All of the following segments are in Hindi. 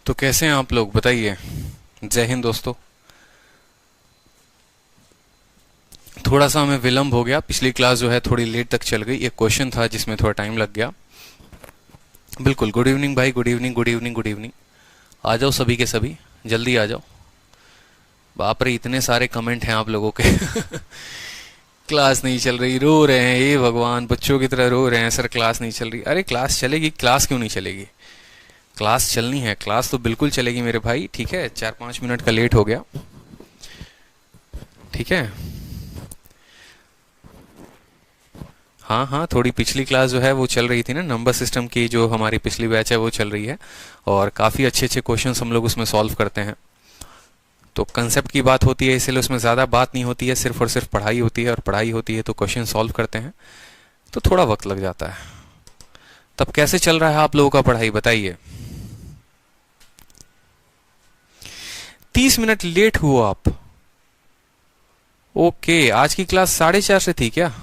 तो कैसे हैं आप लोग बताइए। जय हिंद दोस्तों। थोड़ा सा हमें विलंब हो गया, पिछली क्लास जो है थोड़ी लेट तक चल गई। एक क्वेश्चन था जिसमें थोड़ा टाइम लग गया। बिल्कुल, गुड इवनिंग भाई, good evening good evening good evening. आ जाओ सभी के सभी, जल्दी आ जाओ। बाप रे, इतने सारे कमेंट हैं आप लोगों के। क्लास नहीं चल रही, रो रहे हैं, ये भगवान, बच्चों की तरह रो रहे हैं सर, क्लास नहीं चल रही। अरे क्लास चलेगी, क्लास क्यों नहीं चलेगी? क्लास चलनी है, क्लास तो बिल्कुल चलेगी मेरे भाई। ठीक है, 4-5 मिनट का लेट हो गया। ठीक है, हाँ हाँ, थोड़ी पिछली क्लास जो है वो चल रही थी ना, नंबर सिस्टम की जो हमारी पिछली बैच है वो चल रही है। और काफ़ी अच्छे अच्छे क्वेश्चंस हम लोग उसमें सॉल्व करते हैं। तो कंसेप्ट की बात होती है, इसलिए उसमें ज़्यादा बात नहीं होती है, सिर्फ और सिर्फ पढ़ाई होती है। और पढ़ाई होती है तो क्वेश्चन सॉल्व करते हैं, तो थोड़ा वक्त लग जाता है। तब कैसे चल रहा है आप लोगों का पढ़ाई बताइए। 30 मिनट लेट हुआ आप? ओके, आज की क्लास 4:30 से थी क्या?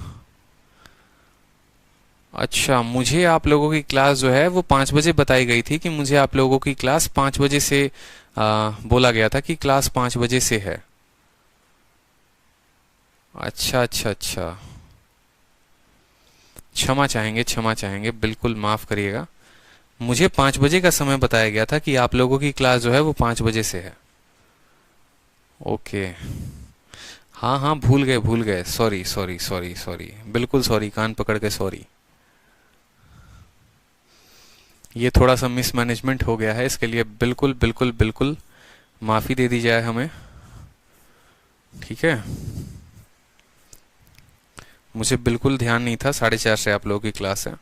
अच्छा, मुझे आप लोगों की क्लास जो है वो 5 बजे बताई गई थी, कि मुझे आप लोगों की क्लास 5 बजे से बोला गया था कि क्लास 5 बजे से है। अच्छा अच्छा अच्छा, क्षमा चाहेंगे, क्षमा चाहेंगे, बिल्कुल माफ करिएगा। मुझे 5 बजे का समय बताया गया था कि आप लोगों की क्लास जो है वो 5 बजे से है। ओके, हाँ हाँ, भूल गए, सॉरी सॉरी सॉरी सॉरी, बिल्कुल सॉरी, कान पकड़ के सॉरी। ये थोड़ा सा मिसमैनेजमेंट हो गया है, इसके लिए बिल्कुल बिल्कुल बिल्कुल माफ़ी दे दी जाए हमें। ठीक है, मुझे बिल्कुल ध्यान नहीं था 4:30 से आप लोगों की क्लास है।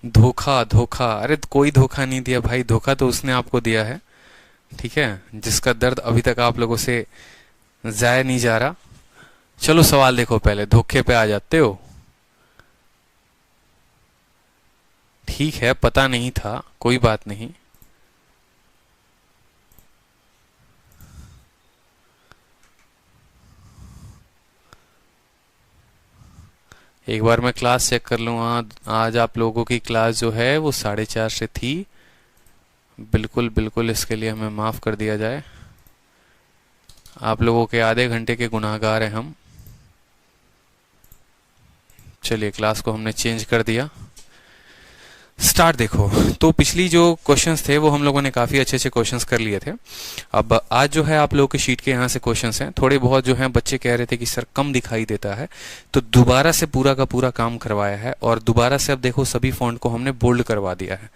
धोखा धोखा, अरे कोई धोखा नहीं दिया भाई, धोखा तो उसने आपको दिया है। ठीक है, जिसका दर्द अभी तक आप लोगों से जाया नहीं जा रहा। चलो सवाल देखो, पहले धोखे पे आ जाते हो। ठीक है, पता नहीं था, कोई बात नहीं। एक बार मैं क्लास चेक कर लूँ। आज आप लोगों की क्लास जो है वो 4:30 से थी। बिल्कुल बिल्कुल, इसके लिए हमें माफ़ कर दिया जाए। आप लोगों के आधे घंटे के गुनाहगार हैं हम। चलिए, क्लास को हमने चेंज कर दिया। स्टार्ट देखो, तो पिछली जो क्वेश्चंस थे वो हम लोगों ने काफ़ी अच्छे अच्छे क्वेश्चंस कर लिए थे। अब आज जो है आप लोगों के शीट के यहाँ से क्वेश्चंस हैं, थोड़े बहुत जो हैं बच्चे कह रहे थे कि सर कम दिखाई देता है, तो दोबारा से पूरा का पूरा काम करवाया है। और दोबारा से अब देखो सभी फॉन्ट को हमने बोल्ड करवा दिया है।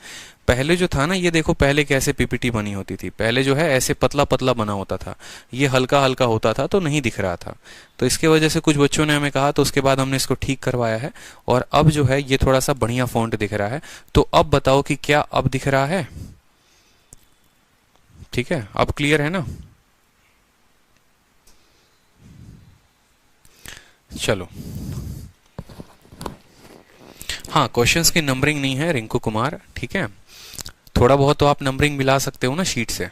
पहले जो था ना, ये देखो पहले कैसे पीपीटी बनी होती थी, पहले जो है ऐसे पतला पतला बना होता था, ये हल्का हल्का होता था तो नहीं दिख रहा था। तो इसके वजह से कुछ बच्चों ने हमें कहा, तो उसके बाद हमने इसको ठीक करवाया है। और अब जो है ये थोड़ा सा बढ़िया फॉन्ट दिख रहा है। तो अब बताओ कि क्या अब दिख रहा है? ठीक है, अब क्लियर है ना? चलो, हाँ, क्वेश्चंस की नंबरिंग नहीं है रिंकू कुमार, ठीक है। थोड़ा बहुत तो आप नंबरिंग मिला सकते हो ना शीट से।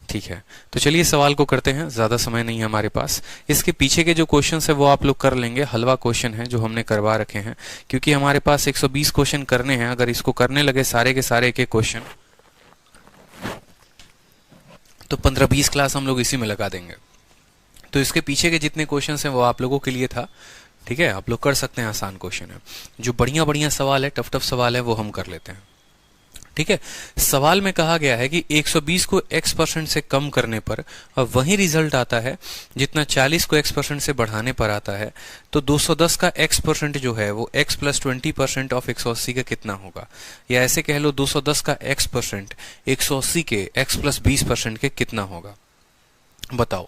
ठीक है, तो चलिए सवाल को करते हैं, ज़्यादा समय नहीं है हमारे पास। इसके पीछे के जो क्वेश्चन है वो आप लोग कर लेंगे, हलवा क्वेश्चन है जो हमने करवा रखे हैं, क्योंकि हमारे पास 120 क्वेश्चन करने हैं। अगर इसको करने लगे सारे के सारे के क्वेश्चन, तो 15-20 क्लास हम लोग इसी में लगा देंगे। तो इसके पीछे के जितने क्वेश्चन हैं वो आप लोगों के लिए था। ठीक है, आप लोग कर सकते हैं, आसान क्वेश्चन है। जो बढ़िया बढ़िया सवाल है, टफ टफ सवाल है, वो हम कर लेते हैं। ठीक है, सवाल में कहा गया है कि 120 को x% से कम करने पर वही रिजल्ट आता है जितना 40 को x% से बढ़ाने पर आता है। तो 210 का x% जो है वो x + 20% ऑफ 180 का कितना होगा? या ऐसे कह लो 210 का x% 180 के x + 20% के कितना होगा? बताओ।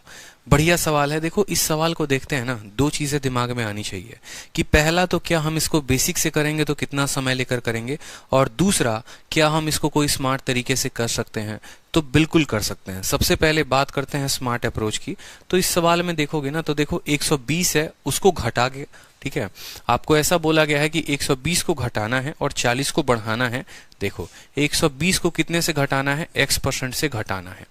बढ़िया सवाल है। देखो, इस सवाल को देखते हैं ना, दो चीजें दिमाग में आनी चाहिए कि पहला तो क्या हम इसको बेसिक से करेंगे तो कितना समय लेकर करेंगे, और दूसरा क्या हम इसको कोई स्मार्ट तरीके से कर सकते हैं? तो बिल्कुल कर सकते हैं। सबसे पहले बात करते हैं स्मार्ट अप्रोच की। तो इस सवाल में देखोगे ना, तो देखो 120 है, उसको घटा के, ठीक है, आपको ऐसा बोला गया है कि 120 को घटाना है और 40 को बढ़ाना है। देखो 120 को कितने से घटाना है, x% से घटाना है,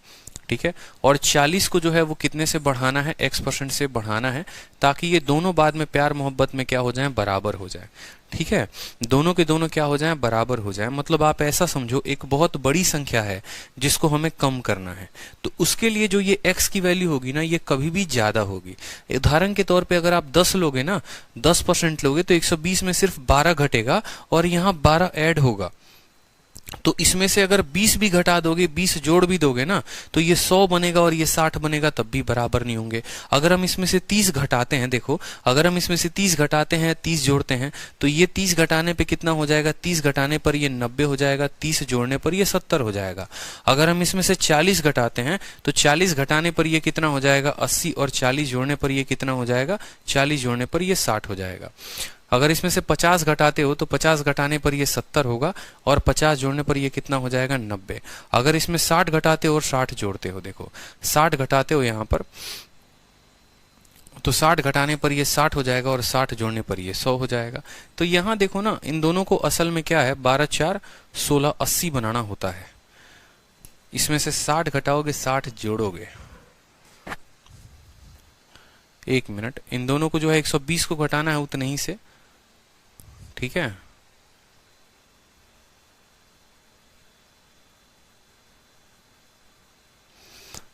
ठीक है, और 40 को जो है वो कितने से बढ़ाना है, x% से बढ़ाना है, ताकि ये दोनों बाद में प्यार मोहब्बत में क्या हो जाए, बराबर हो जाए। ठीक है, दोनों के दोनों क्या हो जाए, बराबर हो जाए। मतलब आप ऐसा समझो एक बहुत बड़ी संख्या है जिसको हमें कम करना है, तो उसके लिए जो ये x की वैल्यू होगी ना, ये कभी भी ज्यादा होगी। उदाहरण के तौर पे अगर आप 10 लोगे ना, 10% लोगे तो 120 में सिर्फ 12 घटेगा और यहाँ 12 ऐड होगा। तो इसमें से अगर 20 भी घटा दोगे, 20 जोड़ भी दोगे ना, तो ये 100 बनेगा और ये 60 बनेगा, तब भी बराबर नहीं होंगे। अगर हम इसमें से 30 घटाते हैं, देखो अगर हम इसमें से 30 घटाते हैं, 30 जोड़ते हैं, तो ये 30 घटाने पे कितना हो जाएगा, 30 घटाने पर ये 90 हो जाएगा, 30 जोड़ने पर ये 70 हो जाएगा। अगर हम इसमें से 40 घटाते हैं तो 40 घटाने पर ये कितना हो जाएगा, 80, और 40 जोड़ने पर ये कितना हो जाएगा, 40 जोड़ने पर ये 60 हो जाएगा। अगर इसमें से 50 घटाते हो तो 50 घटाने पर ये 70 होगा और 50 जोड़ने पर ये कितना हो जाएगा, 90। अगर इसमें 60 घटाते हो और 60 जोड़ते हो, देखो 60 घटाते हो यहाँ पर, तो 60 घटाने पर ये 60 हो जाएगा और 60 जोड़ने पर ये 100 हो जाएगा। तो यहाँ देखो ना, इन दोनों को असल में क्या है, 12 4 16 80 बनाना होता है। इसमें से 60 घटाओगे, 60 जोड़ोगे, 1 मिनट, इन दोनों को जो है 120 को घटाना है उतने ही से, ठीक है।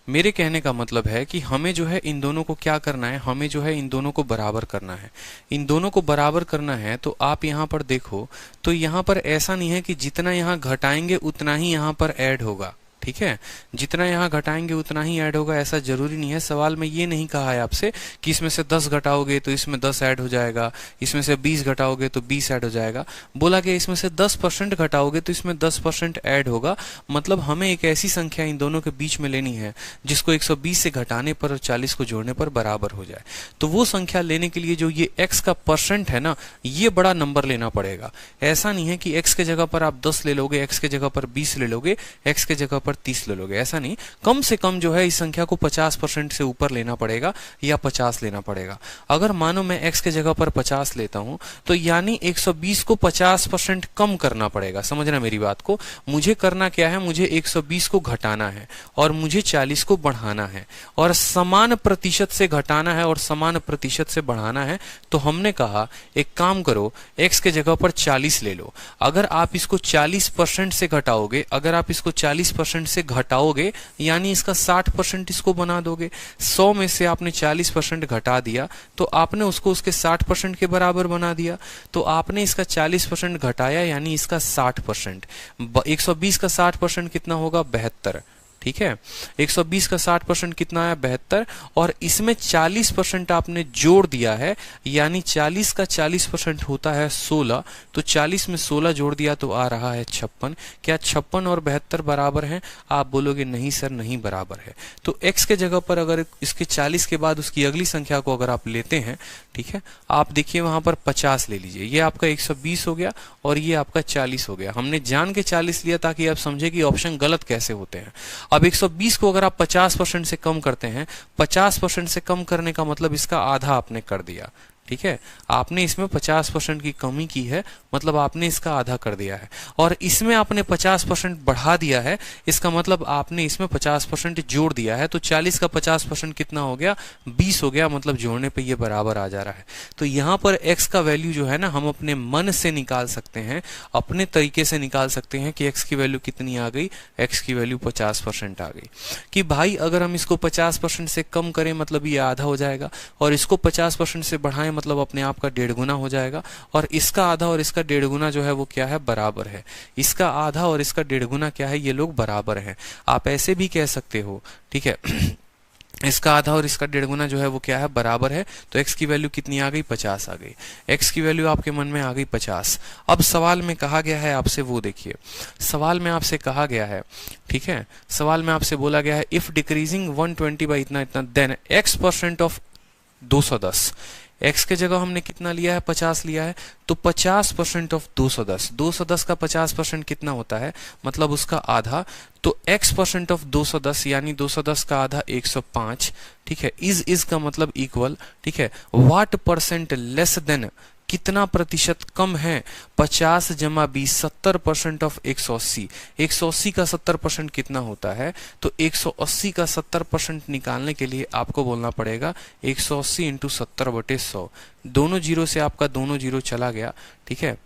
मेरे कहने का मतलब है कि हमें जो है इन दोनों को क्या करना है, हमें जो है इन दोनों को बराबर करना है। इन दोनों को बराबर करना है तो आप यहाँ पर देखो, तो यहाँ पर ऐसा नहीं है कि जितना यहाँ घटाएंगे उतना ही यहाँ पर ऐड होगा, ठीक है, जितना यहाँ घटाएंगे उतना ही ऐड होगा, ऐसा जरूरी नहीं है। सवाल में ये नहीं कहा है आपसे कि इसमें से 10 घटाओगे तो इसमें 10 ऐड हो जाएगा, इसमें से 20 घटाओगे तो 20 ऐड हो जाएगा। बोला कि इसमें से 10% घटाओगे तो इसमें 10% ऐड होगा। मतलब हमें एक ऐसी संख्या इन दोनों के बीच में लेनी है जिसको 120 से घटाने पर और 40 को जोड़ने पर बराबर हो जाए। तो वो संख्या लेने के लिए जो ये x का परसेंट है ना, ये बड़ा नंबर लेना पड़ेगा। ऐसा नहीं है कि x के जगह पर आप 10 ले लोगे, x के जगह पर 20 ले लोगे, x के जगह पर 30 ले लोगे, ऐसा नहीं। कम से कम जो है इस संख्या को 50% से ऊपर लेना पड़ेगा या 50 लेना पड़ेगा। अगर मानो मैं x के जगह पर 50 लेता हूं तो यानी 120 को 50% कम करना पड़ेगा। समझना मेरी बात को, मुझे करना क्या है, मुझे 120 को घटाना है और मुझे 40 को बढ़ाना है और समान प्रतिशत से घटाना है और समान प्रतिशत से बढ़ाना है। तो हमने कहा एक काम करो, x के जगह पर 40 ले लो। अगर आप इसको 40% से घटाओगे, अगर आप इसको 40% से घटाओगे यानी इसका 60% इसको बना दोगे। 100 में से आपने 40% घटा दिया तो आपने उसको उसके 60% के बराबर बना दिया। तो आपने इसका 40% घटाया यानी इसका 60%। 120 का 60% कितना होगा, 72, ठीक है। 120 का 60% कितना है, 72, और इसमें 40% आपने जोड़ दिया है यानी 40 का 40% होता है 16। तो 40 में 16 जोड़ दिया तो आ रहा है 56। क्या 56 और 72 बराबर हैं? आप बोलोगे नहीं सर, नहीं बराबर है। तो x के जगह पर अगर इसके 40 के बाद उसकी अगली संख्या को अगर आप लेते हैं, ठीक है, आप देखिए वहां पर 50 ले लीजिए, ये आपका 120 हो गया और ये आपका 40 हो गया। हमने जान के 40 लिया ताकि आप समझे कि ऑप्शन गलत कैसे होते हैं। अब 120 को अगर आप 50% से कम करते हैं, 50% से कम करने का मतलब इसका आधा आपने कर दिया, ठीक है। आपने इसमें 50% की कमी की है, मतलब आपने इसका आधा कर दिया है। और इसमें आपने 50% बढ़ा दिया है, इसका मतलब आपने इसमें 50% जोड़ दिया है। तो 40 का 50% कितना हो गया, 20 हो गया। मतलब जोड़ने पे ये बराबर आ जा रहा है। तो यहाँ पर x का वैल्यू जो है ना, हम अपने मन से निकाल सकते हैं, अपने तरीके से निकाल सकते हैं कि x की वैल्यू कितनी आ गई, x की वैल्यू 50% आ गई। कि भाई अगर हम इसको 50% से कम करें मतलब ये आधा हो जाएगा, और इसको 50% से बढ़ाएं मतलब अपने आप का 1.5 गुना हो जाएगा। और इसका आधा और इसका 1.5 गुना जो है वो क्या है, बराबर है। इसका आधा और इसका 1.5 गुना क्या है, ये लोग बराबर हैं। आप ऐसे भी कह सकते हो, ठीक है, इसका आधा और इसका 1.5 गुना जो है वो क्या है, बराबर है। तो x की वैल्यू कितनी आ गई, 50 आ गई। x की वैल्यू आपके मन में आ गई 50। अब सवाल में कहा गया है आपसे, वो देखिए सवाल में आपसे कहा गया है, ठीक है, सवाल में आपसे बोला गया है इफ डिक्रीजिंग 120 बाई इतना इतना देन x% ऑफ 210। x के जगह हमने कितना लिया है, 50 लिया है, तो 50% ऑफ 210, 210 का 50% कितना होता है, मतलब उसका आधा, तो x% ऑफ 210 यानी 210 का आधा 105, ठीक है, इज का मतलब इक्वल, ठीक है, व्हाट परसेंट लेस देन, कितना प्रतिशत कम है, 50 जमा 20, 70% ऑफ 180, 180 का 70% कितना होता है, तो 180 का 70% निकालने के लिए आपको बोलना पड़ेगा 180 इंटू 70/100, दोनों जीरो से आपका दोनों जीरो चला गया, ठीक है,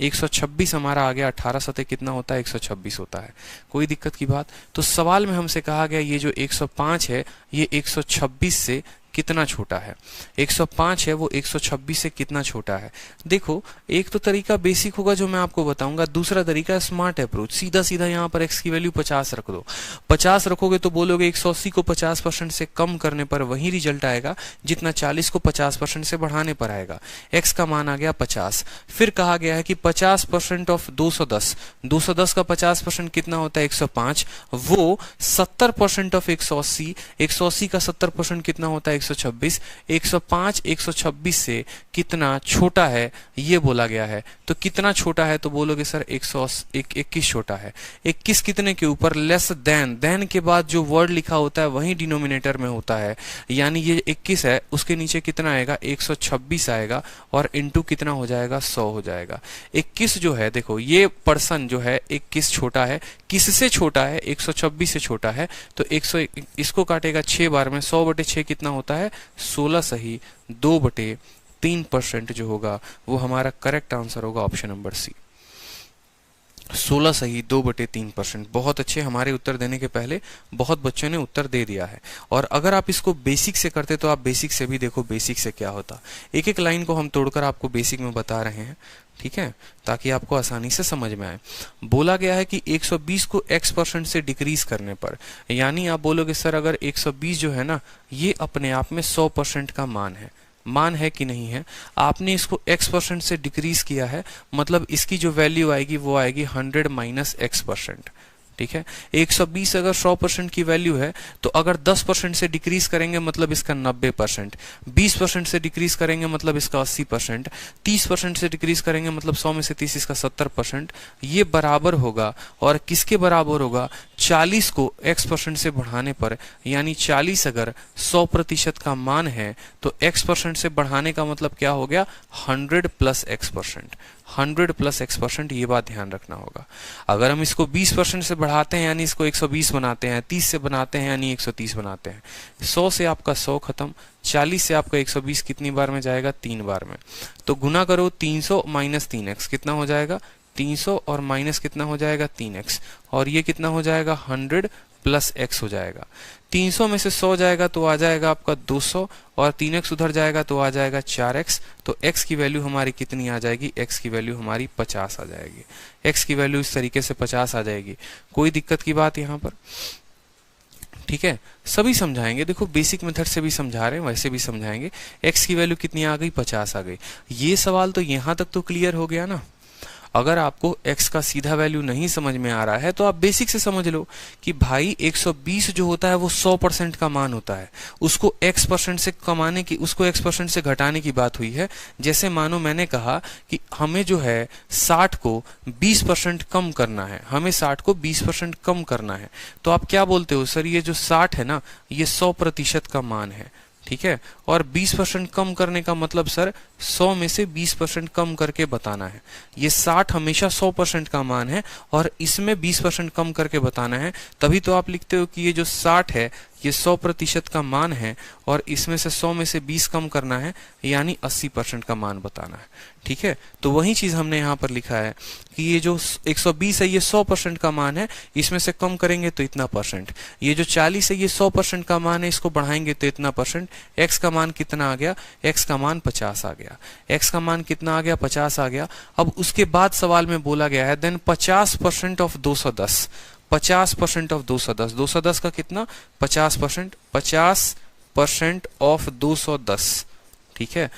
126 हमारा आ गया, 18 सतह कितना होता है, 126 होता है, कोई दिक्कत की बात। तो सवाल में हमसे कहा गया ये जो 105 है ये 126 से कितना छोटा है, 105 है वो 126 से कितना छोटा है। देखो एक तो तरीका बेसिक होगा जो मैं आपको बताऊंगा, दूसरा तरीका स्मार्ट अप्रोच, सीधा सीधा यहाँ पर x की वैल्यू 50 रख दो, 50 रखोगे तो बोलोगे 180 को 50% से कम करने पर वही रिजल्ट आएगा जितना 40 को 50% से बढ़ाने पर आएगा, x का मान आ गया 50। फिर कहा गया है कि 50% ऑफ 210, 210 का 50% कितना होता है 105, वो 70% ऑफ 180, 180 का 70% कितना होता है 126, 105 126 से कितना छोटा है ये बोला गया है। तो कितना छोटा है, तो बोलोगे सर 121 छोटा है। 21 कितने के ऊपर, लेस देन के बाद जो वर्ड लिखा होता है वही डिनोमिनेटर में होता है, यानी ये 21 है उसके नीचे कितना आएगा 126 आएगा और इनटू कितना हो जाएगा 100 हो जाएगा। 21 जो है देखो ये पर्सन जो है 21 छोटा है, किससे छोटा है, 126 से छोटा है, तो 100 इसको काटेगा 6 बार में, 100/6 कितना होता है 16, सही 2/3% जो होगा वो हमारा करेक्ट आंसर होगा ऑप्शन नंबर सी, 16 सही 2/3%। बहुत अच्छे, हमारे उत्तर देने के पहले बहुत बच्चों ने उत्तर दे दिया है। और अगर आप इसको बेसिक से करते तो आप बेसिक से भी देखो बेसिक से क्या होता, एक एक लाइन को हम तोड़कर आपको बेसिक में बता रहे हैं, ठीक है, ताकि आपको आसानी से समझ में आए। बोला गया है कि 120 को x% से डिक्रीज करने पर, यानी आप बोलोगे सर अगर 120 जो है ना ये अपने आप में 100% का मान है कि नहीं है, आपने इसको x% से डिक्रीज किया है, मतलब इसकी जो वैल्यू आएगी वो आएगी 100 माइनस x%, ठीक है। 120 अगर 100% की वैल्यू है तो अगर 10% से डिक्रीज करेंगे मतलब इसका 90%, 20% से डिक्रीज करेंगे मतलब इसका 80%, 30% से डिक्रीज करेंगे मतलब 100 में से 30 इसका 70%, ये बराबर होगा, और किसके बराबर होगा, 40 को x% से बढ़ाने पर, यानी 40 अगर 100% का मान है तो x% से बढ़ाने का मतलब क्या हो गया 100 प्लस x%, 100 प्लस x%, ये बात ध्यान रखना होगा। अगर हम इसको 20% से बढ़ाते हैं यानी इसको 120 बनाते हैं, 30 से बनाते हैं यानी 130 बनाते हैं, 100 से आपका 100 खत्म, 40 से आपका 120 कितनी बार में जाएगा 3 बार में, तो गुना करो 300 माइनस 3x कितना हो जाएगा 300 और माइनस कितना हो जाएगा 3x, और ये कितना हो जाएगा 100 प्लस x हो जाएगा। 300 में से 100 जाएगा तो आ जाएगा आपका 200 और 3x उधर जाएगा तो आ जाएगा 4x, तो x की वैल्यू हमारी कितनी आ जाएगी, x की वैल्यू हमारी 50 आ जाएगी, x की वैल्यू इस तरीके से 50 आ जाएगी। कोई दिक्कत की बात यहाँ पर, ठीक है, सभी समझाएंगे, देखो बेसिक मेथड से भी समझा रहे हैं वैसे भी समझाएंगे। x की वैल्यू कितनी आ गई 50 आ गई। ये सवाल तो यहाँ तक तो क्लियर हो गया ना। अगर आपको x का सीधा वैल्यू नहीं समझ में आ रहा है तो आप बेसिक से समझ लो कि भाई 120 जो होता है वो 100% का मान होता है, उसको x% से कमाने की, उसको x% से घटाने की बात हुई है। जैसे मानो मैंने कहा कि हमें जो है 60 को 20% कम करना है, हमें 60 को 20% कम करना है, तो आप क्या बोलते हो सर ये जो 60 है ना ये 100% का मान है, ठीक है, और 20% कम करने का मतलब सर 100 में से 20% कम करके बताना है। ये 60 हमेशा 100% का मान है और इसमें 20% कम करके बताना है, तभी तो आप लिखते हो कि ये जो 60 है ये 100% का मान है और इसमें से 100 में से 20 कम करना है, यानी 80% का मान बताना है, ठीक है। तो वही चीज हमने यहाँ पर लिखा है कि ये जो 120 है ये 100% का मान है, इसमें से कम करेंगे तो इतना परसेंट, ये जो 40 है ये 100% का मान है, इसको बढ़ाएंगे तो इतना परसेंट। x का मान कितना आ गया, x का मान 50 आ गया, x का मान कितना आ गया 50 आ गया। अब उसके बाद सवाल में बोला गया है देन 50% ऑफ 210, 50% ऑफ 210, 210 का कितना 50%, 50% ऑफ 210, ठीक है।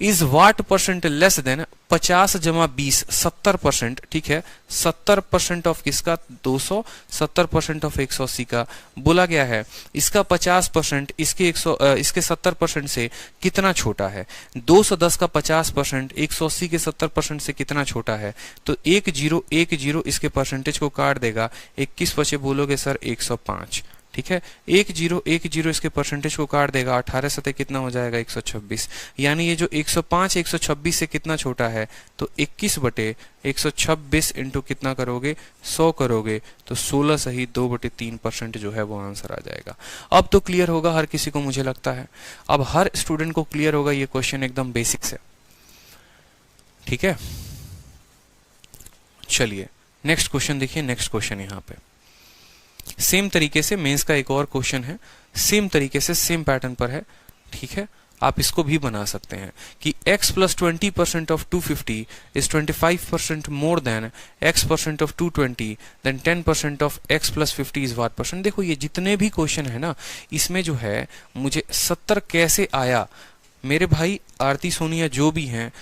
Is what percent less than 50 जमा 20 70%, ठीक है। 70% ऑफ किसका? 200, 70% ऑफ 180 का। बोला गया है इसका 50% इसके 70% से कितना छोटा है? 210 का 50% 180 के 70% से कितना छोटा है? तो 1010 इसके परसेंटेज को काट देगा, 21 बचे, बोलोगे सर 105, ठीक है। 1010 इसके परसेंटेज को काट देगा, 18 सतह कितना हो जाएगा? 126। यानी ये जो 105 126 से कितना छोटा है? तो 21/126 इंटू कितना करोगे? 100 करोगे तो 16 सही 2/3% जो है वो आंसर आ जाएगा। अब तो क्लियर होगा हर किसी को, मुझे लगता है अब हर स्टूडेंट को क्लियर होगा ये क्वेश्चन एकदम बेसिक से, ठीक है। चलिए नेक्स्ट क्वेश्चन देखिए। नेक्स्ट क्वेश्चन यहाँ पे सेम तरीके से मेंस का एक और क्वेश्चन है, सेम तरीके से सेम पैटर्न पर है, ठीक है। आप इसको भी बना सकते हैं कि x plus 20% of 250 is 25% more than x% of 220 then 10% of x plus 50 is what percent। देखो ये जितने भी क्वेश्चन है ना, इसमें जो है मुझे 70 कैसे आया मेरे भाई आरती सोनिया जो भी हैं,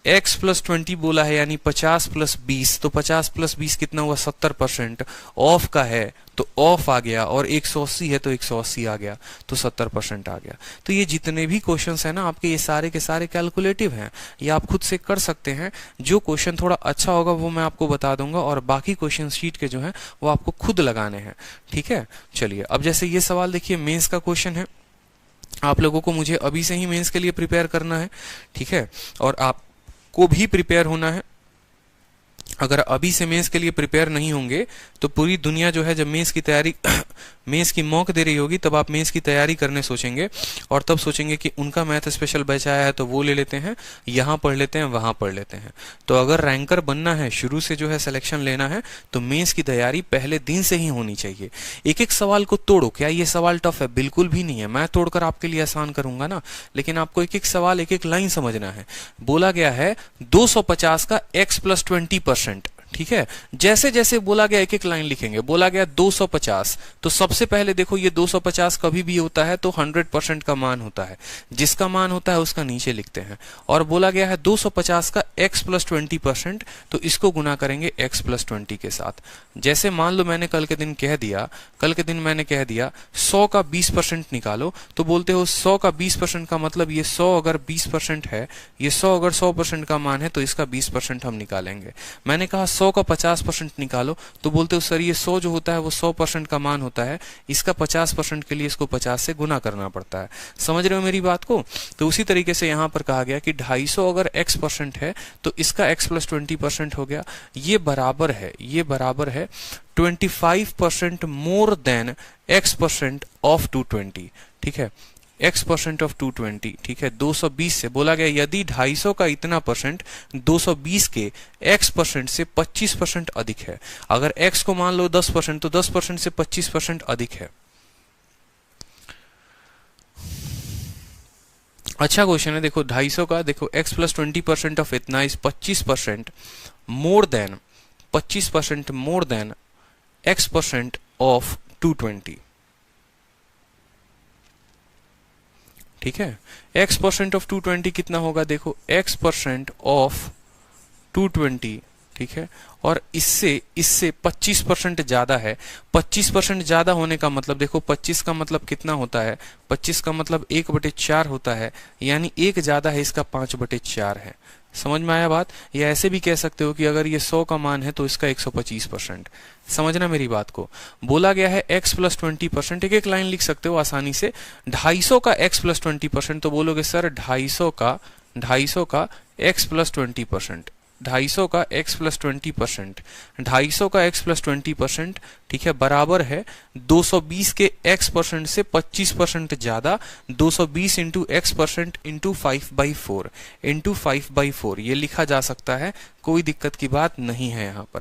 x plus 20 बोला है यानी 50 plus 20, तो 50 plus 20 कितना हुआ? 70%। ऑफ का है तो ऑफ आ गया, और 180 है तो 180 आ गया, तो 70% आ गया। तो ये जितने भी क्वेश्चंस हैं ना आपके, ये सारे के सारे कैलकुलेटिव हैं, ये आप खुद से कर सकते हैं। जो क्वेश्चन थोड़ा अच्छा होगा वो मैं आपको बता दूंगा, और बाकी क्वेश्चन शीट के जो है वो आपको खुद लगाने हैं, ठीक है। चलिए अब जैसे ये सवाल देखिए, मेंस का क्वेश्चन है, आप लोगों को मुझे अभी से ही मेंस के लिए प्रिपेयर करना है, ठीक है, और आप को भी प्रिपेयर होना है। अगर अभी से मेंस के लिए प्रिपेयर नहीं होंगे तो पूरी दुनिया जो है जब मेंस की तैयारी मेंस की मॉक दे रही होगी तब आप मेंस की तैयारी करने सोचेंगे, और तब सोचेंगे कि उनका मैथ स्पेशल बैच आया है तो वो ले लेते हैं, यहाँ पढ़ लेते हैं, वहां पढ़ लेते हैं। तो अगर रैंकर बनना है, शुरू से जो है सिलेक्शन लेना है, तो मेंस की तैयारी पहले दिन से ही होनी चाहिए। एक एक सवाल को तोड़ो। क्या ये सवाल टफ है? बिल्कुल भी नहीं है, मैं तोड़कर आपके लिए आसान करूंगा ना, लेकिन आपको एक एक सवाल एक एक लाइन समझना है। बोला गया है 250 का x plus 20%, ठीक है। जैसे जैसे बोला गया एक एक लाइन लिखेंगे। बोला गया 250, तो सबसे पहले देखो ये 250 कभी भी होता है तो 100% का मान होता है, जिसका मान होता है उसका नीचे लिखते हैं। और बोला गया है 250 का x plus 20%, तो इसको गुना करेंगे x plus 20 के साथ। जैसे मान लो मैंने कल के दिन कह दिया 100 का 20% निकालो, तो बोलते हो 100 का 20% का मतलब ये 100 अगर 20% है, ये 100 अगर 100% का मान है तो इसका 20% हम निकालेंगे। मैंने कहा 100 का 50% निकालो, तो बोलते हो सर ये 100 जो होता है वो 100% का मान होता है, इसका 50% के लिए इसको 50 से गुना करना पड़ता है। समझ रहे हो मेरी बात को? तो उसी तरीके से यहां पर कहा गया कि 250 अगर x% है तो इसका x plus 20% हो गया। ये बराबर है 25% मोर देन x% ऑफ 220, ठीक है। x% ऑफ 220, ठीक है। 220 से बोला गया यदि 250 का इतना परसेंट 220 के x% से 25% अधिक है। अगर x को मान लो 10%, तो 10% से 25% अधिक है। अच्छा क्वेश्चन है, देखो 250 का, देखो x plus 20% ऑफ इतना is 25% more than 25% more than x% of 220, ठीक है। x% ऑफ 220 कितना होगा? देखो x% ऑफ 220, ठीक है, और इससे 25% ज्यादा है। 25% ज्यादा होने का मतलब देखो 25 का मतलब कितना होता है? 25 का मतलब 1/4 होता है, यानी 1 ज्यादा है, इसका 5/4 है। समझ में आया बात? या ऐसे भी कह सकते हो कि अगर ये 100 का मान है तो इसका 125%। समझना मेरी बात को। बोला गया है x plus 20%, एक एक लाइन लिख सकते हो आसानी से। 250 का x plus 20%, तो बोलोगे सर 250 का x plus 20%, 250 का x plus 20%, 250 का x plus 20%, ठीक है, बराबर है 220 के x% से 25% ज्यादा, 220 इंटू x% इंटू 5/4 ये लिखा जा सकता है, कोई दिक्कत की बात नहीं है यहाँ पर,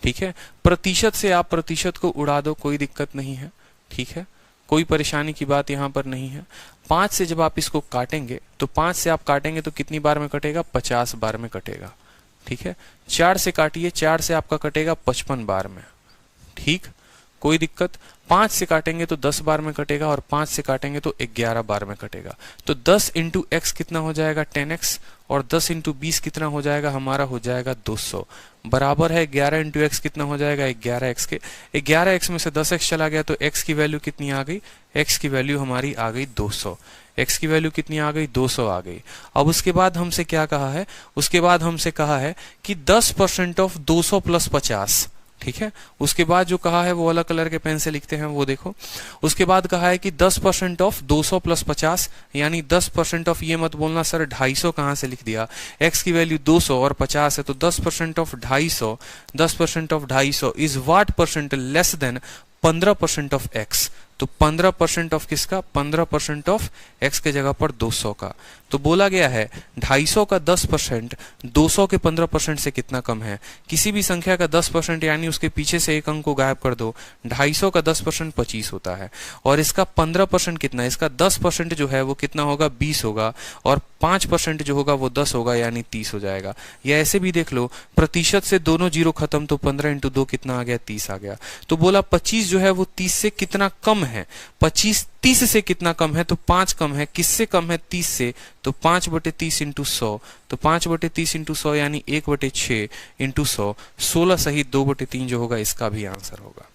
ठीक है। प्रतिशत से आप प्रतिशत को उड़ा दो, कोई दिक्कत नहीं है, ठीक है, कोई परेशानी की बात यहाँ पर नहीं है। 5 से जब आप इसको काटेंगे तो 5 से आप काटेंगे तो कितनी बार में कटेगा? 50 बार में कटेगा, ठीक है। 4 से काटिए, 4 से आपका कटेगा 55 बार में, ठीक। कोई दिक्कत। 5 से काटेंगे तो 10 बार में कटेगा और 5 से काटेंगे तो 11 बार में कटेगा। तो 10 इंटू एक्स कितना हो जाएगा 10x, और 10 इंटू 20 कितना हो जाएगा हमारा हो जाएगा 200, बराबर है 11 इंटू एक्स कितना हो जाएगा 11x के। 11x में से 10x चला गया तो x की वैल्यू कितनी आ गई, x की वैल्यू हमारी आ गई 200। x की वैल्यू कितनी आ गई 200 आ गई। अब उसके बाद हमसे क्या कहा है, उसके बाद हमसे कहा है कि 10% ऑफ 200 प्लस 50, ठीक है। उसके बाद जो कहा है वो अलग कलर के पेन से लिखते हैं, वो देखो। उसके बाद कहा है कि 10% ऑफ 200 प्लस 50, यानी 10% ऑफ, ये मत बोलना सर 250 कहाँ से लिख दिया, x की वैल्यू 200 और 50 है, तो 10% of 250, 10% of 250 is what percent less than 15% of x। तो 15% ऑफ किसका, 15% ऑफ x के जगह पर 200 का। तो बोला गया है 250 का 10% 200 के 15% से कितना कम है। किसी भी संख्या का 10% यानी उसके पीछे से एक अंक को गायब कर दो। 250 का 10% 25 होता है, और इसका 15% कितना है, इसका 10% जो है वो कितना होगा 20 होगा, और 5% जो होगा वो 10 होगा, यानी 30 हो जाएगा। या ऐसे भी देख लो, प्रतिशत से दोनों जीरो खत्म, तो 15 इंटू 2 कितना आ गया 30 आ गया। तो बोला 25 जो है वो 30 से कितना कम है, 25 30 से कितना कम है, तो 5 कम है। किससे कम है, 30 से, तो 5/30 इंटू 100, तो 5/30 इंटू 100 यानी 1/6 इंटू 100, 16 सहित 2/3 जो होगा इसका भी आंसर होगा।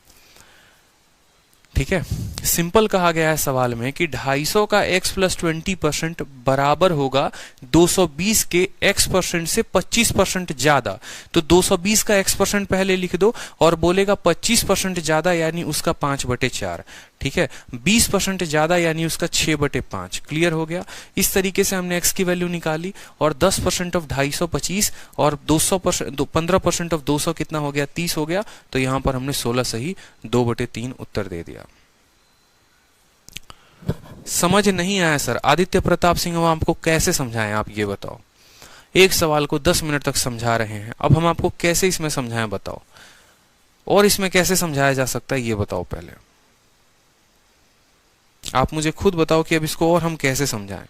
ठीक है, सिंपल कहा गया है सवाल में कि 250 का x प्लस 20% बराबर होगा 220 के x% से 25% ज्यादा। तो 220 का x% पहले लिख दो, और बोलेगा 25% ज्यादा यानी उसका 5/4। ठीक है, 20% ज्यादा यानी उसका 6/5। क्लियर हो गया। इस तरीके से हमने x की वैल्यू निकाली, और 10% ऑफ 250 25, और 200% 15% ऑफ 200 कितना हो गया 30 हो गया। तो यहां पर हमने 16 सही 2/3 उत्तर दे दिया। समझ नहीं आया सर, आदित्य प्रताप सिंह, हम आपको कैसे समझाएं, आप ये बताओ। एक सवाल को 10 मिनट तक समझा रहे हैं, अब हम आपको कैसे इसमें समझाएं बताओ, और इसमें कैसे समझाया जा सकता है ये बताओ। पहले आप मुझे खुद बताओ कि अब इसको और हम कैसे समझाएं।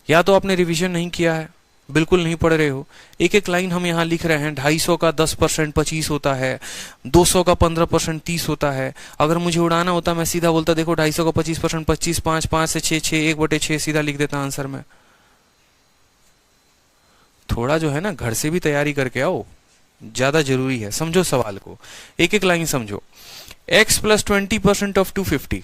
या तो आपने रिवीजन नहीं किया है, बिल्कुल नहीं पढ़ रहे हो। एक एक लाइन हम यहां लिख रहे हैं, 250 का 10% 25 होता है, 200 का 15% 30 होता है। अगर मुझे उड़ाना होता मैं सीधा बोलता देखो 250 का 25% 25, 5, 5 से 6, 6, 1/6 सीधा लिख देता आंसर में। थोड़ा जो है ना घर से भी तैयारी करके आओ, ज्यादा जरूरी है। समझो सवाल को, एक एक लाइन समझो। x plus 20% of 250,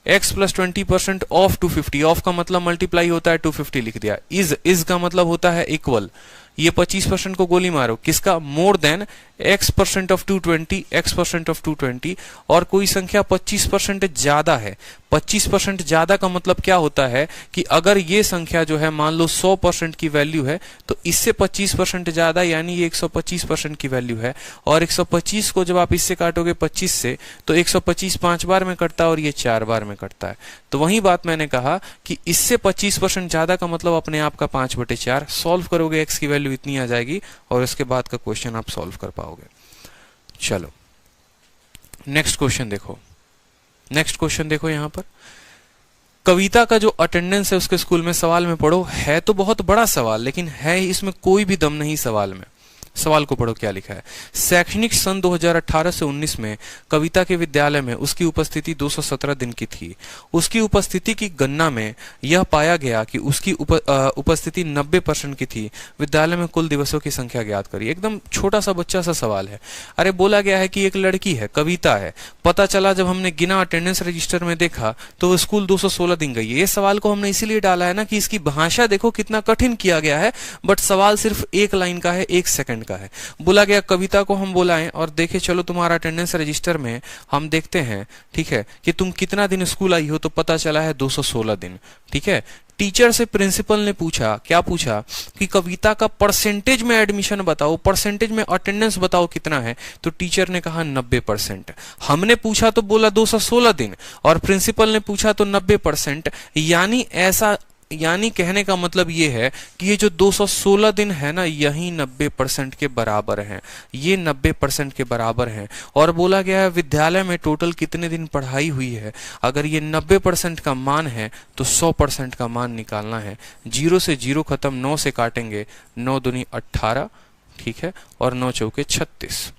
x plus 20% of 250, of का मतलब मल्टीप्लाई होता है 250 लिख दिया। इज का मतलब होता है इक्वल। ये 25% को गोली मारो, किसका, more than x% of 220, x% of 220, और कोई संख्या 25% ज्यादा है। 25% ज्यादा का मतलब क्या होता है कि अगर ये संख्या जो है मान लो 100% की वैल्यू है, तो इससे 25% ज्यादा यानी ये 125% की वैल्यू है। और 125 को जब आप इससे काटोगे 25 से, तो 125 5 बार में कटता है और ये 4 बार में कटता है। तो वही बात मैंने कहा कि इससे 25% ज्यादा का मतलब अपने आप का 5/4। सॉल्व करोगे x की वैल्यू इतनी आ जाएगी, और उसके बाद का क्वेश्चन आप सॉल्व कर पाओगे। चलो नेक्स्ट क्वेश्चन देखो। नेक्स्ट क्वेश्चन देखो, यहां पर कविता का जो अटेंडेंस है उसके स्कूल में, सवाल में पढ़ो। है तो बहुत बड़ा सवाल, लेकिन है इसमें कोई भी दम नहीं सवाल में। सवाल को पढ़ो क्या लिखा है। शैक्षणिक सन 2018 से 19 में कविता के विद्यालय में उसकी उपस्थिति 217 दिन की थी। उसकी उपस्थिति की गणना में यह पाया गया कि उसकी उपस्थिति 90% की थी। विद्यालय में कुल दिवसों की संख्या ज्ञात करिए। एकदम छोटा सा बच्चा सा सवाल है। अरे बोला गया है कि एक लड़की है, कविता है। पता चला जब हमने गिना अटेंडेंस रजिस्टर में देखा तो वो स्कूल 216 दिन गई है। ये सवाल को हमने इसीलिए डाला है ना कि इसकी भाषा देखो कितना कठिन किया गया है, बट सवाल सिर्फ एक लाइन का है, 1 सेकंड का है। बोला गया कविता को हम बुलाएं और देखे चलो तुम्हारा अटेंडेंस रजिस्टर में हम देखते हैं, ठीक है, कि तुम कितना दिन स्कूल आई हो, तो पता चला है 216 दिन। ठीक है, टीचर से प्रिंसिपल ने पूछा, क्या पूछा कि कविता का परसेंटेज में एडमिशन बताओ, परसेंटेज में अटेंडेंस बताओ कितना है। तो टीचर ने कहा 90%। हमने पूछा तो बोला 216 दिन, और प्रिंसिपल ने पूछा तो 90%। यानी कहने का मतलब ये है कि ये जो 216 दिन है ना, यही 90% के बराबर हैं। ये 90% के बराबर हैं। और बोला गया है विद्यालय में टोटल कितने दिन पढ़ाई हुई है। अगर ये 90% का मान है तो 100% का मान निकालना है। 0 से 0 खत्म, 9 से काटेंगे, 9 दूनी 18, ठीक है, और 9 चौके 36।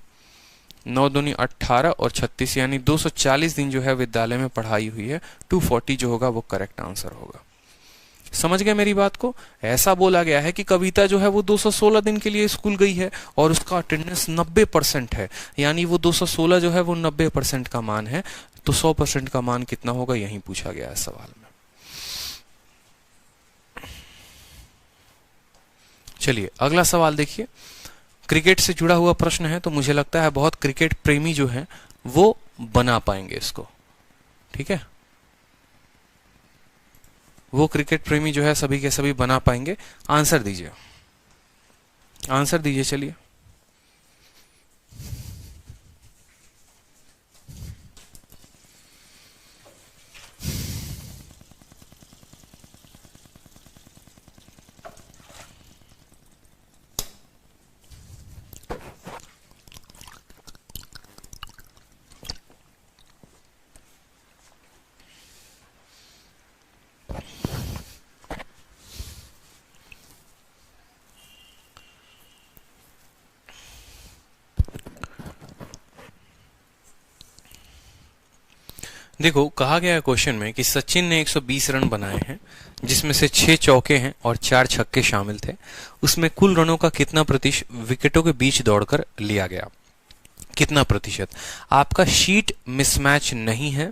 9 दूनी 18 और 36 यानी 240 दिन जो है विद्यालय में पढ़ाई हुई है। 240 जो होगा वो करेक्ट आंसर होगा। समझ गए मेरी बात को? ऐसा बोला गया है कि कविता जो है वो 216 दिन के लिए स्कूल गई है और उसका अटेंडेंस 90% है, यानी वो 216 जो है वो 90% का मान है। तो 100% का मान कितना होगा, यही पूछा गया है सवाल में। चलिए अगला सवाल देखिए। क्रिकेट से जुड़ा हुआ प्रश्न है, तो मुझे लगता है बहुत क्रिकेट प्रेमी जो है वो बना पाएंगे इसको। ठीक है, वो क्रिकेट प्रेमी जो है सभी के सभी बना पाएंगे। आंसर दीजिए, आंसर दीजिए। चलिए देखो, कहा गया है क्वेश्चन में कि सचिन ने 120 रन बनाए हैं, जिसमें से 6 चौके हैं और 4 छक्के शामिल थे। उसमें कुल रनों का कितना प्रतिशत विकेटों के बीच दौड़कर लिया गया? कितना प्रतिशत? आपका शीट मिसमैच नहीं है।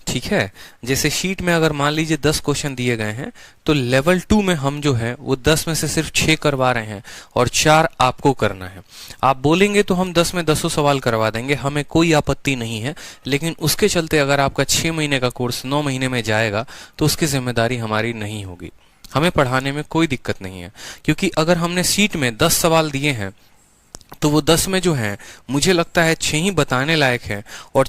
ठीक है, जैसे शीट में अगर मान लीजिए 10 क्वेश्चन दिए गए हैं, तो लेवल 2 में हम जो है वो 10 में से सिर्फ 6 करवा रहे हैं और 4 आपको करना है। आप बोलेंगे तो हम 10 में 10 सवाल करवा देंगे, हमें कोई आपत्ति नहीं है। लेकिन उसके चलते अगर आपका 6 महीने का कोर्स 9 महीने में जाएगा तो उसकी जिम्मेदारी हमारी नहीं होगी। हमें पढ़ाने में कोई दिक्कत नहीं है, क्योंकि अगर हमने शीट में 10 सवाल दिए हैं तो वो 10 में जो है मुझे लगता है 6 ही बताने लायक है और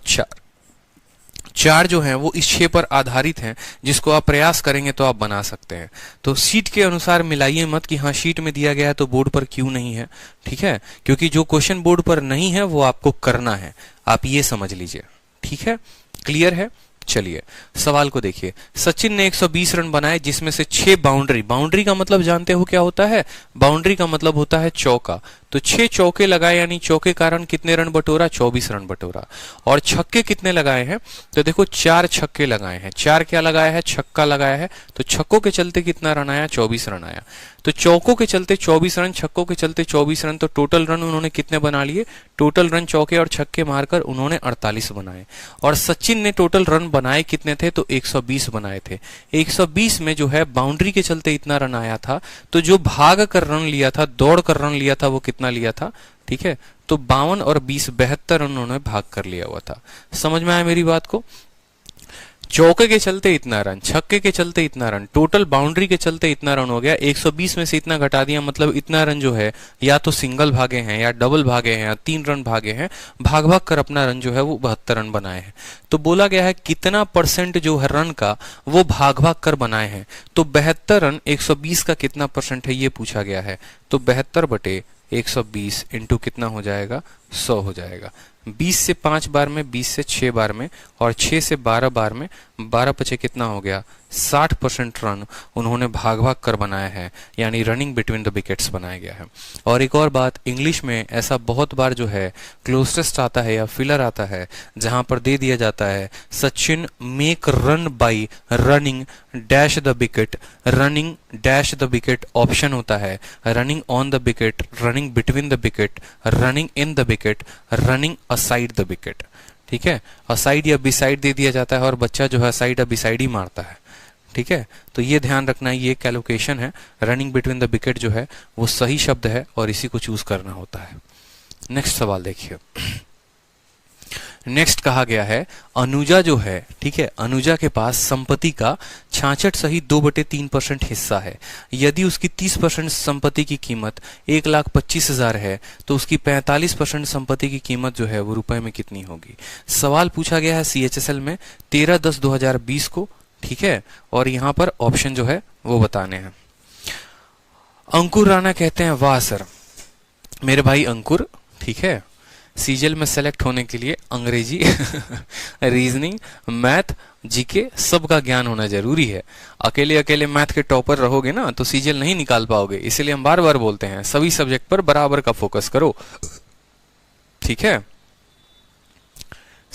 4 जो हैं वो इस 6 पर आधारित हैं, जिसको आप प्रयास करेंगे तो आप बना सकते हैं। तो शीट के अनुसार मिलाइए मत कि हाँ शीट में दिया गया है तो बोर्ड पर क्यों नहीं है। ठीक है, क्योंकि जो क्वेश्चन बोर्ड पर नहीं है वो आपको करना है, आप ये समझ लीजिए। ठीक है, क्लियर है? चलिए सवाल को देखिए। सचिन ने 120 रन बनाए, जिसमें से 6 बाउंड्री। बाउंड्री का मतलब जानते हो क्या होता है? बाउंड्री का मतलब होता है चौका। तो 6 चौके लगाए, यानी चौके कारण कितने रन बटोरा? 24 रन बटोरा। और छक्के कितने लगाए हैं? तो देखो 4 छक्के लगाए हैं। 4 क्या लगाया है? छक्का लगाया है। तो छक्कों के चलते कितना रन आया? 24 रन आया। तो चौकों के चलते 24 रन, छक्कों के चलते 24 रन, तो टोटल रन उन्होंने कितने बना लिए? टोटल रन चौके और छक्के मारकर उन्होंने 48 बनाए। और सचिन ने टोटल रन बनाए कितने थे? तो 120 बनाए थे। 120 में जो है बाउंड्री के चलते इतना रन आया था, तो जो भाग कर रन लिया था, दौड़ कर रन लिया था, वो कितना लिया था? ठीक है, तो 52 और 20 72 रन उन्होंने भाग कर लिया हुआ था। समझ में आया मेरी बात को? चौके के चलते इतना रन, छक्के के चलते इतना रन, टोटल बाउंड्री के चलते इतना रन हो गया। 120 में से इतना घटा दिया, मतलब इतना रन जो है या तो सिंगल भागे हैं या डबल भागे हैं या 3 रन भागे हैं, भाग भाग कर अपना रन जो है वो 72 रन बनाए हैं। तो बोला गया है कितना परसेंट जो है रन का वो भाग भाग कर बनाए हैं। तो 72 रन 120 का कितना परसेंट है ये पूछा गया है। तो 72/120 इंटू कितना हो जाएगा? 100 हो जाएगा। 20 से 5 बार में, 20 से 6 बार में और 6 से 12 बार में 12 पचे कितना हो गया? 60% रन उन्होंने भाग भाग कर बनाया है, यानी रनिंग बिटवीन द विकेट्स बनाया गया है। और एक और बात, इंग्लिश में ऐसा बहुत बार जो है क्लोज टेस्ट आता है या फिलर आता है, जहां पर दे दिया जाता है Sachin make run by running dash the wicket, running dash the wicket option होता है, running on the wicket, running between the wicket, running in the wicket, running aside the wicket. ठीक है, असाइड या बिसाइड दे दिया जाता है और बच्चा जो है असाइड या बिसाइड ही मारता है। ठीक है, तो ये ध्यान रखना है, ये कैलकुलेशन है। रनिंग बिटवीन द विकेट जो है वो सही शब्द है और इसी को चूज करना होता है। नेक्स्ट सवाल देखिए। नेक्स्ट कहा गया है अनुजा जो है, ठीक है, अनुजा के पास संपत्ति का 66 सहित 2/3% हिस्सा है। यदि उसकी 30% संपत्ति की कीमत 1,25,000 है तो उसकी 45% संपत्ति की कीमत जो है वो रुपए में कितनी होगी? सवाल पूछा गया है CHSL में 13/10/2020 को। ठीक है, और यहां पर ऑप्शन जो है वो बताने हैं। अंकुर राणा कहते हैं वाह सर, मेरे भाई अंकुर, ठीक है, सीजल में सेलेक्ट होने के लिए अंग्रेजी रीजनिंग, मैथ, जीके सबका ज्ञान होना जरूरी है। अकेले अकेले मैथ के टॉपर रहोगे ना तो सीजल नहीं निकाल पाओगे। इसलिए हम बार बार बोलते हैं सभी सब्जेक्ट पर बराबर का फोकस करो। ठीक है,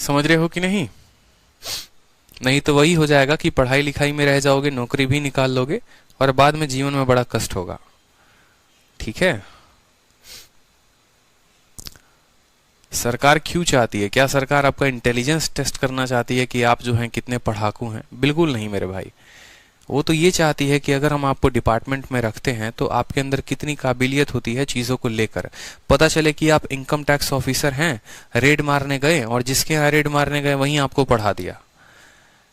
समझ रहे हो कि नहीं? नहीं तो वही हो जाएगा कि पढ़ाई लिखाई में रह जाओगे, नौकरी भी निकाल लोगे और बाद में जीवन में बड़ा कष्ट होगा। ठीक है। सरकार क्यों चाहती है? क्या सरकार आपका इंटेलिजेंस टेस्ट करना चाहती है कि आप जो हैं कितने पढ़ाकू हैं? बिल्कुल नहीं मेरे भाई। वो तो ये चाहती है कि अगर हम आपको डिपार्टमेंट में रखते हैं तो आपके अंदर कितनी काबिलियत होती है चीज़ों को लेकर। पता चले कि आप इनकम टैक्स ऑफिसर हैं, रेड मारने गए और जिसके यहाँ रेड मारने गए वहीं आपको पढ़ा दिया।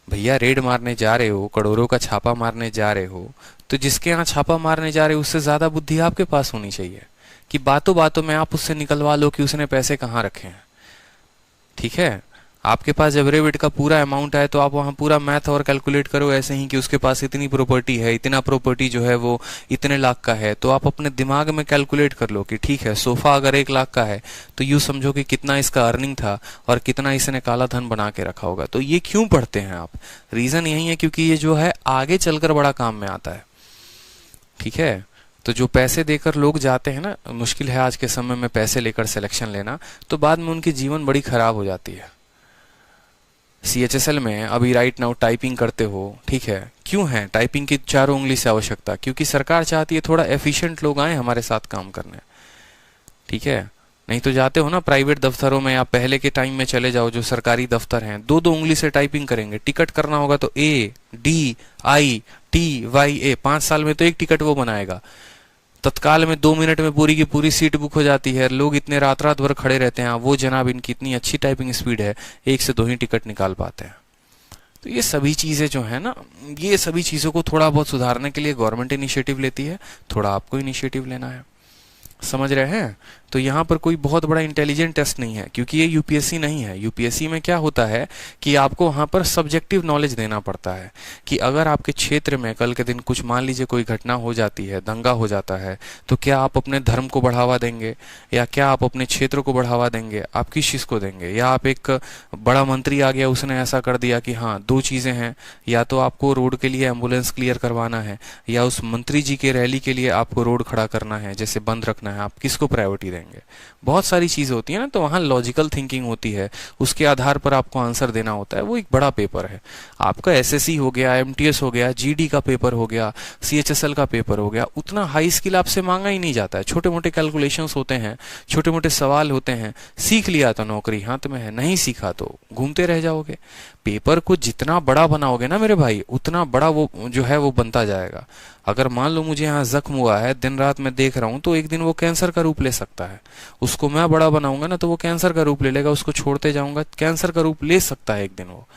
भैया रेड मारने जा रहे हो, करोड़ों का छापा मारने जा रहे हो, तो जिसके यहाँ छापा मारने जा रहे हो उससे ज्यादा बुद्धि आपके पास होनी चाहिए कि बातों बातों में आप उससे निकलवा लो कि उसने पैसे कहाँ रखे हैं। ठीक है। आपके पास जब रेबिट का पूरा अमाउंट आए तो आप वहां पूरा मैथ और कैलकुलेट करो ऐसे ही कि उसके पास इतनी प्रॉपर्टी है, इतना प्रॉपर्टी जो है वो इतने लाख का है, तो आप अपने दिमाग में कैलकुलेट कर लो कि ठीक है सोफा अगर 1 लाख का है तो यूं समझो कि कितना इसका अर्निंग था और कितना इसने काला धन बना के रखा होगा। तो ये क्यों पढ़ते हैं आप? रीजन यही है क्योंकि ये जो है आगे चलकर बड़ा काम में आता है। ठीक है। तो जो पैसे देकर लोग जाते हैं ना, मुश्किल है आज के समय में पैसे लेकर सिलेक्शन लेना, तो बाद में उनकी जीवन बड़ी खराब हो जाती है। CHSL में अभी राइट नाउ टाइपिंग करते हो, ठीक है, क्यों है टाइपिंग की 4 उंगली से आवश्यकता? क्योंकि सरकार चाहती है थोड़ा एफिशिएंट लोग आए हमारे साथ काम करने। ठीक है। नहीं तो जाते हो ना प्राइवेट दफ्तरों में, आप पहले के टाइम में चले जाओ जो सरकारी दफ्तर हैं, 2-2 उंगली से टाइपिंग करेंगे। टिकट करना होगा तो ADITYA, 5 साल में तो एक टिकट वो बनाएगा। तत्काल में 2 मिनट में पूरी की पूरी सीट बुक हो जाती है। लोग इतने रात रात भर खड़े रहते हैं, वो जनाब इनकी इतनी अच्छी टाइपिंग स्पीड है, 1 से 2 ही टिकट निकाल पाते हैं। तो ये सभी चीजें जो है ना, ये सभी चीजों को थोड़ा बहुत सुधारने के लिए गवर्नमेंट इनिशिएटिव लेती है, थोड़ा आपको इनिशिएटिव लेना है। समझ रहे हैं? तो यहाँ पर कोई बहुत बड़ा इंटेलिजेंट टेस्ट नहीं है क्योंकि ये यूपीएससी नहीं है। यूपीएससी में क्या होता है कि आपको वहां पर सब्जेक्टिव नॉलेज देना पड़ता है कि अगर आपके क्षेत्र में कल के दिन कुछ मान लीजिए कोई घटना हो जाती है, दंगा हो जाता है, तो क्या आप अपने धर्म को बढ़ावा देंगे या क्या आप अपने क्षेत्र को बढ़ावा देंगे? आप किस चीज को देंगे? या आप एक बड़ा मंत्री आ गया, उसने ऐसा कर दिया कि हाँ 2 चीजें हैं, या तो आपको रोड के लिए एम्बुलेंस क्लियर करवाना है या उस मंत्री जी के रैली के लिए आपको रोड खड़ा करना है, जैसे बंद रखना है, आप किसको प्रायोरिटी देंगे? बहुत सारी चीजें होती है ना, तो वहां लॉजिकल थिंकिंग होती है, उसके आधार पर आपको आंसर देना होता है। वो एक बड़ा पेपर है। आपका एसएससी हो गया, एमटीएस हो गया, जीडी का पेपर हो गया, सीएचएसएल का पेपर हो गया, उतना हाई स्किल आपसे मांगा ही नहीं जाता है। छोटे मोटे कैलकुलेशंस होते हैं, छोटे मोटे सवाल होते हैं। सीख लिया तो नौकरी हाथ में है, नहीं सीखा तो घूमते रह जाओगे। पेपर को जितना बड़ा बनाओगे ना मेरे भाई, उतना बड़ा वो जो है वो बनता जाएगा। अगर मान लो मुझे यहाँ जख्म हुआ है, दिन रात मैं देख रहा हूँ, तो एक दिन वो कैंसर का रूप ले सकता है। उसको मैं बड़ा बनाऊंगा ना तो वो कैंसर का रूप ले लेगा, उसको छोड़ते जाऊंगा, कैंसर का रूप ले सकता है एक दिन वो।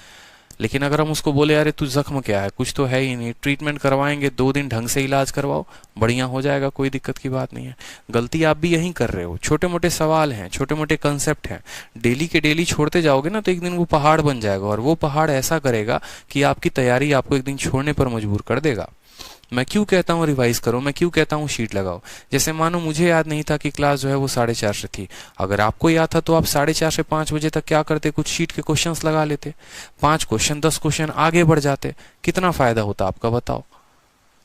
लेकिन अगर हम उसको बोले अरे तू जख्म क्या है, कुछ तो है ही नहीं, ट्रीटमेंट करवाएंगे, 2 दिन ढंग से इलाज करवाओ, बढ़िया हो जाएगा, कोई दिक्कत की बात नहीं है। गलती आप भी यही कर रहे हो। छोटे मोटे सवाल हैं, छोटे मोटे कंसेप्ट हैं, डेली के डेली छोड़ते जाओगे ना तो एक दिन वो पहाड़ बन जाएगा, और वो पहाड़ ऐसा करेगा कि आपकी तैयारी आपको एक दिन छोड़ने पर मजबूर कर देगा। मैं क्यों कहता हूँ रिवाइज करो, मैं क्यों कहता हूँ शीट लगाओ? जैसे मानो मुझे याद नहीं था कि क्लास जो है वो 4:30 से थी, अगर आपको याद था तो आप 4:30 से 5 बजे तक क्या करते? कुछ शीट के क्वेश्चंस लगा लेते, 5 क्वेश्चन 10 क्वेश्चन आगे बढ़ जाते, कितना फायदा होता आपका बताओ।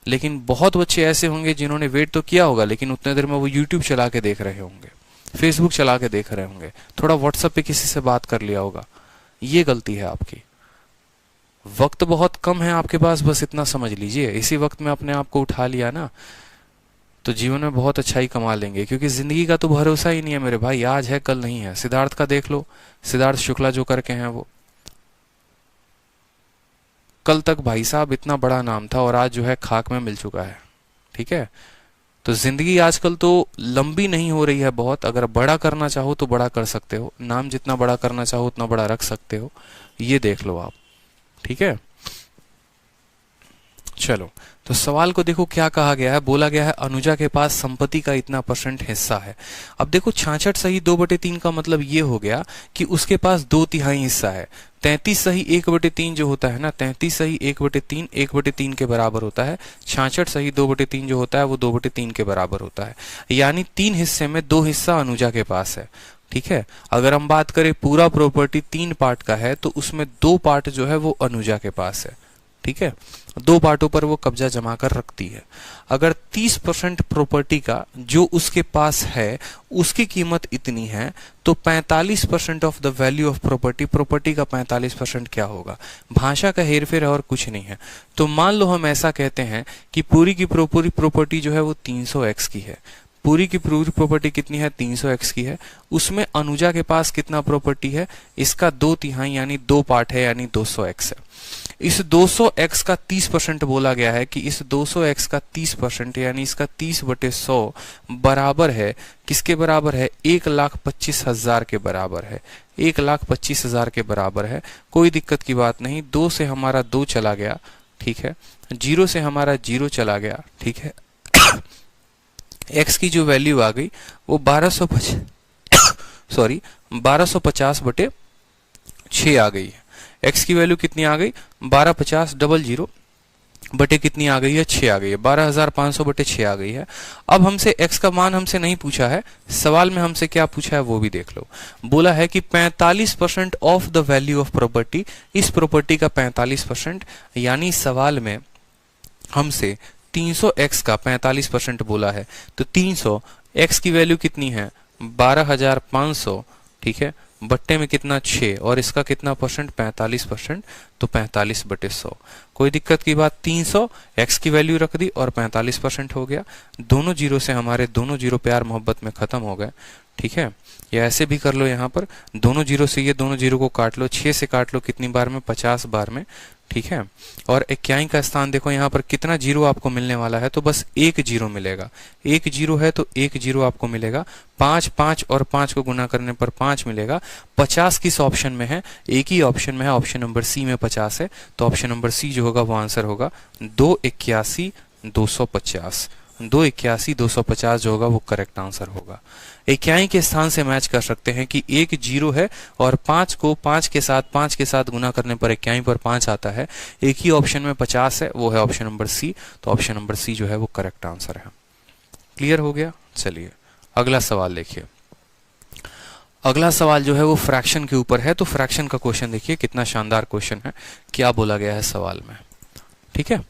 लेकिन बहुत बच्चे ऐसे होंगे जिन्होंने वेट तो किया होगा, लेकिन उतने देर में वो यूट्यूब चला के देख रहे होंगे, फेसबुक चला के देख रहे होंगे, थोड़ा व्हाट्सएप पे किसी से बात कर लिया होगा। ये गलती है आपकी। वक्त बहुत कम है आपके पास, बस इतना समझ लीजिए। इसी वक्त में अपने आप को उठा लिया ना तो जीवन में बहुत अच्छाई कमा लेंगे, क्योंकि जिंदगी का तो भरोसा ही नहीं है मेरे भाई, आज है कल नहीं है। सिद्धार्थ का देख लो, सिद्धार्थ शुक्ला जो करके हैं वो, कल तक भाई साहब इतना बड़ा नाम था और आज जो है खाक में मिल चुका है। ठीक है। तो जिंदगी आजकल तो लंबी नहीं हो रही है बहुत। अगर बड़ा करना चाहो तो बड़ा कर सकते हो, नाम जितना बड़ा करना चाहो उतना बड़ा रख सकते हो, ये देख लो आप। ठीक है। चलो, तो सवाल को देखो क्या कहा गया है। बोला गया है अनुजा के पास संपत्ति का इतना % हिस्सा है। अब देखो 66 सही 2/3 का मतलब ये हो गया कि उसके पास 2/3 हिस्सा है। 33 सही 1/3 जो होता है ना, 33 सही 1/3 1/3 के बराबर होता है। 66 सही 2/3 जो होता है वो 2/3 के बराबर होता है। यानी 3 हिस्से में 2 हिस्सा अनुजा के पास है। ठीक है। अगर हम बात करें पूरा प्रॉपर्टी 3 पार्ट का है तो उसमें 2 पार्ट जो है वो अनुजा के पास है। ठीक है, 2 पार्टों पर वो कब्जा जमा कर रखती है। अगर 30% प्रॉपर्टी का जो उसके पास है उसकी कीमत इतनी है तो 45% of the value of property, property का 45% क्या होगा? भाषा का हेरफेर है और कुछ नहीं है। तो मान लो हम ऐसा कहते हैं कि पूरी की पूरी प्रॉपर्टी जो है वो 300x की है। पूरी की पूरी प्रॉपर्टी कितनी है? 300x की है। उसमें अनुजा के पास कितना प्रॉपर्टी है? इसका 2/3 यानी 2 पार्ट है, यानी 200x है। इस 200x का 30% बोला गया है कि इस 200x का 30% यानी इसका 30/100 बराबर है, किसके बराबर है? 1,25,000 के बराबर है। 1,25,000 के बराबर है। कोई दिक्कत की बात नहीं, 2 से हमारा 2 चला गया, ठीक है, 0 से हमारा 0 चला गया, ठीक है। x की जो वैल्यू आ गई वो 1250/6 आ गई है। x की वैल्यू कितनी आ गई? 1250 बटे कितनी आ गई है? 6 आ गई है। 12,500/6 आ गई है। अब हमसे x का मान हमसे नहीं पूछा है, सवाल में हमसे क्या पूछा है वो भी देख लो। बोला है कि 45% of the value of property, इस प्रॉपर्टी का 45%, यानी सवाल में हमसे 300x का 45% बोला है। तो 300 x की वैल्यू कितनी है? 12,500, ठीक है, बट्टे में कितना? 6, और इसका कितना परसेंट? 45%, तो 45/100। कोई दिक्कत की बात? 300 x की वैल्यू रख दी और 45% हो गया। दोनों जीरो से हमारे दोनों जीरो प्यार मोहब्बत में खत्म हो गए, ठीक है। या ऐसे भी कर लो, यहाँ पर दोनों जीरो से ये दोनों जीरो को काट लो, 6 से काट लो, कितनी बार में? 50 बार में, ठीक है। और इक्याई का स्थान देखो यहाँ पर कितना जीरो आपको मिलने वाला है? तो बस 1 जीरो मिलेगा। 1 जीरो है तो 1 जीरो आपको मिलेगा। 5 5 और 5 को गुना करने पर 5 मिलेगा। 50 किस ऑप्शन में है? एक ही ऑप्शन में है, ऑप्शन नंबर सी में 50 है। तो ऑप्शन नंबर सी जो होगा वो आंसर होगा 281,250। 281,250 जो होगा वो करेक्ट आंसर होगा। इक्याई के स्थान से मैच कर सकते हैं कि 1 जीरो है और 5 को 5 के साथ गुना करने पर इक्याई पर 5 आता है। एक ही ऑप्शन में 50 है, वो है ऑप्शन नंबर सी। तो ऑप्शन नंबर सी जो है वो करेक्ट आंसर है। क्लियर हो गया? चलिए अगला सवाल देखिए। अगला सवाल जो है वो फ्रैक्शन के ऊपर है। तो फ्रैक्शन का क्वेश्चन देखिए, कितना शानदार क्वेश्चन है। क्या बोला गया है सवाल में? ठीक है,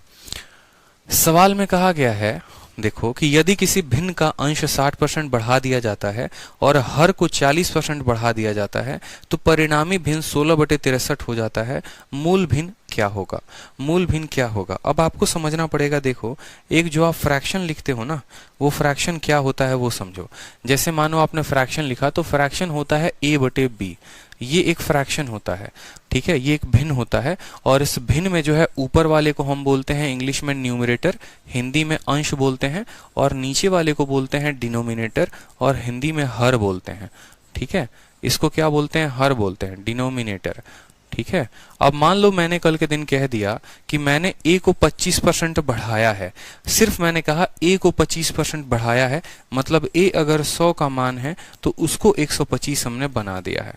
सवाल में कहा गया है, देखो कि यदि किसी भिन्न का अंश 60% बढ़ा दिया जाता है और हर को 40% बढ़ा दिया जाता है तो परिणामी भिन्न 16/63 हो जाता है। मूल भिन्न क्या होगा? मूल भिन्न क्या होगा? अब आपको समझना पड़ेगा। देखो, एक जो आप फ्रैक्शन लिखते हो ना, वो फ्रैक्शन क्या होता है वो समझो। जैसे मानो आपने फ्रैक्शन लिखा तो फ्रैक्शन होता है a/b। ये एक फ्रैक्शन होता है, ठीक है, ये एक भिन्न होता है। और इस भिन्न में जो है ऊपर वाले को हम बोलते हैं इंग्लिश में न्यूमरेटर, हिंदी में अंश बोलते हैं, और नीचे वाले को बोलते हैं डिनोमिनेटर, और हिंदी में हर बोलते हैं, ठीक है। इसको क्या बोलते हैं? हर बोलते हैं, डिनोमिनेटर, ठीक है। अब मान लो मैंने कल के दिन कह दिया कि मैंने a को 25% बढ़ाया है। सिर्फ मैंने कहा a को 25% बढ़ाया है, मतलब a अगर 100 का मान है तो उसको 125 हमने बना दिया है,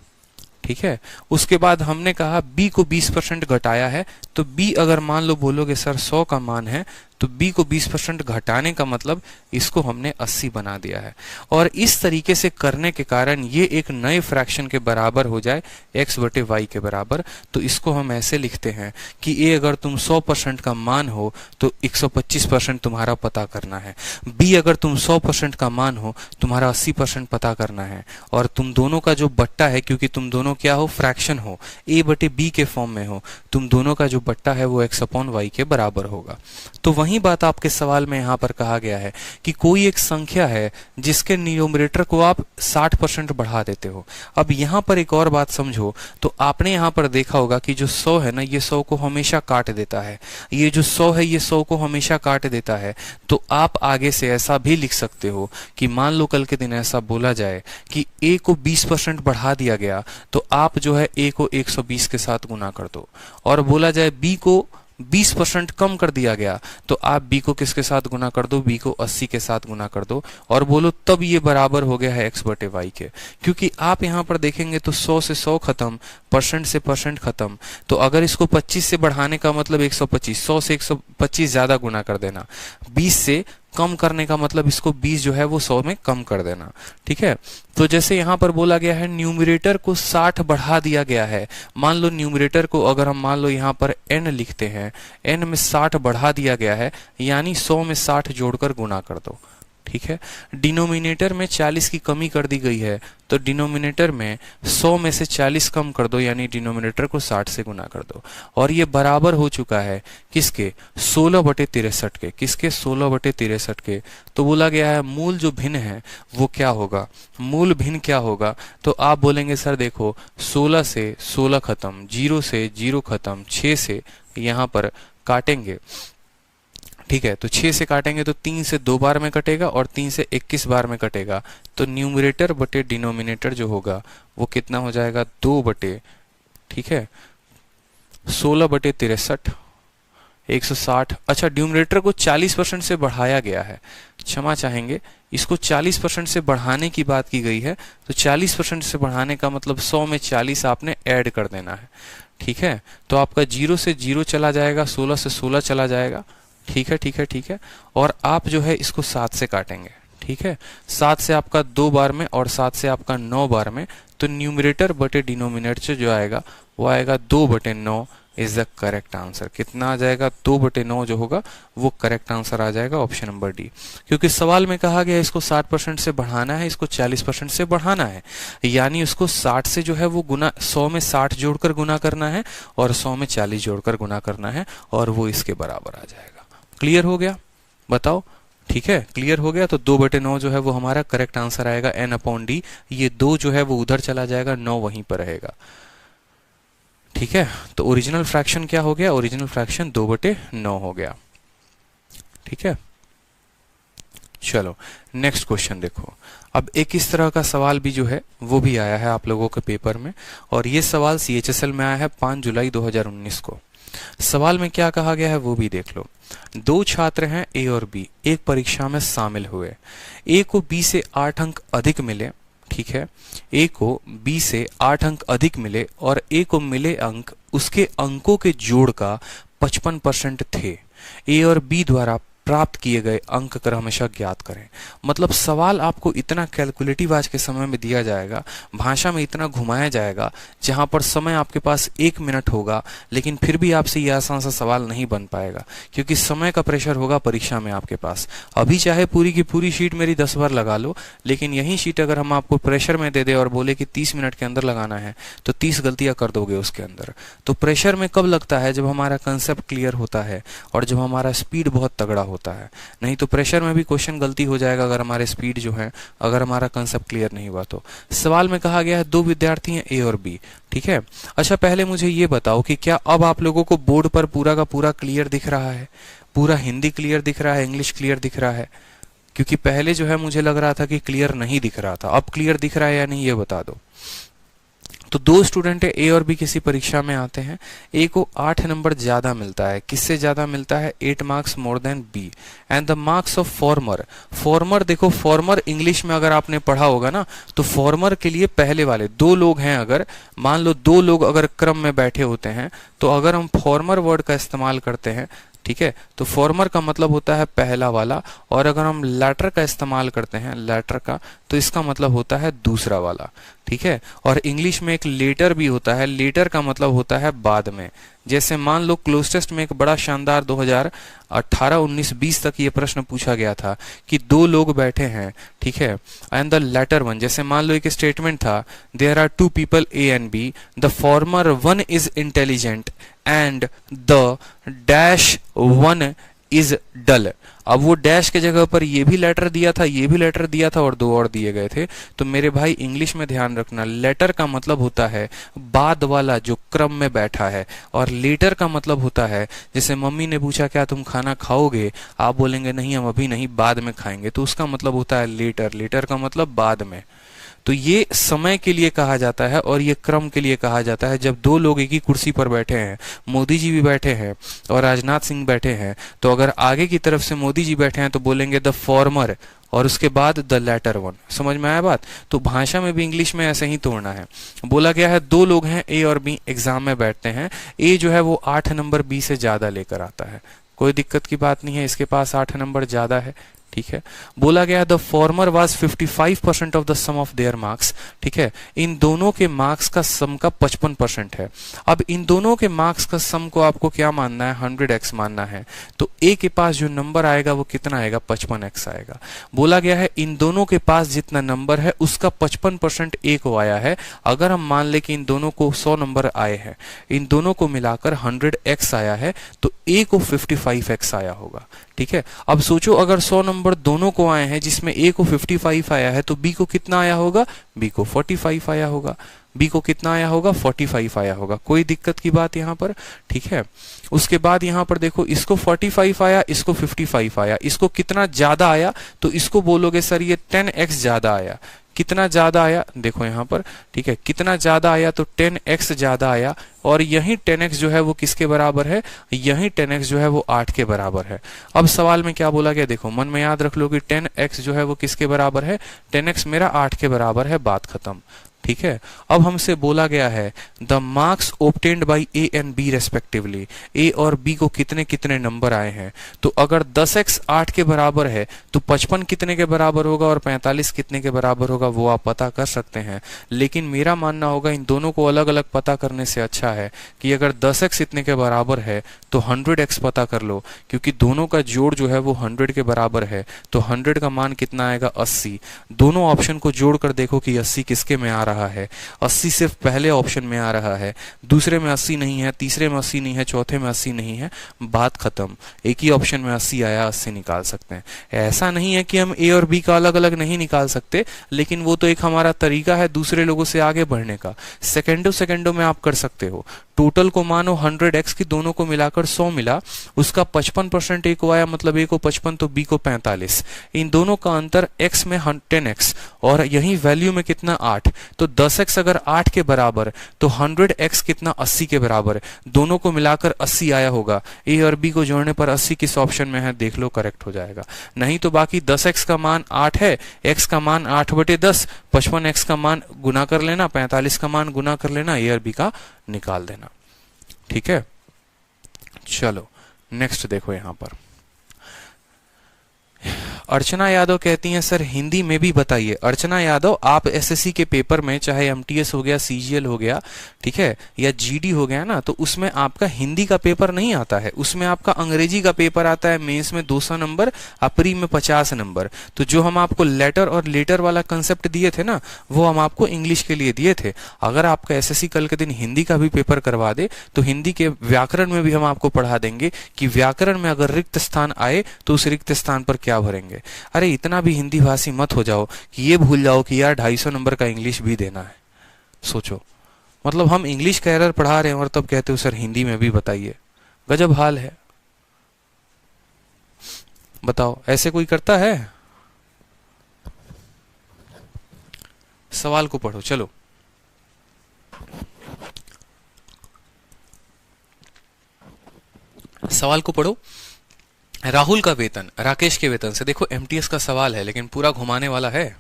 ठीक है। उसके बाद हमने कहा b को 20% घटाया है, तो b अगर मान लो बोलोगे सर 100 का मान है तो b को 20% घटाने का मतलब इसको हमने 80 बना दिया है। और इस तरीके से करने के कारण ये एक नए फ्रैक्शन के बराबर हो जाए, x/y के बराबर। तो इसको हम ऐसे लिखते हैं कि a अगर तुम 100% का मान हो तो 125% तुम्हारा पता करना है, b अगर तुम 100% का मान हो तुम्हारा 80% पता करना है, और तुम दोनों का जो बट्टा है, क्योंकि तुम दोनों क्या हो? फ्रैक्शन हो, a/b के फॉर्म में हो, तुम दोनों का जो बट्टा है वो x/y के बराबर होगा। तो वही बात आपके सवाल में यहाँ पर कहा गया है कि कोई एक संख्या है जिसके न्यूमरेटर को आप 60% बढ़ा देते हो। अब यहाँ पर एक और बात समझो, तो आपने यहाँ पर देखा होगा कि जो 100 है ना, ये 100 को हमेशा काट देता है। ये जो 100 है ये 100 को हमेशा काट देता है। तो आप आगे से ऐसा भी लिख सकते हो कि मान लो कल के दिन ऐसा बोला जाए कि a को 20% बढ़ा दिया गया, तो आप जो है a को 120 के साथ गुना कर दो, और बोला जाए b को 20% कम कर दिया गया, तो आप b को किसके साथ गुना कर दो? b को 80 के साथ गुना कर दो, और बोलो तब ये बराबर हो गया है x/y के। क्योंकि आप यहाँ पर देखेंगे तो 100 से 100 खत्म, परसेंट से परसेंट खत्म। तो अगर इसको 25 से बढ़ाने का मतलब 125, 100 से 125 ज्यादा गुना कर देना, 20 से कम करने का मतलब इसको 20 जो है वो 100 में कम कर देना, ठीक है। तो जैसे यहाँ पर बोला गया है न्यूमरेटर को 60 बढ़ा दिया गया है। मान लो न्यूमरेटर को अगर हम मान लो यहाँ पर n लिखते हैं, n में 60 बढ़ा दिया गया है, यानी 100 में 60 जोड़कर गुना कर दो, ठीक है। डिनोमिनेटर में 40 की कमी कर दी गई है, तो डिनोमिनेटर में 100 में से 40 कम कर दो, यानी डिनोमिनेटर को 60 से गुना कर दो। और ये बराबर हो चुका है किसके, 16/63 के। किसके, 16/63 के। तो बोला गया है मूल जो भिन्न है वो क्या होगा, मूल भिन्न क्या होगा। तो आप बोलेंगे सर देखो 16 से 16 खत्म, 0 से 0 खत्म, 6 से यहाँ पर काटेंगे, ठीक है। तो 6 से काटेंगे तो 3 से 2 बार में कटेगा और 3 से 21 बार में कटेगा। तो न्यूमरेटर बटे डिनोमिनेटर जो होगा वो कितना हो जाएगा, 2 बटे, ठीक है, 16/63, 160। अच्छा, न्यूमरेटर को 40% से बढ़ाया गया है, क्षमा चाहेंगे, इसको 40% से बढ़ाने की बात की गई है। तो 40% से बढ़ाने का मतलब 100 में 40 आपने ऐड कर देना है, ठीक है। तो आपका 0 से 0 चला जाएगा, 16 से 16 चला जाएगा, ठीक है, ठीक है, ठीक है। और आप जो है इसको 7 से काटेंगे, ठीक है। 7 से आपका 2 बार में और 7 से आपका 9 बार में। तो न्यूमरेटर बटे डिनोमिनेटर जो आएगा वो आएगा 2/9 इज द करेक्ट आंसर। कितना आ जाएगा, 2/9 जो होगा वो करेक्ट आंसर आ जाएगा, ऑप्शन नंबर डी। क्योंकि सवाल में कहा गया इसको 60% से बढ़ाना है, इसको 40% से बढ़ाना है, यानी उसको 60 से जो है वो गुना, 100 में 60 जोड़कर गुना करना है और 100 में 40 जोड़कर गुना करना है, और वो इसके बराबर आ जाएगा। क्लियर हो गया, बताओ, ठीक है, क्लियर हो गया। तो 2/9 जो है वो हमारा करेक्ट आंसर आएगा, n/d। ये 2 जो है वो उधर चला जाएगा, 9 वहीं पर रहेगा, ठीक है। तो ओरिजिनल फ्रैक्शन क्या हो गया, ओरिजिनल फ्रैक्शन 2/9 हो गया, ठीक है। चलो नेक्स्ट क्वेश्चन देखो। अब एक इस तरह का सवाल भी जो है वो भी आया है आप लोगों के पेपर में, और ये सवाल CHSL में आया है 5 जुलाई 2019 को। सवाल में क्या कहा गया है वो भी देख लो। 2 छात्र हैं A और B, एक परीक्षा में शामिल हुए। A को B से 8 अंक अधिक मिले, ठीक है। A को B से 8 अंक अधिक मिले और A को मिले अंक उसके अंकों के जोड़ का 55% थे। A और B द्वारा प्राप्त किए गए अंक क्रमशः ज्ञात करें। मतलब सवाल आपको इतना कैलकुलेटिव आज के समय में दिया जाएगा, भाषा में इतना घुमाया जाएगा, जहां पर समय आपके पास 1 मिनट होगा, लेकिन फिर भी आपसे यह आसान सा सवाल नहीं बन पाएगा, क्योंकि समय का प्रेशर होगा परीक्षा में आपके पास। अभी चाहे पूरी की पूरी शीट मेरी 10 बार लगा लो, लेकिन यही शीट अगर हम आपको प्रेशर में दे दे और बोले कि 30 मिनट के अंदर लगाना है, तो 30 गलतियां कर दोगे उसके अंदर। तो प्रेशर में कब लगता है, जब हमारा कंसेप्ट क्लियर होता है और जब हमारा स्पीड बहुत तगड़ा होता है। नहीं तो प्रेशर में भी क्वेश्चन गलती हो जाएगा अगर हमारे स्पीड जो है, अगर हमारा कंसेप्ट क्लियर नहीं हुआ तो। सवाल में कहा गया है 2 विद्यार्थी हैं A और B, ठीक है। अच्छा, पहले मुझे ये बताओ कि क्या अब आप लोगों को बोर्ड पर पूरा का पूरा क्लियर दिख रहा है, पूरा हिंदी क्लियर दिख रहा है, इंग्लिश क्लियर दिख रहा है? क्योंकि पहले जो है मुझे लग रहा था कि क्लियर नहीं दिख रहा था, अब क्लियर दिख रहा है या नहीं ये बता दो। तो 2 स्टूडेंट है A और B किसी परीक्षा में आते हैं। A को 8 नंबर ज्यादा मिलता है, किससे ज्यादा मिलता है, 8 marks more than B, and the marks of former. Farmer देखो, फॉर्मर इंग्लिश में अगर आपने पढ़ा होगा ना, तो फॉर्मर के लिए पहले वाले 2 लोग हैं, अगर मान लो 2 लोग अगर क्रम में बैठे होते हैं, तो अगर हम फॉर्मर वर्ड का इस्तेमाल करते हैं, ठीक है, तो फॉर्मर का मतलब होता है पहला वाला, और अगर हम लैटर का इस्तेमाल करते हैं, लैटर का, तो इसका मतलब होता है दूसरा वाला, ठीक है। और इंग्लिश में एक लेटर भी होता है, लेटर का मतलब होता है बाद में। जैसे मान लो क्लोज टेस्ट में एक बड़ा शानदार 2018, 19, 20 तक ये प्रश्न पूछा गया था कि 2 लोग बैठे हैं, ठीक है, एंड द लेटर वन, जैसे मान लो एक स्टेटमेंट था, there are 2 people A and B, the former one is intelligent and the dash one is dull. अब वो डैश के जगह पर ये भी लेटर दिया था, ये भी लेटर दिया था, और 2 और दिए गए थे। तो मेरे भाई इंग्लिश में ध्यान रखना, लेटर का मतलब होता है बाद वाला जो क्रम में बैठा है, और लेटर का मतलब होता है, जैसे मम्मी ने पूछा क्या तुम खाना खाओगे, आप बोलेंगे नहीं हम अभी नहीं, बाद में खाएंगे, तो उसका मतलब होता है लेटर। लेटर का मतलब बाद में। तो ये समय के लिए कहा जाता है और ये क्रम के लिए कहा जाता है। जब 2 लोग एक ही कुर्सी पर बैठे हैं, मोदी जी भी बैठे हैं और राजनाथ सिंह बैठे हैं, तो अगर आगे की तरफ से मोदी जी बैठे हैं तो बोलेंगे द फॉर्मर, और उसके बाद द लेटर वन। समझ में आया बात? तो भाषा में भी इंग्लिश में ऐसे ही तोड़ना है। बोला गया है 2 लोग हैं A और B, एग्जाम में बैठते हैं, A जो है वो 8 नंबर B से ज्यादा लेकर आता है, कोई दिक्कत की बात नहीं है, इसके पास 8 नंबर ज्यादा है, ठीक है। बोला गया the former was 55% of the sum of their marks, ठीक है। इन दोनों के मार्क्स का सम का 55% है। अब इन दोनों के मार्क्स का सम को आपको क्या मानना है, 100x मानना है। तो a के पास जो नंबर आएगा वो कितना आएगा, 55x आएगा। बोला गया है इन दोनों के पास जितना नंबर है उसका 55% a को आया है। अगर हम मान ले कि इन दोनों को 100 नंबर आए हैं, इन दोनों को मिलाकर 100x आया है, तो a को 55x आया होगा, ठीक है। अब सोचो अगर 100 नंबर दोनों को आए हैं जिसमें a को 55 आया है, तो b को कितना आया होगा, b को 45 आया होगा। b को कितना आया होगा, 45 आया होगा। कोई दिक्कत की बात यहाँ पर, ठीक है। उसके बाद यहाँ पर देखो, इसको 45 आया, इसको 55 आया, इसको कितना ज्यादा आया, तो इसको बोलोगे सर ये 10x ज्यादा आया। कितना ज्यादा आया, देखो यहाँ पर, ठीक है, कितना ज्यादा आया, तो 10x ज्यादा आया। और यही 10x जो है वो किसके बराबर है, यही 10x जो है वो 8 के बराबर है। अब सवाल में क्या बोला गया, देखो मन में याद रख लो कि 10x जो है वो किसके बराबर है, 10x मेरा 8 के बराबर है, बात खत्म, ठीक है। अब हमसे बोला गया है the marks obtained by A and B respectively, A और बी को कितने कितने नंबर आए हैं। तो अगर 10x 8 के बराबर है तो 55 कितने के बराबर होगा और 45 कितने के बराबर होगा, वो आप पता कर सकते हैं। लेकिन मेरा मानना होगा इन दोनों को अलग अलग पता करने से अच्छा है कि अगर 10x इतने के बराबर है तो 100x पता कर लो, क्योंकि दोनों का जोड़ जो है वो 100 के बराबर है। तो 100 का मान कितना आएगा, 80। दोनों ऑप्शन को जोड़कर देखो कि 80 किसके में आ रहा है। 80 सिर्फ पहले ऑप्शन में आ रहा है, दूसरे में 80 नहीं है, तीसरे में 80 नहीं है, चौथे में 80 नहीं है, बात खत्म। एक ही ऑप्शन में 80 आया, 80 निकाल सकते हैं। ऐसा नहीं है कि हम ए और बी का अलग अलग नहीं निकाल सकते, लेकिन वो तो एक हमारा तरीका है दूसरे लोगों से आगे बढ़ने का। सेकेंडों सेकेंडों में आप कर सकते हो। टोटल को मानो 100x की, दोनों को मिलाकर 100 मिला, उसका 55% ए को आया, मतलब ए को 55 तो बी को 45। इन दोनों का अंतर x में 10x और यही वैल्यू में कितना 8। तो 10x अगर 8 के बराबर तो 100x कितना 80 के बराबर, दोनों को मिलाकर 80 आया होगा। ए और बी को जोड़ने पर 80 किस ऑप्शन में है, देख लो, करेक्ट हो जाएगा। नहीं तो बाकी 10x का मान 8 है, x का मान 8/10, 55x का मान गुना कर लेना, 45 का मान गुना कर लेना, ए और बी का निकाल देना, ठीक है। चलो नेक्स्ट देखो यहां पर अर्चना यादव कहती हैं सर हिंदी में भी बताइए। अर्चना यादव, आप एसएससी के पेपर में चाहे एमटीएस हो गया, सीजीएल हो गया, ठीक है, या जीडी हो गया ना, तो उसमें आपका हिंदी का पेपर नहीं आता है, उसमें आपका अंग्रेजी का पेपर आता है। मेंस में 200 नंबर, प्री में 50 नंबर। तो जो हम आपको लेटर और लेटर वाला कंसेप्ट दिए थे ना, वो हम आपको इंग्लिश के लिए दिए थे। अगर आपका एसएससी कल के दिन हिंदी का भी पेपर करवा दे तो हिंदी के व्याकरण में भी हम आपको पढ़ा देंगे कि व्याकरण में अगर रिक्त स्थान आए तो उस रिक्त स्थान पर क्या भरेंगे। अरे इतना भी हिंदी भाषी मत हो जाओ कि ये भूल जाओ कि यार 250 नंबर का इंग्लिश भी देना है। सोचो, मतलब हम इंग्लिश का एरर पढ़ा रहे हैं और तब कहते हो सर हिंदी में भी बताइए। गजब हाल है, बताओ ऐसे कोई करता है? सवाल को पढ़ो, चलो सवाल को पढ़ो। राहुल का वेतन राकेश के वेतन से, देखो एमटीएस का सवाल है लेकिन पूरा घुमाने वाला है,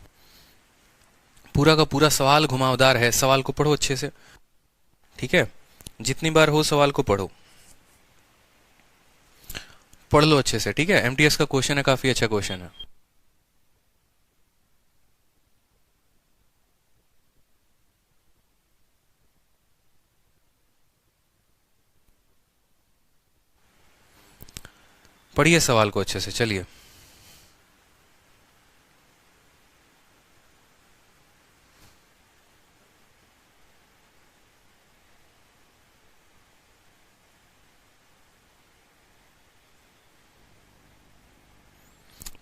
पूरा का पूरा सवाल घुमावदार है। सवाल को पढ़ो अच्छे से, ठीक है, जितनी बार हो सवाल को पढ़ो, पढ़ लो अच्छे से, ठीक है। एमटीएस का क्वेश्चन है, काफी अच्छा क्वेश्चन है। पढ़िए सवाल को अच्छे से, चलिए।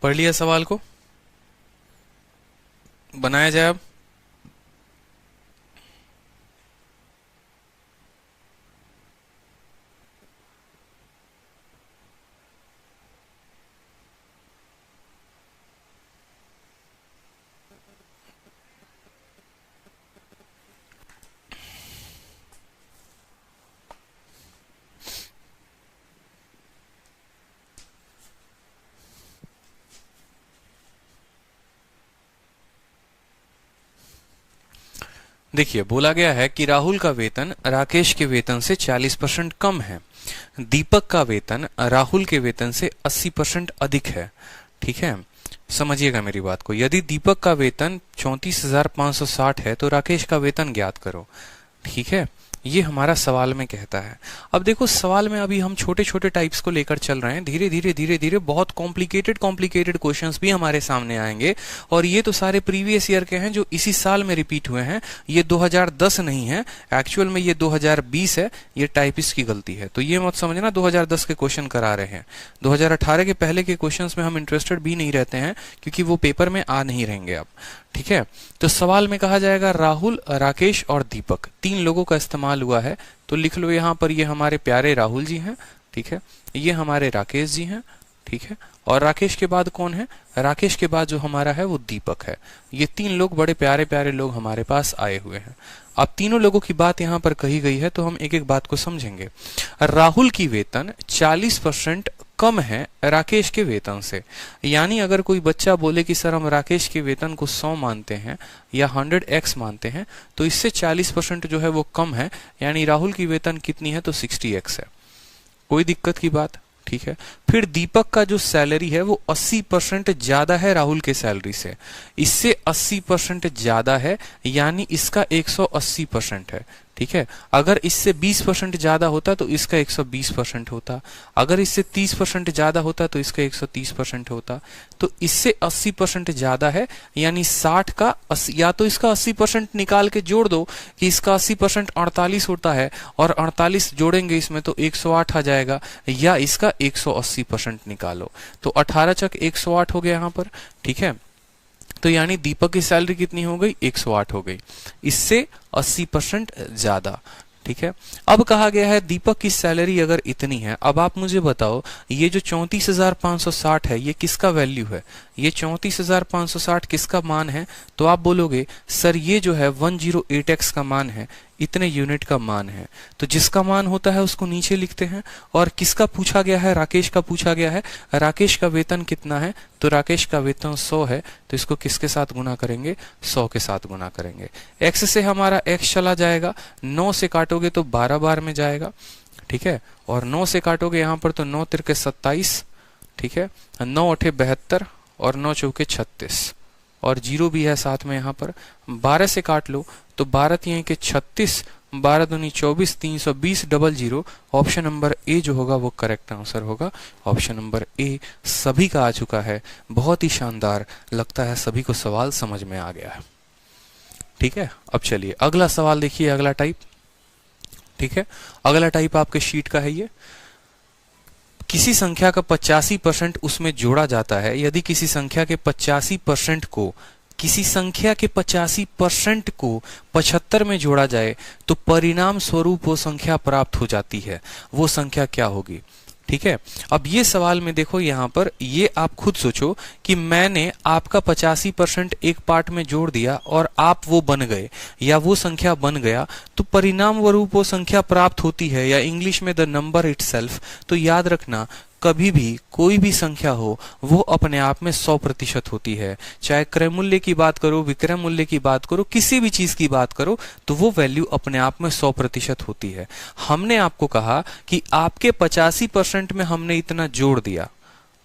पढ़ लिया सवाल को, बनाया जाए अब। देखिए बोला गया है कि राहुल का वेतन राकेश के वेतन से 40% कम है, दीपक का वेतन राहुल के वेतन से 80% अधिक है, ठीक है। समझिएगा मेरी बात को। यदि दीपक का वेतन 34,560 है तो राकेश का वेतन ज्ञात करो। ठीक है, ये हमारा सवाल में कहता है। अब देखो सवाल में अभी हम छोटे छोटे टाइप्स को लेकर चल रहे हैं, धीरे धीरे धीरे धीरे बहुत कॉम्प्लिकेटेड क्वेश्चंस भी हमारे सामने आएंगे। और ये तो सारे प्रीवियस ईयर के हैं जो इसी साल में रिपीट हुए हैं, ये 2010 नहीं है, एक्चुअल में ये 2020 है, ये टाइपिस्ट की गलती है। तो ये मत समझना 2010 के क्वेश्चन करा रहे हैं। 2018 के पहले के क्वेश्चंस में हम इंटरेस्टेड भी नहीं रहते हैं क्योंकि वो पेपर में आ नहीं रहेंगे अब। ठीक है, तो सवाल में कहा जाएगा राहुल, राकेश और दीपक, 3 लोगों का इस्तेमाल हुआ है। तो लिख लो यहाँ पर, ये हमारे प्यारे राहुल जी हैं। ठीक है, ये हमारे राकेश जी हैं। ठीक है, और राकेश के बाद कौन है? राकेश के बाद जो हमारा है वो दीपक है। ये 3 लोग बड़े प्यारे प्यारे लोग हमारे पास आए हुए हैं। अब तीनों लोगों की बात यहाँ पर कही गई है तो हम एक एक बात को समझेंगे। राहुल की वेतन 40% कम है राकेश के वेतन से। यानी अगर कोई बच्चा बोले कि सर हम राकेश के वेतन को 100 मानते हैं या 100x मानते हैं, तो इससे 40% जो है वो कम है, यानी राहुल की वेतन कितनी है? तो 60x है। कोई दिक्कत की बात? ठीक है, फिर दीपक का जो सैलरी है वो 80% ज्यादा है राहुल के सैलरी से, इससे 80% ज्यादा है, यानी इसका 180% है। ठीक है, अगर इससे 20% ज्यादा होता तो इसका 120% होता, अगर इससे 30% ज्यादा होता तो इसका 130% होता। तो इससे 80% ज्यादा है, यानी 60 का 80, या तो इसका 80% निकाल के जोड़ दो कि इसका 80% 48 होता है, और 48 जोड़ेंगे इसमें तो 108 आ जाएगा, या इसका 180% निकालो तो 18 चक 108 हो गया यहाँ पर। ठीक है, तो यानी दीपक की सैलरी कितनी हो गई? 108 हो गई, इससे 80% ज्यादा। ठीक है, अब कहा गया है दीपक की सैलरी अगर इतनी है, अब आप मुझे बताओ ये जो 34,560 है ये किसका वैल्यू है? ये 34,560 किसका मान है? तो आप बोलोगे सर ये जो है 108x का मान है, इतने यूनिट का मान है। तो जिसका मान होता है उसको नीचे लिखते हैं। और किसका पूछा गया है? राकेश का पूछा गया है। राकेश का वेतन कितना है? तो राकेश का वेतन 100 है, तो इसको किसके साथ गुना करेंगे? 100 के साथ गुना करेंगे। x से हमारा x चला जाएगा, 9 से काटोगे तो 12 बार में जाएगा। ठीक है, और 9 से काटोगे यहाँ पर तो 9 तिरके 27। ठीक है, 9 अठे 72 और 9 चौके 36, और 0 भी है साथ में यहाँ पर। 12 से काट लो तो 12 तिहाई के 36, 12 दूनी 24, 320 00। ऑप्शन नंबर ए जो होगा वो करेक्ट आंसर होगा। ऑप्शन नंबर ए सभी का आ चुका है। बहुत ही शानदार, लगता है सभी को सवाल समझ में आ गया है। ठीक है, अब चलिए अगला सवाल देखिए, अगला टाइप। ठीक है, अगला टाइप आपके शीट का है ये। किसी संख्या का 85% उसमें जोड़ा जाता है। यदि किसी संख्या के 85% को 75% में जोड़ा जाए तो परिणाम स्वरूप वो संख्या प्राप्त हो जाती है। वो संख्या क्या होगी? ठीक है, अब ये सवाल में देखो यहाँ पर, ये आप खुद सोचो कि मैंने आपका 85% एक पार्ट में जोड़ दिया और आप वो बन गए या वो संख्या बन गया, तो परिणाम स्वरूप वो संख्या प्राप्त होती है, या इंग्लिश में द नंबर इटसेल्फ। तो याद रखना, कभी भी कोई भी संख्या हो वो अपने आप में 100% होती है। चाहे क्रय मूल्य की बात करो, विक्रय मूल्य की बात करो, किसी भी चीज की बात करो, तो वो वैल्यू अपने आप में 100% होती है। हमने आपको कहा कि आपके 85% में हमने इतना जोड़ दिया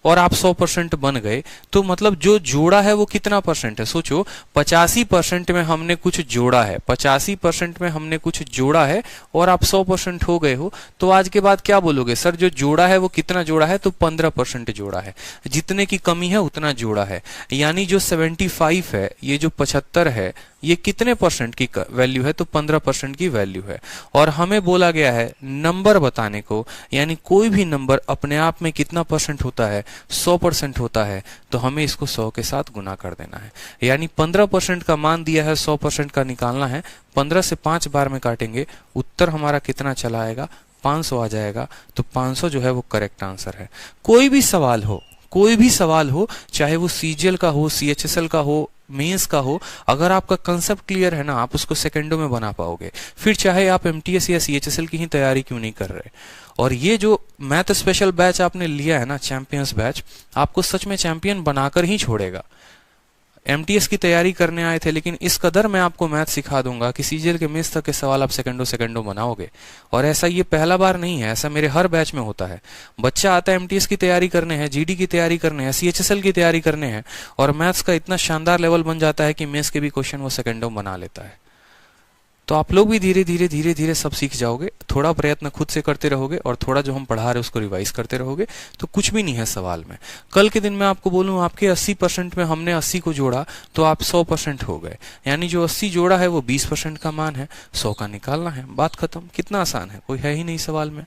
और आप 100% बन गए, तो मतलब जो जोड़ा है वो कितना परसेंट है? सोचो, 85% में हमने कुछ जोड़ा है, 85% में हमने कुछ जोड़ा है और आप 100% हो गए हो, तो आज के बाद क्या बोलोगे? सर जो जोड़ा है वो कितना जोड़ा है? तो 15% जोड़ा है। जितने की कमी है उतना जोड़ा है, यानी जो 75 है, ये जो 75 है, ये कितने परसेंट की वैल्यू है? तो 15% की वैल्यू है। और हमें बोला गया है नंबर बताने को, यानी कोई भी नंबर अपने आप में कितना परसेंट होता है? 100% होता है। तो हमें इसको 100 के साथ गुना कर देना है, यानी 15% का मान दिया है, 100% का निकालना है। 15 से 5 बार में काटेंगे, उत्तर हमारा कितना चला आएगा? 500 आ जाएगा। तो 500 जो है वो करेक्ट आंसर है। कोई भी सवाल हो, कोई भी सवाल हो, चाहे वो सीजीएल का हो, सीएचएसएल का हो, मेंस का हो, अगर आपका कंसेप्ट क्लियर है ना, आप उसको सेकंडों में बना पाओगे। फिर चाहे आप एमटीएस या सीएचएसएल की ही तैयारी क्यों नहीं कर रहे। और ये जो मैथ स्पेशल बैच आपने लिया है ना, चैंपियंस बैच, आपको सच में चैंपियन बनाकर ही छोड़ेगा। एमटीएस की तैयारी करने आए थे, लेकिन इस कदर मैं आपको मैथ सिखा दूंगा कि सीजीएल के मेंस तक के सवाल आप सेकंडों बनाओगे। और ऐसा ये पहला बार नहीं है, ऐसा मेरे हर बैच में होता है। बच्चा आता है एमटीएस की तैयारी करने हैं, जीडी की तैयारी करने हैं, सीएचएसएल की तैयारी करने हैं, और मैथ्स का इतना शानदार लेवल बन जाता है कि मेंस के भी क्वेश्चन वो सेकंडों बना लेता है। तो आप लोग भी धीरे धीरे सब सीख जाओगे। थोड़ा प्रयत्न खुद से करते रहोगे और थोड़ा जो हम पढ़ा रहे हैं उसको रिवाइज करते रहोगे, तो कुछ भी नहीं है सवाल में। कल के दिन मैं आपको बोलूं आपके 80% में हमने 80 को जोड़ा तो आप 100% हो गए, यानी जो 80 जोड़ा है वो 20% का मान है, 100 का निकालना है, बात खत्म। कितना आसान है, कोई है ही नहीं सवाल में।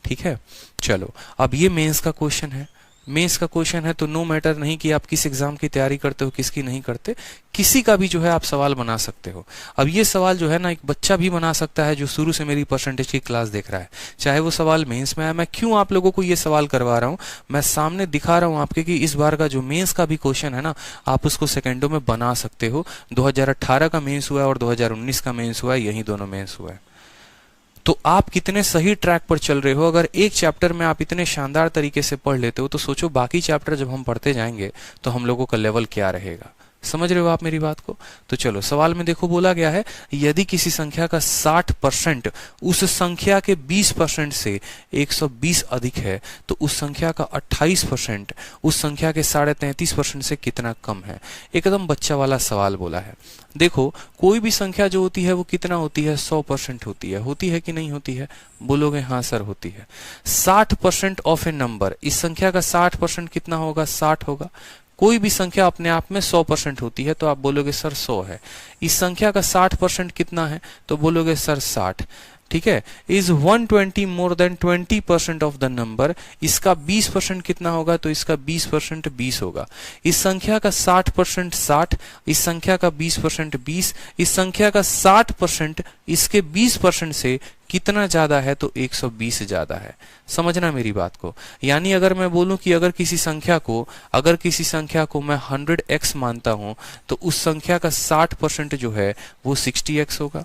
ठीक है, चलो अब ये मेंस का क्वेश्चन है। मेंस का क्वेश्चन है तो नो मैटर नहीं कि आप किस एग्जाम की तैयारी करते हो किसकी नहीं करते, किसी का भी जो है आप सवाल बना सकते हो। अब ये सवाल जो है ना एक बच्चा भी बना सकता है जो शुरू से मेरी परसेंटेज की क्लास देख रहा है, चाहे वो सवाल मेंस में आया। मैं क्यों आप लोगों को ये सवाल करवा रहा हूँ, मैं सामने दिखा रहा हूँ आपके कि इस बार का जो मेंस का भी क्वेश्चन है ना, आप उसको सेकेंडों में बना सकते हो। 2018 का मेंस हुआ है और 2019 का मेंस हुआ है, यही दोनों मेंस हुआ है। तो आप कितने सही ट्रैक पर चल रहे हो। अगर एक चैप्टर में आप इतने शानदार तरीके से पढ़ लेते हो तो सोचो बाकी चैप्टर जब हम पढ़ते जाएंगे तो हम लोगों का लेवल क्या रहेगा। समझ रहे हो आप मेरी बात को। तो चलो सवाल में देखो बोला गया है यदि किसी संख्या का 60% उस संख्या के 20% से 120 अधिक है तो उस संख्या का 28% उस संख्या के 33.5% से कितना कम है। एकदम बच्चा वाला सवाल बोला है। देखो कोई भी संख्या जो होती है वो कितना होती है, 100% होती है कि नहीं होती है। बोलोगे हाँ सर होती है। 60% ऑफ ए नंबर, इस संख्या का 60% कितना होगा, 60 होगा। कोई भी संख्या अपने आप में 100% होती है तो आप बोलोगे सर 100 है। इस संख्या का 60% कितना है तो बोलोगे सर 60। ठीक है। Is 120 more than 20% of the number, इसका 20% कितना होगा तो इसका 20% 20 होगा। इस संख्या का 60% 60, इस संख्या का 20% 20, इस संख्या का 60% इसके 20% से कितना ज्यादा है तो 120 ज्यादा है। समझना मेरी बात को। यानी अगर मैं बोलूं कि अगर किसी संख्या को मैं 100x मानता हूं तो उस संख्या का 60% जो है वो 60x होगा।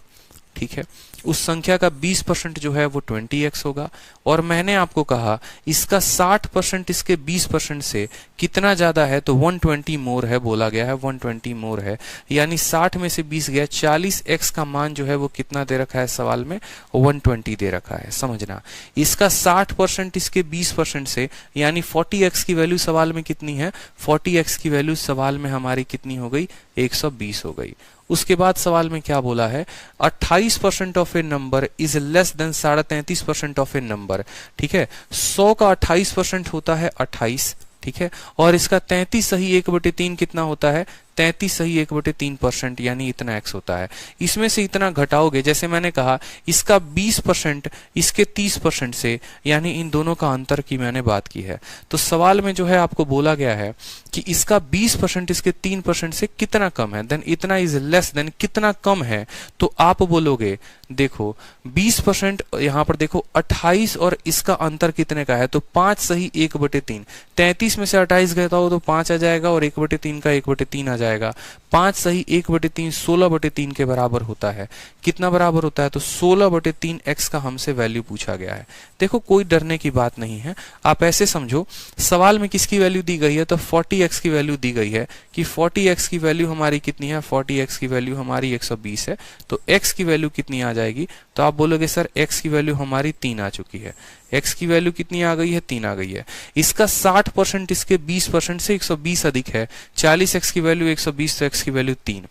ठीक है। उस संख्या का 20% जो है वो 20x होगा। और मैंने आपको कहा इसका 60% इसके 20% से कितना ज्यादा है तो 120 मोर है, बोला गया है 120 मोर है। यानी 60 में से 20 गया, 40x का मान जो है वो कितना दे रखा है सवाल में, 120 दे रखा है। समझना, इसका 60% इसके 20% से यानी 40x की वैल्यू सवाल में कितनी है, 40x की वैल्यू सवाल में हमारी कितनी हो गई, 120 हो गई। उसके बाद सवाल में क्या बोला है, 28% of A number is less than 33.5% of A number. ठीक है। 100 का 28% होता है 28। ठीक है। और इसका 33 सही 1/3 कितना होता है, 33 सही 1/3% यानी इतना x होता है। इसमें से इतना घटाओगे, जैसे मैंने कहा इसका 20% इसके 30% से, यानी इन दोनों का अंतर की मैंने बात की है। तो सवाल में जो है आपको बोला गया है कि इसका 20% इसके 3% से कितना कम है, देन इतना इज लेस देन कितना कम है। तो आप बोलोगे देखो 20% यहां पर देखो 28 और इसका अंतर कितने का है तो 5 सही 1/3। 33 में से 28 घटा हो तो 5 आ जाएगा और 1/3 का 1/3 आ जाएगा। 5 सही 1/3 16/3 के बराबर होता है। कितना बराबर होता है तो 16/3 x का हमसे वैल्यू पूछा गया है। देखो कोई डरने की बात नहीं है। आप ऐसे समझो सवाल में किसकी वैल्यू दी गई है तो 40x की वैल्यू दी गई है कि 40x की वैल्यू हमारी कितनी है, 40x की वैल्यू हमारी 120 है। तो x की वैल्यू कितनी आ जाएगी तो आप बोलोगे सर x की वैल्यू हमारी 3 आ चुकी है। x की वैल्यू कितनी आ गई है, 3 आ गई है। इसका 60% इसके 20% से 120 अधिक है। 40x की वैल्यू 120 तो x की वैल्यू 3।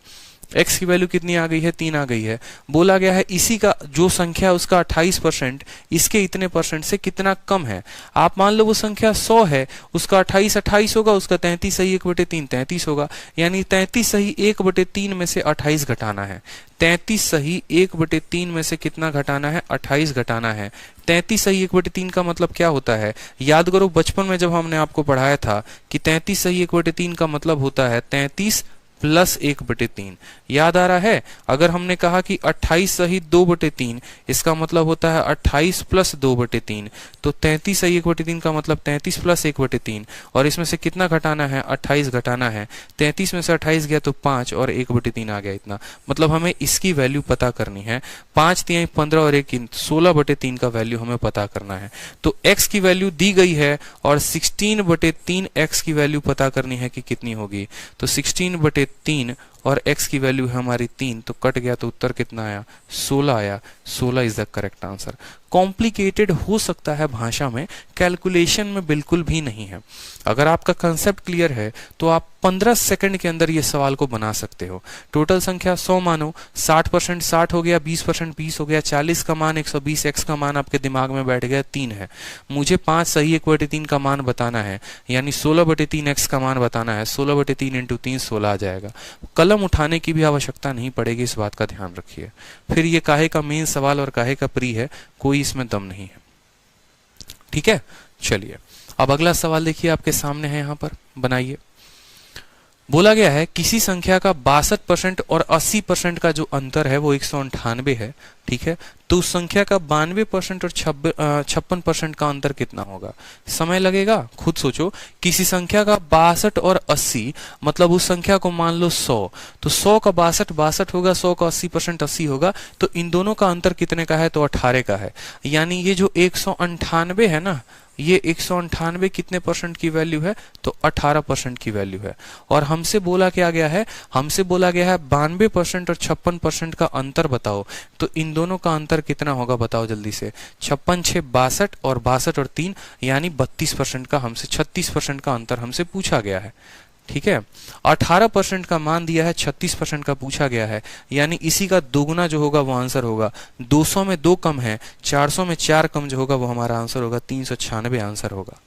x की वैल्यू कितनी आ गई है, 3 आ गई है। बोला गया है इसी का जो संख्या उसका 28% इसके इतने परसेंट से कितना कम है। आप मान लो वो संख्या 100 है, उसका 28 होगा, उसका 33 सही 1/3 33 होगा। यानी 33 सही 1/3 में से 28 घटाना है। 33 सही 1/3 में से कितना घटाना है, 28 घटाना है। 33 सही 1/3 का मतलब क्या होता है, याद करो बचपन में जब हमने आपको पढ़ाया था कि 33 सही 1/3 का मतलब होता है 33 प्लस 1/3। याद आ रहा है। अगर हमने कहा कि 28 सही 2/3 इसका मतलब होता है 28 प्लस 2/3। तो 33 सही 1/3 का मतलब 33 प्लस 1/3 और इसमें से कितना घटाना है, 28 घटाना है। 33 में से 28 गया तो 5 और 1/3 आ गया इतना। मतलब हमें इसकी वैल्यू पता करनी है। 5 3 15 और 1 16/3 का वैल्यू हमें पता करना है। तो x की वैल्यू दी गई है और 16/3 x की वैल्यू पता करनी है कि कितनी होगी। तो 16/3 3 और x की वैल्यू है हमारी 3, तो कट गया तो उत्तर कितना आया 16 आया। 16 is the correct answer. Complicated हो सकता है भाषा में, कैलकुलेशन में बिल्कुल भी नहीं है। अगर आपका कंसेप्ट क्लियर है तो आप 15 सेकंड के अंदर ये सवाल को बना सकते हो। टोटल संख्या 100 मानो, 60% 60 हो गया, 20% 20 हो गया, 40 का मान 120, x का मान आपके दिमाग में बैठ गया 3 है। मुझे 5 सही 1/3 का मान बताना है, यानी 16/3 x का मान बताना है। 16/3 इंटू 3 16 आ जाएगा। कलम उठाने की भी आवश्यकता नहीं पड़ेगी, इस बात का ध्यान रखिए। फिर ये काहे का मेन सवाल और काहे का प्री है, कोई इसमें दम नहीं है। ठीक है, चलिए अब अगला सवाल देखिए आपके सामने है, यहां पर बनाइए। बोला गया है किसी संख्या का 62% और 80% का जो अंतर है वो 198 है। ठीक है, तो उस संख्या का 92% और 56% का अंतर कितना होगा? समय लगेगा, खुद सोचो। किसी संख्या का 62 और 80, मतलब उस संख्या को मान लो 100, तो 100 का 62 होगा, 100 का 80% 80 होगा, तो इन दोनों का अंतर कितने का है? तो 18 का है। यानी ये जो 198 है ना, ये 198 कितने परसेंट की वैल्यू है? तो 18% की वैल्यू है। और हमसे बोला क्या गया है? हमसे बोला गया है 92% और 56% का अंतर बताओ। तो इन दोनों का अंतर कितना होगा बताओ जल्दी से। 56 6 62 और 62 और 3 यानी 32% का, हमसे 36% का अंतर हमसे पूछा गया है। ठीक है, 18% का मान दिया है, 36% का पूछा गया है, यानी इसी का दोगुना जो होगा वो आंसर होगा। 200 में 2 कम है, 400 में 4 कम जो होगा वो हमारा आंसर होगा। 396 आंसर होगा।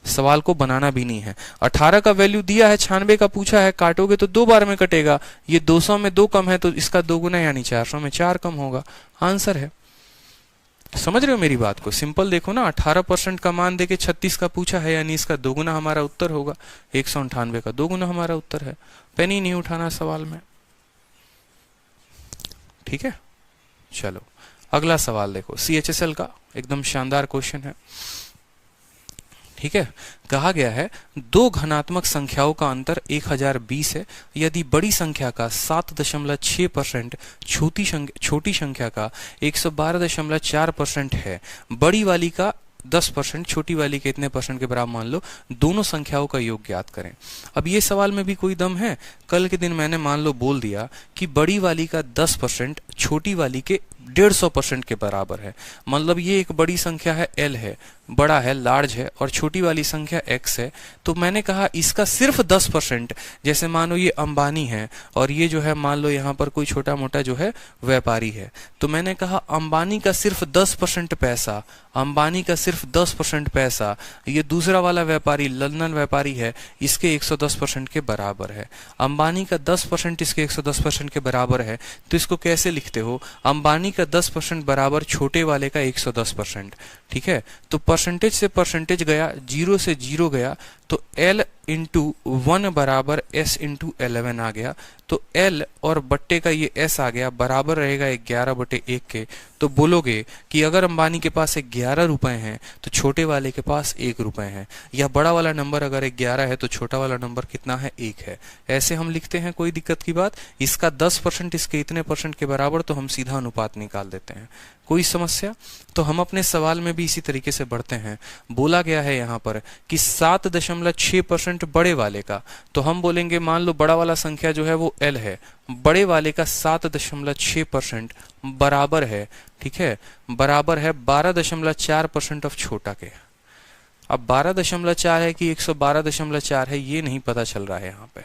सवाल को बनाना भी नहीं है। 18 का वैल्यू दिया है, 96 का पूछा है, काटोगे तो 2 बार में कटेगा। ये 200 में 2 कम है तो इसका दोगुना यानी 400 में 4 कम होगा, आंसर है। समझ रहे हो मेरी बात को? सिंपल देखो ना, 18% का मान देके 36 का पूछा है, यानी इसका दोगुना हमारा उत्तर होगा। 198 का दोगुना हमारा उत्तर है। पेन ही नहीं उठाना सवाल में। ठीक है, चलो अगला सवाल देखो। CHSL का एकदम शानदार क्वेश्चन है। ठीक है, कहा गया है दो घनात्मक संख्याओं का अंतर 1020 है। यदि बड़ी संख्या का 7.6% छोटी संख्या का 112.4% है, बड़ी वाली का 10%, छोटी वाली के इतने परसेंट के बराबर मान लो, दोनों संख्याओं का योग ज्ञात करें। अब ये सवाल में भी कोई दम है? कल के दिन मैंने मान लो बोल दिया कि बड़ी वाली का 10% छोटी वाली के 150% के बराबर है। मतलब ये एक बड़ी संख्या है, L है, बड़ा है, लार्ज है, और छोटी वाली संख्या X है। तो मैंने कहा इसका सिर्फ 10%, जैसे मानो ये अंबानी है और ये जो है मान लो यहाँ पर कोई छोटा मोटा जो है व्यापारी है, तो मैंने कहा अंबानी का सिर्फ 10% पैसा, अंबानी का सिर्फ 10% पैसा, ये दूसरा वाला व्यापारी लंदन व्यापारी है, इसके 110% के बराबर है। अंबानी का 10% इसके 110% के बराबर है, तो इसको कैसे लिखते हो? अंबानी का 10% बराबर छोटे वाले का 110%। ठीक है, तो परसेंटेज से परसेंटेज गया, 0 से 0 गया, तो L इंटू 1 बराबर S इंटू 11 आ गया। तो L और बट्टे का ये S आ गया, बराबर रहेगा 11/1 के। तो बोलोगे कि अगर अंबानी के पास 11 रुपए हैं तो छोटे वाले के पास 1 रुपए है, या बड़ा वाला नंबर अगर 11 है तो छोटा वाला नंबर कितना है? 1 है। ऐसे हम लिखते हैं, कोई दिक्कत की बात? इसका 10% इसके इतने परसेंट के बराबर, तो हम सीधा अनुपात निकाल देते हैं। कोई समस्या? तो हम अपने सवाल में भी इसी तरीके से बढ़ते हैं। बोला गया है यहाँ पर कि 7.6% बड़े वाले का, तो हम बोलेंगे मान लो बड़ा वाला संख्या जो है वो L है, बड़े वाले का 7.6% बराबर है, ठीक है, बराबर है 12.4% ऑफ छोटा के। अब 12.4 है कि 112.4 है ये नहीं पता चल रहा है। यहाँ पे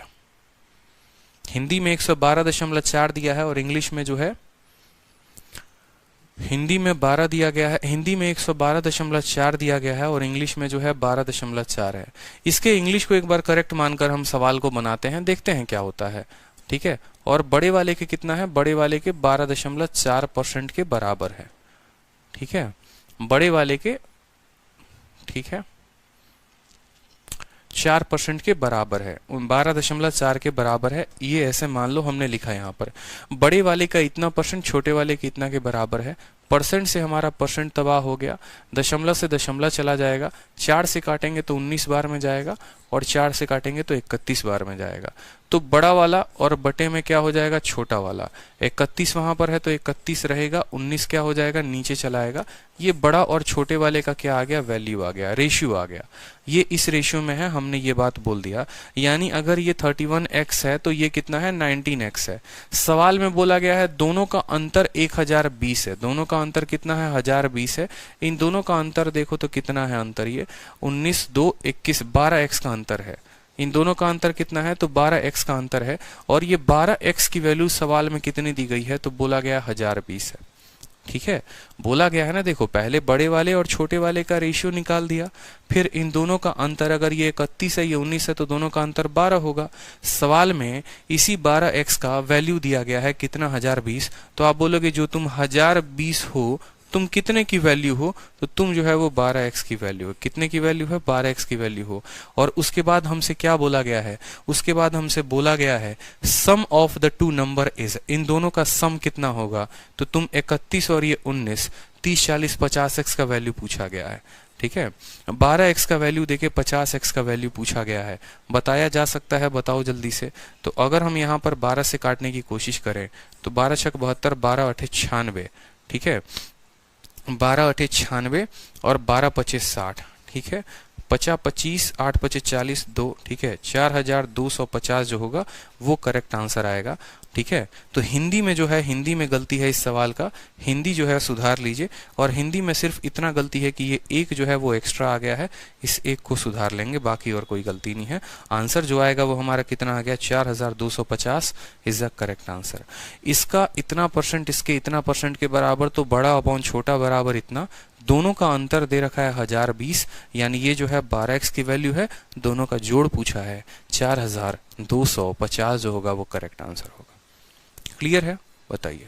हिंदी में 112.4 दिया है और इंग्लिश में जो है हिंदी में 12 दिया गया है, हिंदी में 112.4 दिया गया है और इंग्लिश में जो है 12.4 है। इसके इंग्लिश को एक बार करेक्ट मानकर हम सवाल को बनाते हैं, देखते हैं क्या होता है। ठीक है, और बड़े वाले के कितना है? बड़े वाले के 12.4% के बराबर है। ठीक है, बड़े वाले के, ठीक है, 4% के बराबर है, 12.4 के बराबर है। ये ऐसे मान लो हमने लिखा यहाँ पर, बड़े वाले का इतना परसेंट छोटे वाले के इतना के बराबर है, परसेंट से हमारा परसेंट तबाह हो गया, दशमलव से दशमलव चला जाएगा, 4 से काटेंगे तो 19 बार में जाएगा और 4 से काटेंगे तो 31 बार में जाएगा। तो बड़ा वाला और बटे में क्या हो जाएगा, छोटा वाला। 31 वहां पर है तो 31 रहेगा, 19 क्या हो जाएगा, नीचे चला आएगा। ये बड़ा और छोटे वाले का क्या आ गया, वैल्यू आ गया, रेशियो आ गया। ये इस रेशियो में है, हमने ये बात बोल दिया। यानी अगर ये 31x है तो ये कितना है, 19x है। सवाल में बोला गया है दोनों का अंतर 1020 है। दोनों का अंतर कितना है, 1020 है। इन दोनों का अंतर देखो तो कितना है अंतर, ये 19 2 21 12x का अंतर है। इन दोनों का अंतर कितना है, तो 12x का अंतर है। और ये 12x की वैल्यू सवाल में कितनी दी गई है, तो बोला गया 1020 है। ठीक है, बोला गया है ना, देखो पहले बड़े वाले और छोटे वाले का रेशियो निकाल दिया, फिर इन दोनों का अंतर, अगर ये 31 है ये 19 है तो दोनों का अंतर 12 होगा। सवाल में इसी 12x का वैल्यू दिया गया है कितना, 1020। तो आप बोलोगे जो तुम 1020 हो तुम कितने की वैल्यू हो, तो तुम जो है वो 12x की वैल्यू हो। कितने की वैल्यू है, 12x की वैल्यू हो। और उसके बाद हमसे क्या बोला गया है, उसके बाद हमसे बोला गया है sum of the two number is, इन दोनों का सम कितना होगा। तो तुम 31 और ये 19, 30 40 50x का वैल्यू पूछा गया है। ठीक है, 12x का वैल्यू देके 50x का वैल्यू पूछा गया है। बताया जा सकता है, बताओ जल्दी से। तो अगर हम यहाँ पर 12 से काटने की कोशिश करें तो 12 छक 72, 12 8 96। ठीक है, 12 8 96 और 12 25 60। ठीक है, 50 25 8 25 40 2। ठीक है, 4250 जो होगा वो करेक्ट आंसर आएगा। ठीक है, तो हिंदी में जो है, हिंदी में गलती है इस सवाल का, हिंदी जो है सुधार लीजिए। और हिंदी में सिर्फ इतना गलती है कि ये एक जो है वो एक्स्ट्रा आ गया है, इस एक को सुधार लेंगे, बाकी और कोई गलती नहीं है। आंसर जो आएगा वो हमारा कितना आ गया, 4250 इज द करेक्ट आंसर। इसका इतना परसेंट इसके इतना परसेंट के बराबर, तो बड़ा अपॉन छोटा बराबर इतना। दोनों का अंतर दे रखा है 1020, यानी ये जो है 12x की वैल्यू है, दोनों का जोड़ पूछा है 4250 जो होगा वो करेक्ट आंसर होगा। क्लियर है, बताइए।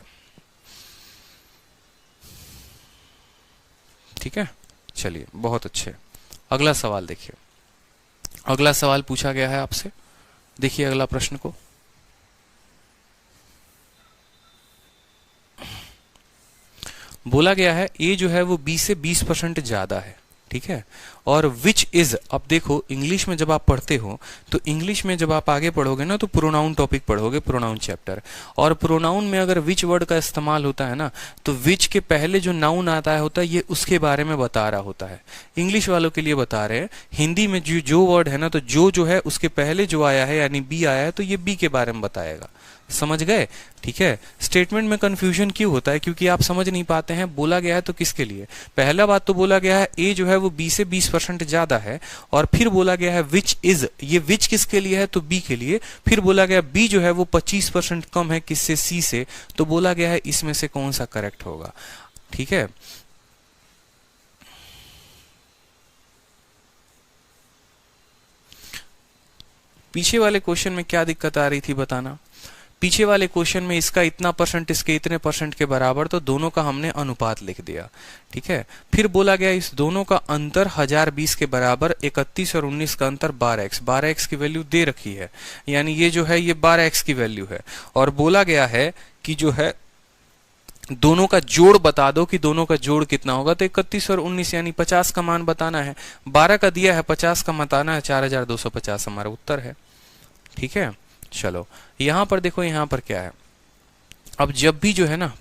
ठीक है, चलिए बहुत अच्छे। अगला सवाल देखिए, अगला सवाल पूछा गया है आपसे, देखिए अगला प्रश्न को। बोला गया है ए जो है वो बी से 20% ज्यादा है। ठीक है, और विच इज, अब देखो इंग्लिश में जब आप पढ़ते हो तो इंग्लिश में जब आप आगे पढ़ोगे ना तो प्रोनाउन टॉपिक पढ़ोगे, प्रोनाउन चैप्टर। और प्रोनाउन में अगर विच वर्ड का इस्तेमाल होता है ना तो विच के पहले जो नाउन आता है होता है ये उसके बारे में बता रहा होता है। इंग्लिश वालों के लिए बता रहे हैं, हिंदी में जो वर्ड है ना तो जो है उसके पहले जो आया है यानी बी आया है तो ये बी के बारे में बताएगा। समझ गए। ठीक है, स्टेटमेंट में कंफ्यूजन क्यों होता है, क्योंकि आप समझ नहीं पाते हैं बोला गया है तो किसके लिए। पहला बात तो बोला गया है ए जो है वो बी से 20% ज्यादा है, और फिर बोला गया है विच इज, ये विच किसके लिए है, तो बी के लिए। फिर बोला गया बी जो है वो 25% कम है किससे, सी से, तो बोला गया है इसमें से कौन सा करेक्ट होगा। ठीक है, पीछे वाले क्वेश्चन में क्या दिक्कत आ रही थी बताना। पीछे वाले क्वेश्चन में इसका इतना परसेंट इसके इतने परसेंट के बराबर, तो दोनों का हमने अनुपात लिख दिया। ठीक है, फिर बोला गया इस दोनों का अंतर 1020 के बराबर, 31 और 19 का अंतर 12x। 12x की वैल्यू दे रखी है, यानी ये जो है ये 12x की वैल्यू है। और बोला गया है कि जो है दोनों का जोड़ बता दो कि दोनों का जोड़ कितना होगा। तो 31 और 19 यानी 50 का मान बताना है। 12 का दिया है, 50 का बताना है, 4250 हमारा उत्तर है। ठीक है, चलो यहां पर देखो, यहां पर क्या है, अब जब भी जो है ना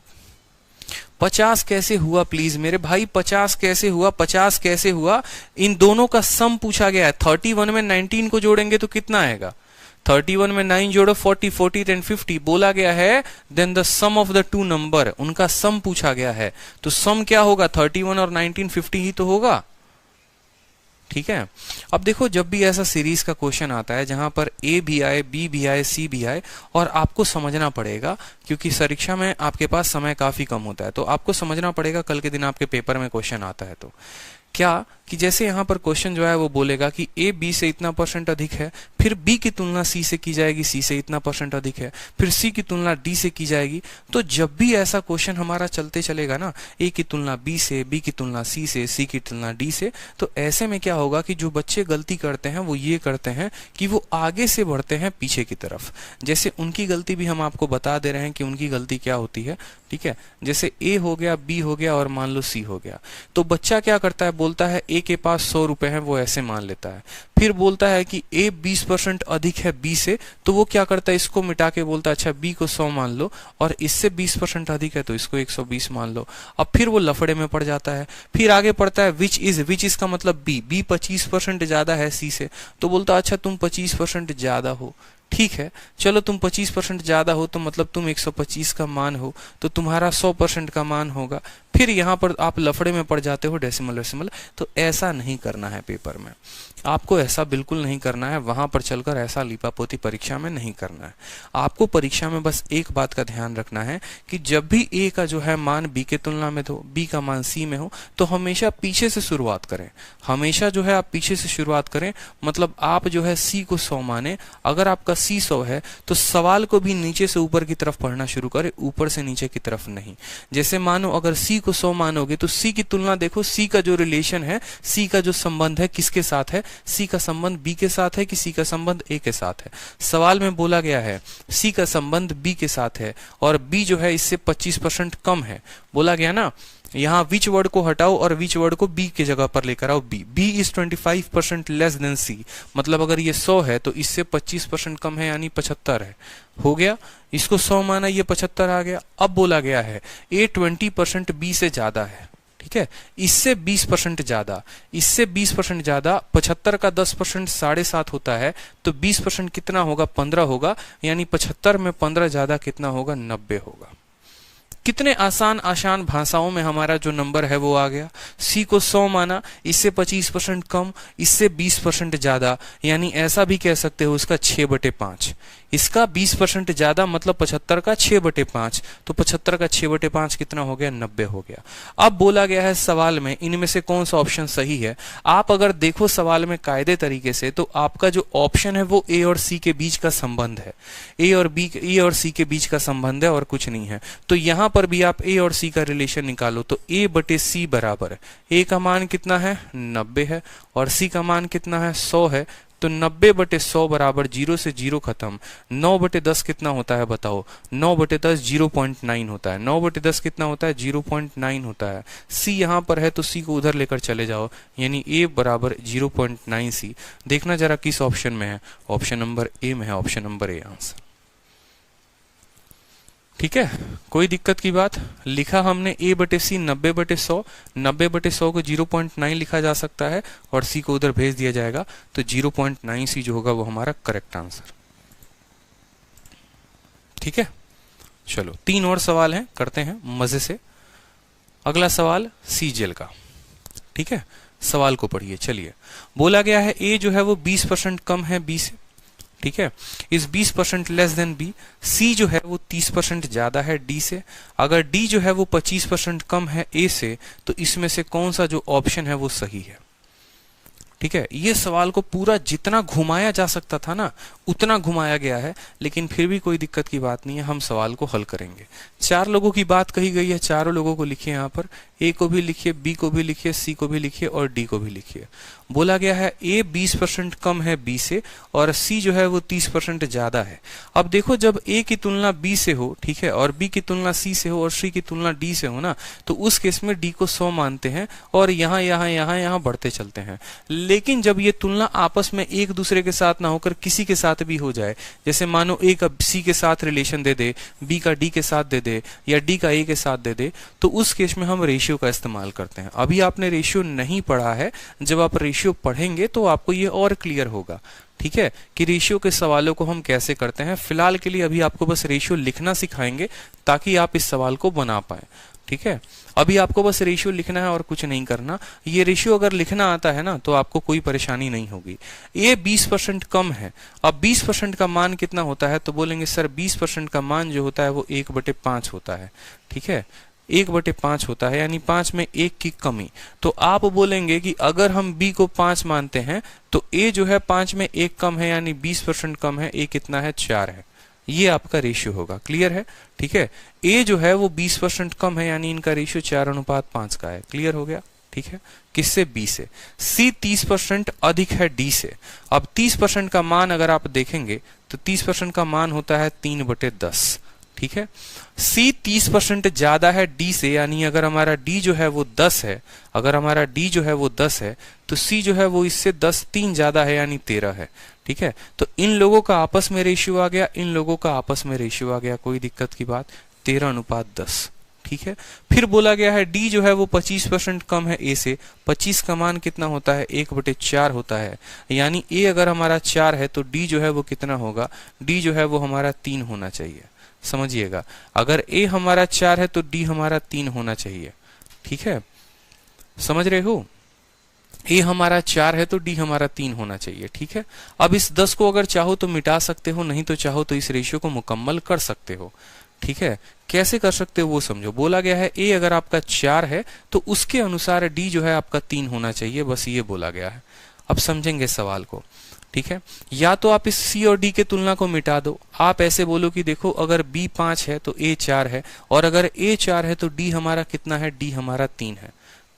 50 कैसे हुआ, प्लीज मेरे भाई 50 कैसे हुआ, 50 कैसे हुआ, इन दोनों का सम पूछा गया है। 31 में 19 को जोड़ेंगे तो कितना आएगा, 31 में 9 जोड़ो 40, 40 10 50। बोला गया है then the sum of the two number, उनका सम पूछा गया है। तो सम क्या होगा, 31 और 19 50 ही तो होगा। ठीक है, अब देखो जब भी ऐसा सीरीज का क्वेश्चन आता है जहां पर ए भी आए, बी भी आए, सी भी आए, और आपको समझना पड़ेगा, क्योंकि परीक्षा में आपके पास समय काफी कम होता है, तो आपको समझना पड़ेगा कल के दिन आपके पेपर में क्वेश्चन आता है तो क्या, कि जैसे यहाँ पर क्वेश्चन जो है वो बोलेगा कि ए बी से इतना परसेंट अधिक है, फिर बी की तुलना सी से की जाएगी, सी से इतना % अधिक है, फिर सी की तुलना डी से की जाएगी। तो जब भी ऐसा क्वेश्चन हमारा चलते चलेगा ना, ए की तुलना बी से, बी की तुलना सी से, सी की तुलना डी से, तो ऐसे में क्या होगा कि जो बच्चे गलती करते हैं वो ये करते हैं कि वो आगे से बढ़ते हैं पीछे की तरफ। जैसे उनकी गलती भी हम आपको बता दे रहे हैं कि उनकी गलती क्या होती है, ठीक है। जैसे ए हो गया, बी हो गया और मान लो सी हो गया, तो बच्चा क्या करता है, बोलता है ए के पास 100 रुपए हैं, वो ऐसे मान लेता है। फिर बोलता है कि ए 20% अधिक है बी से, तो वो क्या करता है, इसको मिटा के बोलता है अच्छा बी को 100 मान लो और इससे 20% अधिक है तो इसको 120 मान लो। अब फिर वो लफड़े में पड़ जाता है। फिर आगे पड़ता है विच इज का मतलब बी 25% ज्यादा है सी से, तो बोलता है अच्छा तुम 25% ज्यादा हो, ठीक है, चलो तुम 25% ज्यादा हो तो मतलब तुम 125 का मान हो, तो तुम्हारा 100% का मान होगा। फिर यहाँ पर आप लफड़े में पड़ जाते हो डेसिमल। तो ऐसा नहीं करना है पेपर में, आपको ऐसा बिल्कुल नहीं करना है, वहां पर चलकर ऐसा लीपापोती परीक्षा में नहीं करना है। आपको परीक्षा में बस एक बात का ध्यान रखना है कि जब भी ए का जो है मान बी के तुलना में हो, बी का मान सी में हो, तो हमेशा पीछे से शुरुआत करें। हमेशा जो है आप पीछे से शुरुआत करें, मतलब आप जो है सी को 100 माने। अगर आपका सी 100 है तो सवाल को भी नीचे से ऊपर की तरफ पढ़ना शुरू करें, ऊपर से नीचे की तरफ नहीं। जैसे मानो अगर सी को 100 मानोगे तो सी की तुलना देखो, सी का जो रिलेशन है, सी का जो संबंध है किसके साथ है, सी का संबंध बी के साथ है कि सी का संबंध ए के साथ है। सवाल में बोला गया है सी का संबंध बी के साथ है और बी जो है इससे 25% कम है, बोला गया ना। यहाँ विच वर्ड को हटाओ और विच वर्ड को बी की जगह पर लेकर आओ। बी इज 25% लेस देन सी, मतलब अगर ये 100 है तो इससे 25% कम है यानी 75 है, हो गया। इसको 100 माना, ये 75 आ गया। अब बोला गया है ए 20% बी से ज्यादा है, ठीक है, इससे 20% ज्यादा, इससे 20% ज्यादा। 75 का 10% 7.5 होता है, तो 20% कितना होगा, 15 होगा, यानी 75 में 15 ज्यादा कितना होगा, 90 होगा। कितने आसान भाषाओं में हमारा जो नंबर है वो आ गया। सी को 100 माना, इससे 25% कम, इससे 20% ज्यादा, यानी ऐसा भी कह सकते हो उसका 6/5। इसका 20% ज्यादा मतलब 75 का 6/5, तो 75 का 6/5 कितना हो गया, 90 हो गया। अब बोला गया है सवाल में इनमें से कौन सा ऑप्शन सही है। आप अगर देखो सवाल में कायदे तरीके से, तो आपका जो ऑप्शन है वो ए और सी के बीच का संबंध है, ए और सी के बीच का संबंध है और कुछ नहीं है। तो यहां पर भी आप ए और सी का रिलेशन निकालो, तो A/C बराबर, ए का मान कितना है, 90 है, और सी का मान कितना है, 100 है। तो 90/100 बराबर 0 से 0 खत्म। 9/10 कितना होता है बताओ, 9/10 0.9 होता है। 9/10 कितना होता है, 0.9 होता है। सी यहाँ पर है तो सी को उधर लेकर चले जाओ, यानी ए बराबर 0.9 सी। देखना जरा किस ऑप्शन में है, ऑप्शन नंबर ए में है, ऑप्शन नंबर ए आंसर। ठीक है, कोई दिक्कत की बात। लिखा हमने A/C 90/100, 90/100 को 0.9 लिखा जा सकता है और C को उधर भेज दिया जाएगा, तो 0.9 C जो होगा वो हमारा करेक्ट आंसर। ठीक है, चलो 3 और सवाल हैं, करते हैं मजे से। अगला सवाल सीजीएल का, ठीक है, सवाल को पढ़िए। चलिए, बोला गया है A जो है वो 20% कम है B से, ठीक है, इस 20% लेस देन बी। सी जो है वो 30% ज्यादा है डी से। अगर डी जो है वो 25% कम है ए से, तो इसमें से कौन सा जो ऑप्शन है वो सही है। ठीक है, ये सवाल को पूरा जितना घुमाया जा सकता था ना उतना घुमाया गया है, लेकिन फिर भी कोई दिक्कत की बात नहीं है, हम सवाल को हल करेंगे। 4 लोगों की बात कही गई है, चारों लोगों को लिखिए यहाँ पर, ए को भी लिखिए, बी को भी लिखिए, सी को भी लिखिए और डी को भी लिखिए। बोला गया है ए 20% कम है बी से और सी जो है वो 30% ज्यादा है। अब देखो, जब ए की तुलना बी से हो, ठीक है, और बी की तुलना सी से हो और सी की तुलना डी से हो ना, तो उस केस में डी को 100 मानते हैं और यहाँ बढ़ते चलते हैं। लेकिन जब ये तुलना आपस में एक दूसरे के साथ ना होकर किसी के साथ भी हो जाए, जैसे मानो ए का सी के साथ रिलेशन दे दे, बी का डी के साथ दे दे या डी का ए के साथ दे दे, तो उस केस में हम रेशियो का इस्तेमाल करते हैं। अभी आपने रेशियो नहीं पढ़ा है, जब आप रेशियो पढ़ेंगे तो आपको ये और क्लियर होगा, ठीक है, कि रेशियो के सवालों को हम कैसे करते हैं। फिलहाल के लिए अभी आपको बस रेशियो लिखना सिखाएंगे ताकि आप इस सवाल को बना पाए। ठीक है, अभी आपको बस रेशियो लिखना है और कुछ नहीं करना। ये रेशियो अगर लिखना आता है ना तो आपको कोई परेशानी नहीं होगी। ये 20% कम है। अब 20% का मान कितना होता है, तो बोलेंगे सर 20% का मान जो होता है वो 1/5 होता है। ठीक है, 1/5 होता है, यानी 5 में 1 की कमी। तो आप बोलेंगे कि अगर हम b को 5 मानते हैं तो a जो है 5 में 1 कम है, यानी 20% कम है। a कितना है? 4 है। ये आपका रेशियो होगा। क्लियर है? ठीक है, a जो है वो 20% कम है, यानी इनका रेशियो 4:5 का है। क्लियर हो गया? ठीक है, किससे? b से। c 30% अधिक है d से। अब 30% का मान अगर आप देखेंगे तो 30% का मान होता है 3/10। ठीक है, c 30% ज्यादा है d से, यानी अगर हमारा d जो है वो 10 है, अगर हमारा d जो है वो 10 है तो c जो है वो इससे 3 ज्यादा है, यानी 13 है। ठीक है, तो इन लोगों का आपस में रेशियो आ गया, इन लोगों का आपस में रेशियो आ गया, कोई दिक्कत की बात? 13:10। ठीक है, फिर बोला गया है d जो है वो 25% कम है a से। 25 का मान कितना होता है? 1/4 होता है, यानी a अगर हमारा 4 है तो d जो है वो कितना होगा? d जो है वो हमारा 3 होना चाहिए। समझिएगा, अगर a हमारा 4 है तो d हमारा 3 होना चाहिए। ठीक है, समझ रहे हो? a हमारा 4 है तो d हमारा 3 होना चाहिए। ठीक है, अब इस 10 को अगर चाहो तो मिटा सकते हो, नहीं तो चाहो तो इस रेशियो को मुकम्मल कर सकते हो। ठीक है, कैसे कर सकते हो वो समझो। बोला गया है a अगर आपका 4 है तो उसके अनुसार d जो है आपका 3 होना चाहिए, बस ये बोला गया है। अब समझेंगे सवाल को। ठीक है, या तो आप इस c और d के तुलना को मिटा दो। आप ऐसे बोलो कि देखो अगर b 5 है तो a 4 है, और अगर a 4 है तो d हमारा कितना है? d हमारा 3 है।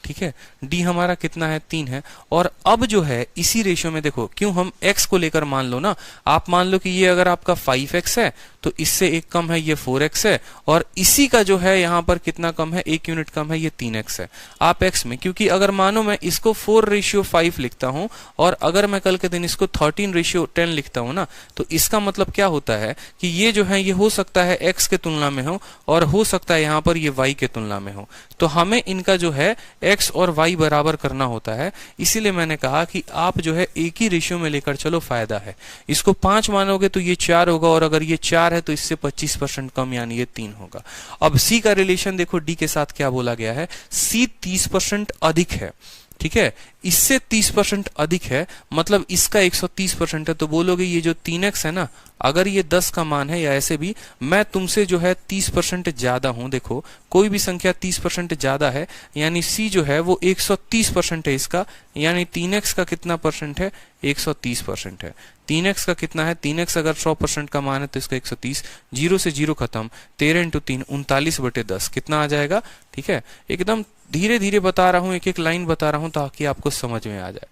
ठीक है, d हमारा कितना है? 3 है। और अब जो है इसी रेशियो में देखो, क्यों हम x को लेकर मान लो ना, आप मान लो कि ये अगर आपका 5x है तो इससे एक कम है ये 4x है, और इसी का जो है यहाँ पर कितना कम है? 1 यूनिट कम है, ये 3x है। आप x में, क्योंकि अगर मानो मैं इसको 4:5 लिखता हूं और अगर मैं कल के दिन इसको 13:10 लिखता हूं ना, तो इसका मतलब क्या होता है कि ये जो है ये हो सकता है x के तुलना में हो, और हो सकता है यहाँ पर ये y के तुलना में हो। तो हमें इनका जो है x और y बराबर करना होता है। इसीलिए मैंने कहा कि आप जो है एक ही रेशियो में लेकर चलो, फायदा है। इसको 5 मानोगे तो ये 4 होगा, और अगर ये 4 है तो इससे 25% कम, यानी ये 3 होगा। अब c का रिलेशन देखो d के साथ क्या बोला गया है? c 30% अधिक है। ठीक है, इससे 30% अधिक है, मतलब इसका 130% है। तो बोलोगे ये जो 3x है ना, अगर ये 10 का मान है, या ऐसे भी मैं तुमसे जो है 30% ज्यादा हूं। देखो कोई भी संख्या 30% ज्यादा है, यानी c जो है वो 130% है इसका, यानी 3x का कितना परसेंट है? 130% है। 3x का कितना है? 3x अगर 100% का मान है तो इसका 130, 0 से 0 खत्म, 13 × 3 39/10 कितना आ जाएगा? ठीक है, एकदम धीरे धीरे बता रहा हूं, एक एक लाइन बता रहा हूं ताकि आपको समझ में आ जाए।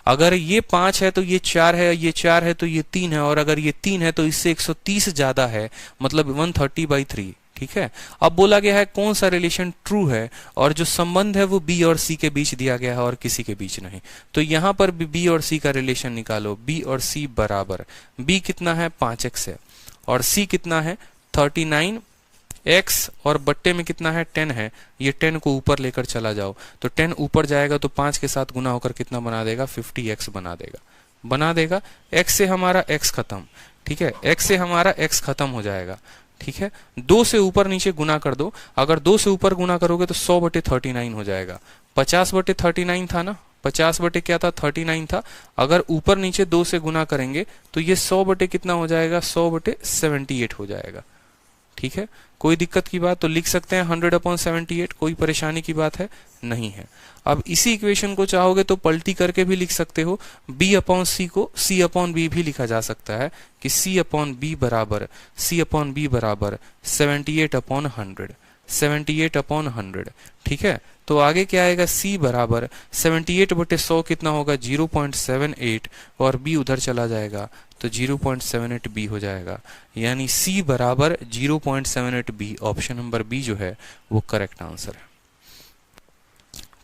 अगर ये 5 है तो ये 4 है, ये 4 है तो ये 3 है, और अगर ये 3 है तो इससे 130 ज्यादा है, मतलब 130/3। ठीक है, अब बोला गया है कौन सा रिलेशन ट्रू है, और जो संबंध है वो b और c के बीच दिया गया है और किसी के बीच नहीं। तो यहां पर भी b और c का रिलेशन निकालो। b और c बराबर, b कितना है? 5x है, और c कितना है? 39x, और बट्टे में कितना है? 10 है। ये 10 को ऊपर लेकर चला जाओ, तो 10 ऊपर जाएगा तो 5 के साथ गुना होकर कितना बना देगा? 50x बना देगा। x से हमारा x खत्म। ठीक है, x से हमारा x खत्म हो जाएगा। ठीक है, 2 से ऊपर नीचे गुना कर दो। अगर 2 से ऊपर गुना करोगे तो 100/39 हो जाएगा। 50/39 था ना, 50 बटे क्या था? 39 था। अगर ऊपर नीचे 2 से गुना करेंगे तो ये 100 बटे कितना हो जाएगा? 100/78 हो जाएगा। ठीक है, कोई दिक्कत की बात? तो लिख सकते हैं 100/78, कोई परेशानी की बात है? नहीं है। अब इसी इक्वेशन को चाहोगे तो पलटी करके भी लिख सकते हो। b/c को c/b भी लिखा जा सकता है कि c/b बराबर 78/100, 78/100। ठीक है, तो आगे क्या आएगा? c बराबर 78/100 कितना होगा? 0.78, और b उधर चला जाएगा तो 0.78b हो जाएगा, यानी c बराबर 0.78b। ऑप्शन नंबर बी जो है वो करेक्ट आंसर है।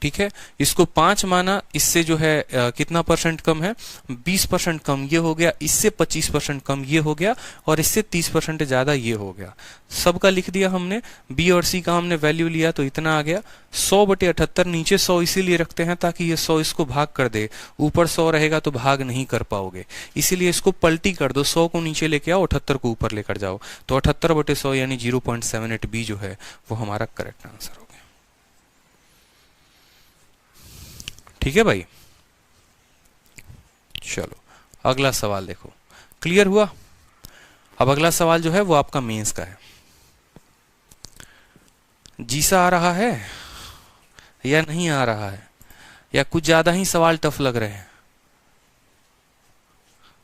ठीक है, इसको 5 माना, इससे जो है कितना परसेंट कम है? 20% कम ये हो गया, इससे 25% कम ये हो गया, और इससे 30% ज्यादा ये हो गया। सबका लिख दिया हमने। b और c का हमने वैल्यू लिया तो इतना आ गया। 100/78, नीचे 100 इसीलिए रखते हैं ताकि ये 100 इसको भाग कर दे, ऊपर 100 रहेगा तो भाग नहीं कर पाओगे, इसीलिए इसको पलटी कर दो। 100 को नीचे लेके आओ, 78 को ऊपर लेकर जाओ, तो 78/100 यानी 0.78b जो है वो हमारा करेक्ट आंसर हो गया। ठीक है भाई, चलो अगला सवाल देखो। क्लियर हुआ? अब अगला सवाल जो है वो आपका मेंस का है। जी सा आ रहा है या नहीं आ रहा है, या कुछ ज्यादा ही सवाल टफ लग रहे हैं?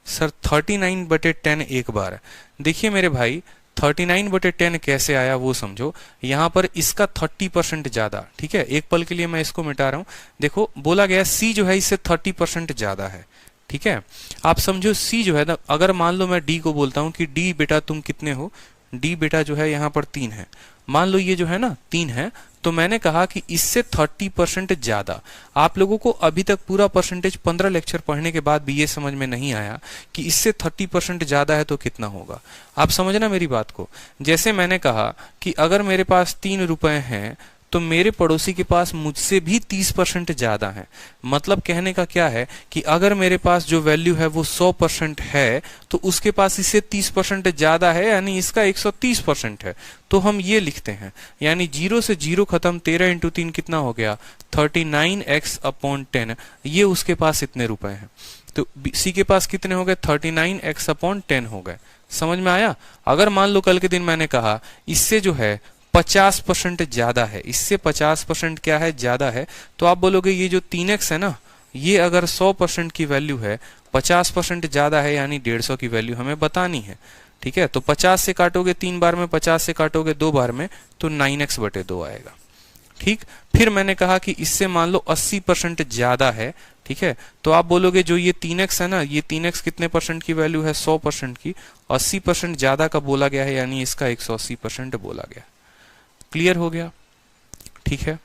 सर 39/10 एक बार। देखिए मेरे भाई 39/10 कैसे आया वो समझो। यहां पर इसका 30% ज्यादा, ठीक है। एक पल के लिए मैं इसको मिटा रहा हूं। देखो बोला गया सी जो है इससे 30% ज्यादा है, ठीक है। आप समझो सी जो है ना, अगर मान लो मैं डी को बोलता हूं कि डी बेटा तुम कितने हो, डी बेटा जो है यहाँ पर 3 है, मान लो ये जो है ना 3 है, तो मैंने कहा कि इससे 30% ज्यादा। आप लोगों को अभी तक पूरा परसेंटेज 15 लेक्चर पढ़ने के बाद भी ये समझ में नहीं आया कि इससे 30% ज्यादा है तो कितना होगा। आप समझना मेरी बात को। जैसे मैंने कहा कि अगर मेरे पास 3 रुपए हैं तो मेरे पड़ोसी के पास मुझसे भी 30% ज्यादा है। मतलब कहने का क्या है कि अगर मेरे पास जो वैल्यू है वो 100% है तो उसके पास इससे 30% ज्यादा है, यानी इसका 130% है। तो हम ये लिखते हैं, यानी 0 से 0 खत्म, 13 × 3 कितना हो गया 39x/10। ये उसके पास इतने रुपए हैं। तो सी के पास कितने हो गए 39x/10 हो गए। समझ में आया? अगर मान लो कल के दिन मैंने कहा इससे जो है 50% ज्यादा है, इससे 50% क्या है ज्यादा है, तो आप बोलोगे ये जो 3x है ना, ये अगर 100% की वैल्यू है, 50% ज्यादा है, यानी 150 की वैल्यू हमें बतानी है, ठीक है। तो 50 से काटोगे 3 बार में, 50 से काटोगे 2 बार में, तो 9x/2 आएगा, ठीक। फिर मैंने कहा कि इससे मान लो 80% ज्यादा है, ठीक है। तो आप बोलोगे जो ये 3x है ना, ये 3x कितने परसेंट की वैल्यू है 100% की, 80% ज्यादा का बोला गया है, यानी इसका 180% बोला गया। क्लियर हो गया? ठीक है,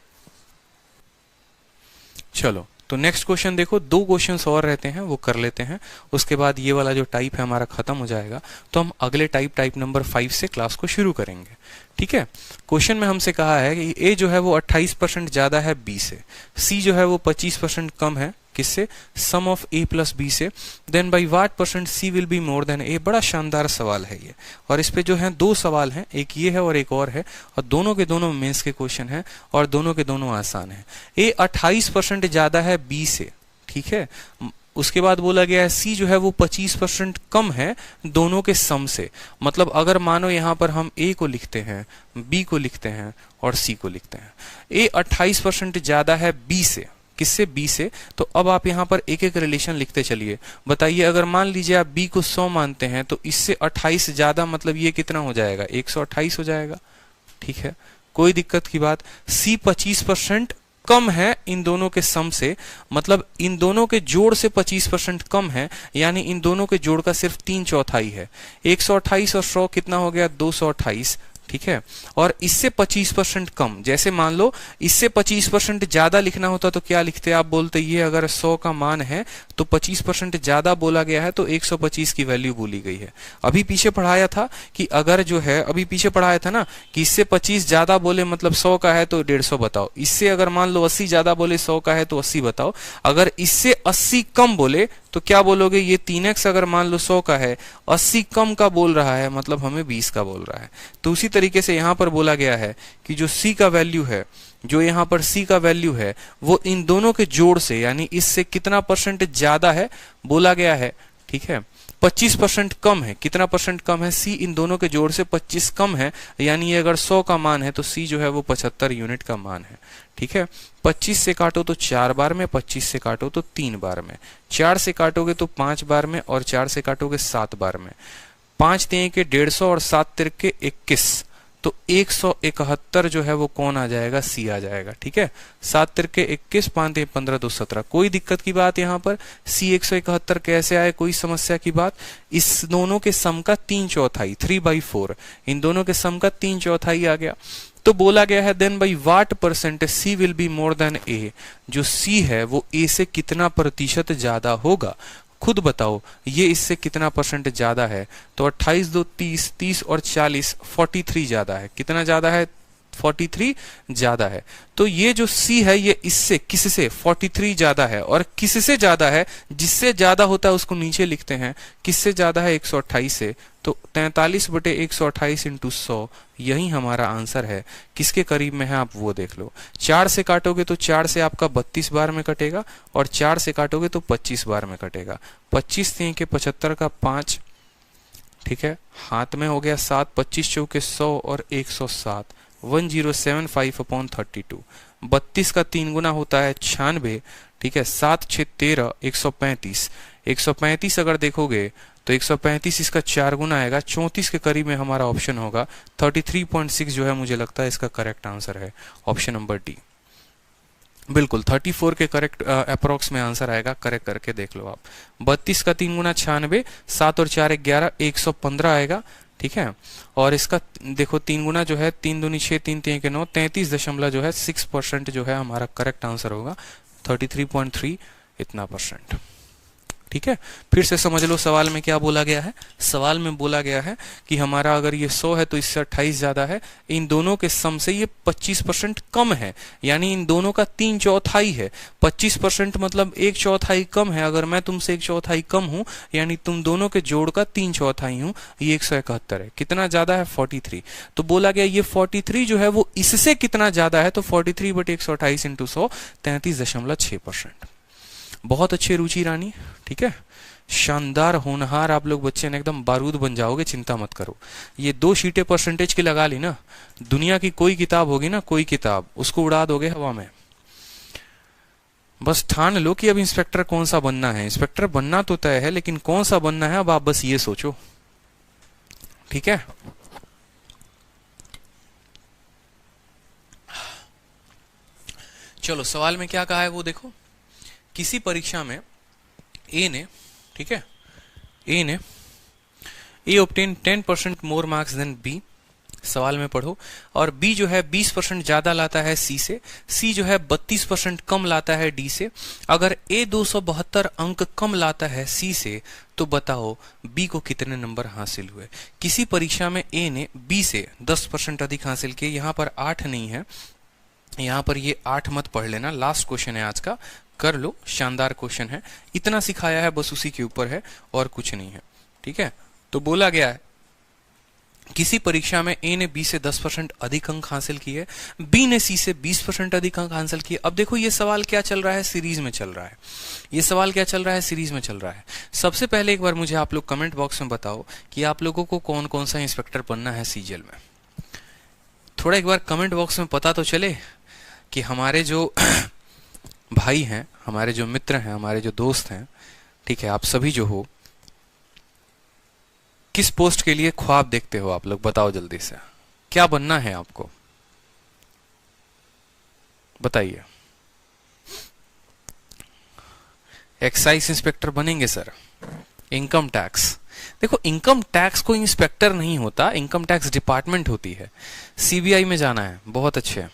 चलो तो नेक्स्ट क्वेश्चन देखो। 2 क्वेश्चंस और रहते हैं, वो कर लेते हैं, उसके बाद ये वाला जो टाइप है हमारा खत्म हो जाएगा। तो हम अगले टाइप नंबर 5 से क्लास को शुरू करेंगे, ठीक है। क्वेश्चन में हमसे कहा है कि ए जो है वो 28% ज्यादा है बी से, सी जो है वो 25% कम है किससे, sum of A plus B से, then by what percent C will be more than A. बड़ा शानदार सवाल है ये, और इस पे जो है 2 सवाल हैं, एक ये है और एक और है, और दोनों के दोनों मेंस के क्वेश्चन हैं और दोनों के दोनों आसान है। ए 28% ज्यादा है बी से, ठीक है। उसके बाद बोला गया है सी जो है वो 25% कम है दोनों के सम से। मतलब अगर मानो यहां पर हम ए को लिखते हैं, बी को लिखते हैं और सी को लिखते हैं। ए 28% ज्यादा है बी से, किससे, बी से। तो अब आप यहां पर एक एक रिलेशन लिखते चलिए। बताइए अगर मान लीजिए आप बी को 100 मानते हैं तो इससे 28 ज्यादा, मतलब ये कितना हो जाएगा 128 हो जाएगा, ठीक है, कोई दिक्कत की बात। सी 25% कम है इन दोनों के सम से, मतलब इन दोनों के जोड़ से 25% कम है, यानी इन दोनों के जोड़ का सिर्फ 3/4 है। 128 और 100 कितना हो गया 228, ठीक है। और इससे 25% कम, जैसे मान लो इससे 25% ज्यादा लिखना होता तो क्या लिखते, आप बोलते ये अगर 100 का मान है तो 25% ज्यादा बोला गया है तो 125 की वैल्यू बोली गई है। अभी पीछे पढ़ाया था कि अगर जो है, अभी पीछे पढ़ाया था ना कि इससे 25 ज्यादा बोले मतलब 100 का है तो 150 बताओ। इससे अगर मान लो 80 ज्यादा बोले 100 का है तो 80 बताओ। अगर इससे 80 कम बोले तो क्या बोलोगे, ये 3x अगर मान लो 100 का है, 80 कम का बोल रहा है, मतलब हमें 20 का बोल रहा है। तो उसी तरीके से यहां पर बोला गया है कि जो c का वैल्यू है, जो यहां पर c का वैल्यू है वो इन दोनों के जोड़ से, यानी इससे कितना परसेंट ज्यादा है बोला गया है, ठीक है। 25% कम है, कितना परसेंट कम है, सी इन दोनों के जोड़ से 25 कम है, यानी ये अगर 100 का मान है तो सी जो है वो 75 यूनिट का मान है, ठीक है। 25 से काटो तो 4 बार में, 25 से काटो तो 3 बार में, 4 से काटोगे तो 5 बार में, और 4 से काटोगे 7 बार में। 5 3 के 150 और 7 3 के 21, तो 171 जो है वो कौन आ जाएगा, सी आ जाएगा, ठीक है। 7 3 के 21, 5 3 15 2 17। कोई दिक्कत की बात यहाँ पर, सी 171 कैसे आए, कोई समस्या की बात। इस दोनों के सम का 3/4, 3/4, इन दोनों के सम का 3/4 आ गया। तो बोला गया है then by what percent C will be more than A, जो सी है वो ए से कितना प्रतिशत ज्यादा होगा। खुद बताओ ये इससे कितना परसेंट ज्यादा है। तो 28 2 30, 30 और 40, 43 ज्यादा है। कितना ज्यादा है, 43 ज्यादा है। तो ये जो C है ये इससे किससे 43 ज्यादा है, और किससे ज्यादा है, जिससे ज्यादा होता है उसको नीचे लिखते हैं। किससे ज्यादा है 128 से, तो 43/128 × 100, यही हमारा आंसर है। किसके करीब में है आप वो देख लो। 4 से काटोगे तो 4 से आपका 32 बार में कटेगा, और 4 से काटोगे तो 25 बार में कटेगा। 25 3 के 75 का 5, ठीक है, हाथ में हो गया 7, 25 चौके 100 और 107, 1075/32। 32 का 3 गुना होता है 96, ठीक है। 7 6 13, 135। 135 अगर देखोगे तो 135 इसका 4 गुना आएगा, 34 के करीब में हमारा ऑप्शन होगा। 33.6 जो है मुझे लगता है इसका करेक्ट आंसर है ऑप्शन नंबर डी। बिल्कुल 34 के करेक्ट अप्रोक्स में आंसर आएगा, करेक्ट करके देख लो आप। 32 का 3 गुना 96, 7 और 4 11, 115 आएगा, ठीक है। और इसका देखो 3 गुना जो है 3 दूनी 6, 3 3 के 9, 33.6% जो है हमारा करेक्ट आंसर होगा। 33.3 इतना %, ठीक है। फिर से समझ लो सवाल में क्या बोला गया है। सवाल में बोला गया है कि हमारा अगर ये 100 है तो इससे 28 ज्यादा है, इन दोनों के सम से ये 25% कम है, यानी इन दोनों का 3/4 है। 25% मतलब 1/4 कम है। अगर मैं तुमसे 1/4 कम हूं, यानी तुम दोनों के जोड़ का 3/4 हूं, ये 171 है। कितना ज्यादा है? 43। तो बोला गया ये 43 जो है वो इससे कितना ज्यादा है, तो 43/128 × 100, 33.6%। बहुत अच्छे रुचि रानी, ठीक है। शानदार होनहार आप लोग बच्चे ने, एकदम बारूद बन जाओगे, चिंता मत करो। ये 2 शीटें परसेंटेज की लगा ली ना, दुनिया की कोई किताब होगी ना, कोई किताब, उसको उड़ा दोगे हवा में। बस ठान लो कि अब इंस्पेक्टर कौन सा बनना है। इंस्पेक्टर बनना तो तय है, लेकिन कौन सा बनना है अब आप बस ये सोचो, ठीक है। चलो सवाल में क्या कहा है वो देखो। किसी परीक्षा में ए ने, ठीक है, A obtain 10% more marks than B. सवाल में पढ़ो। और बी जो है 20% ज्यादा लाता है सी से, सी जो है 32% कम लाता है डी से। अगर ए 272 अंक कम लाता है सी से, तो बताओ बी को कितने नंबर हासिल हुए। किसी परीक्षा में ए ने बी से 10% अधिक हासिल किए। यहां पर 8 नहीं है, यहां पर ये 8 मत पढ़ लेना, लास्ट क्वेश्चन है आज का, कर लो, शानदार क्वेश्चन है। इतना सिखाया है बस उसी के ऊपर है और कुछ नहीं है, ठीक है। तो बोला गया है किसी परीक्षा में ए ने बी से 10% अधिक अंक हासिल किए, बी ने सी से 20% अधिक अंक हासिल किए। अब देखो ये सवाल क्या चल रहा है, सीरीज में चल रहा है। ये सवाल क्या चल रहा है, सीरीज में चल रहा है। सबसे पहले एक बार मुझे आप लोग कमेंट बॉक्स में बताओ कि आप लोगों को कौन कौन सा इंस्पेक्टर बनना है सीजीएल में। थोड़ा एक बार कमेंट बॉक्स में पता तो चले कि हमारे जो भाई हैं, हमारे जो मित्र हैं, हमारे जो दोस्त हैं, ठीक है, आप सभी जो हो, किस पोस्ट के लिए ख्वाब देखते हो आप लोग, बताओ जल्दी से। क्या बनना है आपको, बताइए। एक्साइज इंस्पेक्टर बनेंगे सर। इनकम टैक्स, देखो इनकम टैक्स को इंस्पेक्टर नहीं होता, इनकम टैक्स डिपार्टमेंट होती है। सीबीआई में जाना है, बहुत अच्छे।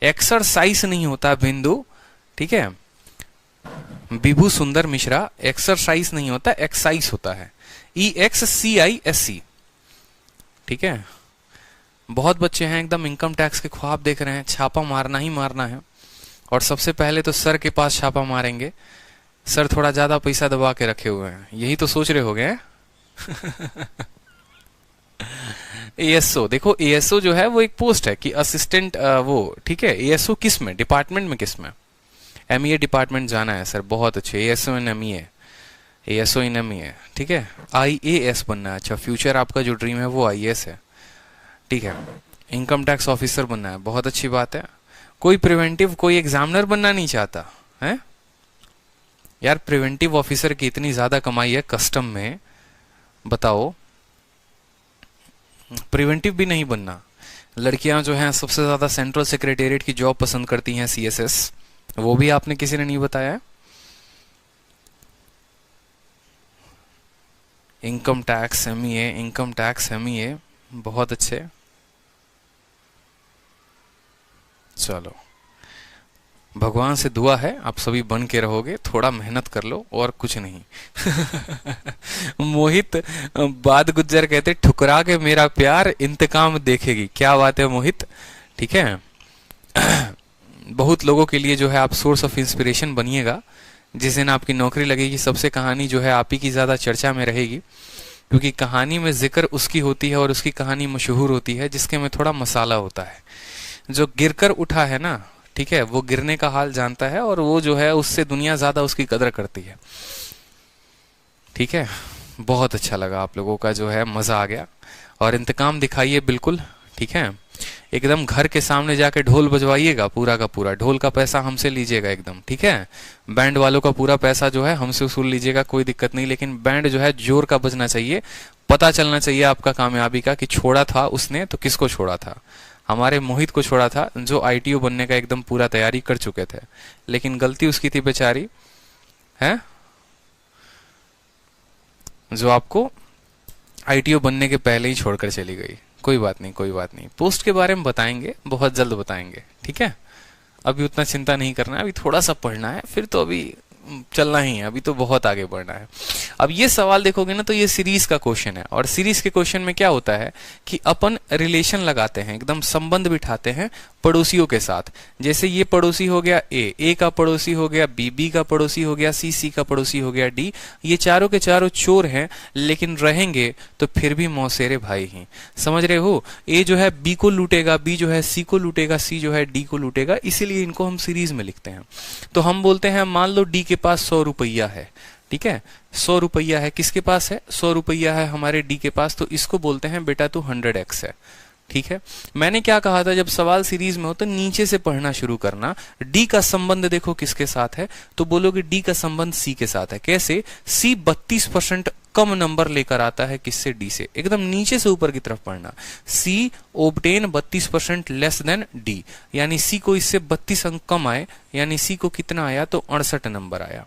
एक्सरसाइज नहीं होता बिंदु, ठीक है। विभू सुंदर मिश्रा, एक्सरसाइज नहीं होता, एक्साइज होता है, EXCISC, ठीक है। बहुत बच्चे हैं एकदम इनकम टैक्स के ख्वाब देख रहे हैं, छापा मारना ही मारना है। और सबसे पहले तो सर के पास छापा मारेंगे, सर थोड़ा ज्यादा पैसा दबा के रखे हुए हैं, यही तो सोच रहे होगे। ASO, देखो ASO जो है वो एक पोस्ट है कि असिस्टेंट वो, ठीक है। ASO किस में, डिपार्टमेंट में किस में? MEA डिपार्टमेंट जाना है सर, बहुत अच्छे। ASO इन MEA, ASO इन MEA, ठीक है। IAS बनना है, अच्छा फ्यूचर आपका जो ड्रीम है वो IAS है, ठीक है। इनकम टैक्स ऑफिसर बनना है, बहुत अच्छी बात है। कोई प्रिवेंटिव, कोई एग्जामिनर बनना नहीं चाहता है यार। प्रिवेंटिव ऑफिसर की इतनी ज्यादा कमाई है कस्टम में, बताओ। प्रिवेंटिव भी नहीं बनना। लड़कियां जो हैं सबसे ज्यादा सेंट्रल सेक्रेटेरिएट की जॉब पसंद करती हैं, CSS, वो भी आपने किसी ने नहीं बताया है। Income tax MEA, income tax MEA, बहुत अच्छे। चलो भगवान से दुआ है आप सभी बन के रहोगे, थोड़ा मेहनत कर लो और कुछ नहीं। मोहित बाद गुज्जर कहते ठुकरा के मेरा प्यार इंतकाम देखेगी। क्या बात है मोहित, ठीक है। बहुत लोगों के लिए जो है आप सोर्स ऑफ इंस्पिरेशन बनिएगा। जिस दिन आपकी नौकरी लगेगी सबसे कहानी जो है आप ही की ज्यादा चर्चा में रहेगी, क्योंकि कहानी में जिक्र उसकी होती है और उसकी कहानी मशहूर होती है जिसके में थोड़ा मसाला होता है। जो गिरकर उठा है ना, ठीक है, वो गिरने का हाल जानता है और वो जो है उससे दुनिया ज्यादा उसकी कदर करती है, ठीक है। बहुत अच्छा लगा आप लोगों का जो है, मजा आ गया। और इंतकाम दिखाइए बिल्कुल, ठीक है। एकदम घर के सामने जाके ढोल बजवाइएगा, पूरा का पूरा ढोल का पैसा हमसे लीजिएगा एकदम, ठीक है। बैंड वालों का पूरा पैसा जो है हमसे वसूल लीजिएगा, कोई दिक्कत नहीं, लेकिन बैंड जो है जोर का बजना चाहिए, पता चलना चाहिए आपका कामयाबी का कि छोड़ा था उसने तो किसको छोड़ा था। हमारे मोहित को छोड़ा था जो आईटीओ बनने का एकदम पूरा तैयारी कर चुके थे, लेकिन गलती उसकी थी बेचारी, है, जो आपको आईटीओ बनने के पहले ही छोड़कर चली गई। कोई बात नहीं, कोई बात नहीं, पोस्ट के बारे में बताएंगे, बहुत जल्द बताएंगे, ठीक है। अभी उतना चिंता नहीं करना है, अभी थोड़ा सा पढ़ना है, फिर तो अभी चलना ही है, अभी तो बहुत आगे बढ़ना है। अब ये सवाल देखोगे ना तो ये सीरीज का क्वेश्चन है, और सीरीज के क्वेश्चन में क्या होता है कि अपन रिलेशन लगाते हैं, एकदम संबंध बिठाते हैं पड़ोसियों के साथ। जैसे ये पड़ोसी हो गया ए का पड़ोसी हो गया बी का पड़ोसी हो गया सी का पड़ोसी हो गया डी। ये चारों के चारों चोर हैं, लेकिन रहेंगे तो फिर भी मौसेरे भाई ही, समझ रहे हो। ए जो है बी को लूटेगा, बी जो है सी को लूटेगा, सी जो है डी को लूटेगा, इसीलिए इनको हम सीरीज में लिखते हैं। तो हम बोलते हैं मान लो डी के पास 100 रुपया है, ठीक है, 100 रुपया है, किसके पास है, 100 रुपया है हमारे डी के पास, तो इसको बोलते हैं बेटा तू 100x है, ठीक है। मैंने क्या कहा था, जब सवाल सीरीज में हो तो नीचे से पढ़ना शुरू करना। डी का संबंध देखो किसके साथ है, तो बोलोगे डी का संबंध सी के साथ है। कैसे, सी 32% कम नंबर लेकर आता है किससे, डी से, एकदम नीचे से ऊपर की तरफ पढ़ना। सी ओब्टेन 32% लेस देन डी, यानी सी को इससे 32 अंक कम आए, यानी सी को कितना आया, तो 68 नंबर आया,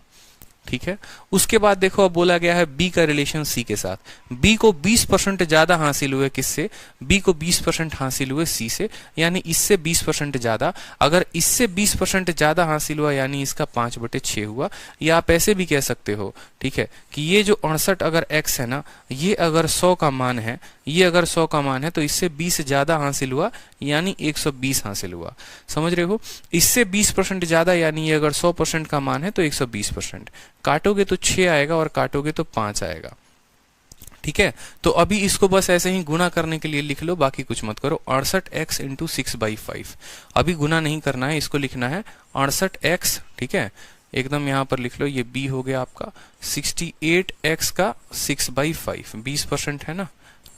ठीक है। उसके बाद देखो अब बोला गया है बी का रिलेशन सी के साथ। बी को 20% ज्यादा हासिल हुए किससे, बी को 20% हासिल हुए सी से, यानी इससे 20% ज्यादा। अगर इससे 20% ज्यादा हासिल हुआ यानी इसका 5/6 हुआ। या आप ऐसे भी कह सकते हो, ठीक है, कि ये जो 68 अगर x है ना, ये अगर 100 का मान है, ये अगर 100 का मान है तो इससे 20 ज्यादा हासिल हुआ यानी 120 हासिल हुआ, समझ रहे हो। इससे 20% ज्यादा यानी ये अगर 100% का मान है तो 120%। काटोगे तो 6 आएगा और काटोगे तो 5 आएगा, ठीक है। तो अभी इसको बस ऐसे ही गुना करने के लिए लिख लो, बाकी कुछ मत करो। 68x इंटू 6/5, अभी गुना नहीं करना है, इसको लिखना है 68x, ठीक है, एकदम यहां पर लिख लो, ये b हो गया आपका 68x का 6/5, 20% है ना,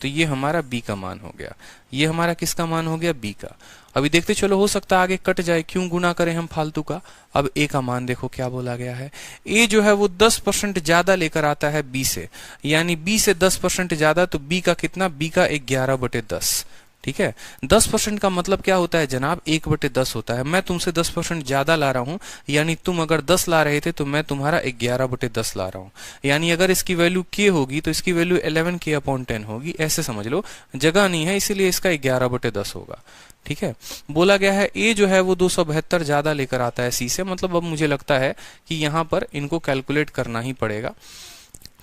तो ये हमारा b का मान हो गया। ये हमारा किसका मान हो गया, b का। अभी देखते चलो, हो सकता है आगे कट जाए, क्यों गुना करें हम फालतू का। अब a का मान देखो क्या बोला गया है, a जो है वो 10% ज्यादा लेकर आता है b से, यानी b से 10% ज्यादा, तो b का कितना, b का 11/10, ठीक है। 10% का मतलब क्या होता है जनाब, 1/10 होता है। मैं तुमसे 10% ज्यादा ला रहा हूं, यानी तुम अगर 10 ला रहे थे तो मैं तुम्हारा 11/10 ला रहा हूं, यानी अगर इसकी वैल्यू k होगी तो इसकी वैल्यू 11k/10 होगी, ऐसे समझ लो। जगह नहीं है इसीलिए इसका 11/10 होगा, ठीक है। बोला गया है a जो है वो 272 ज्यादा लेकर आता है c से, मतलब अब मुझे लगता है कि यहां पर इनको कैलकुलेट करना ही पड़ेगा,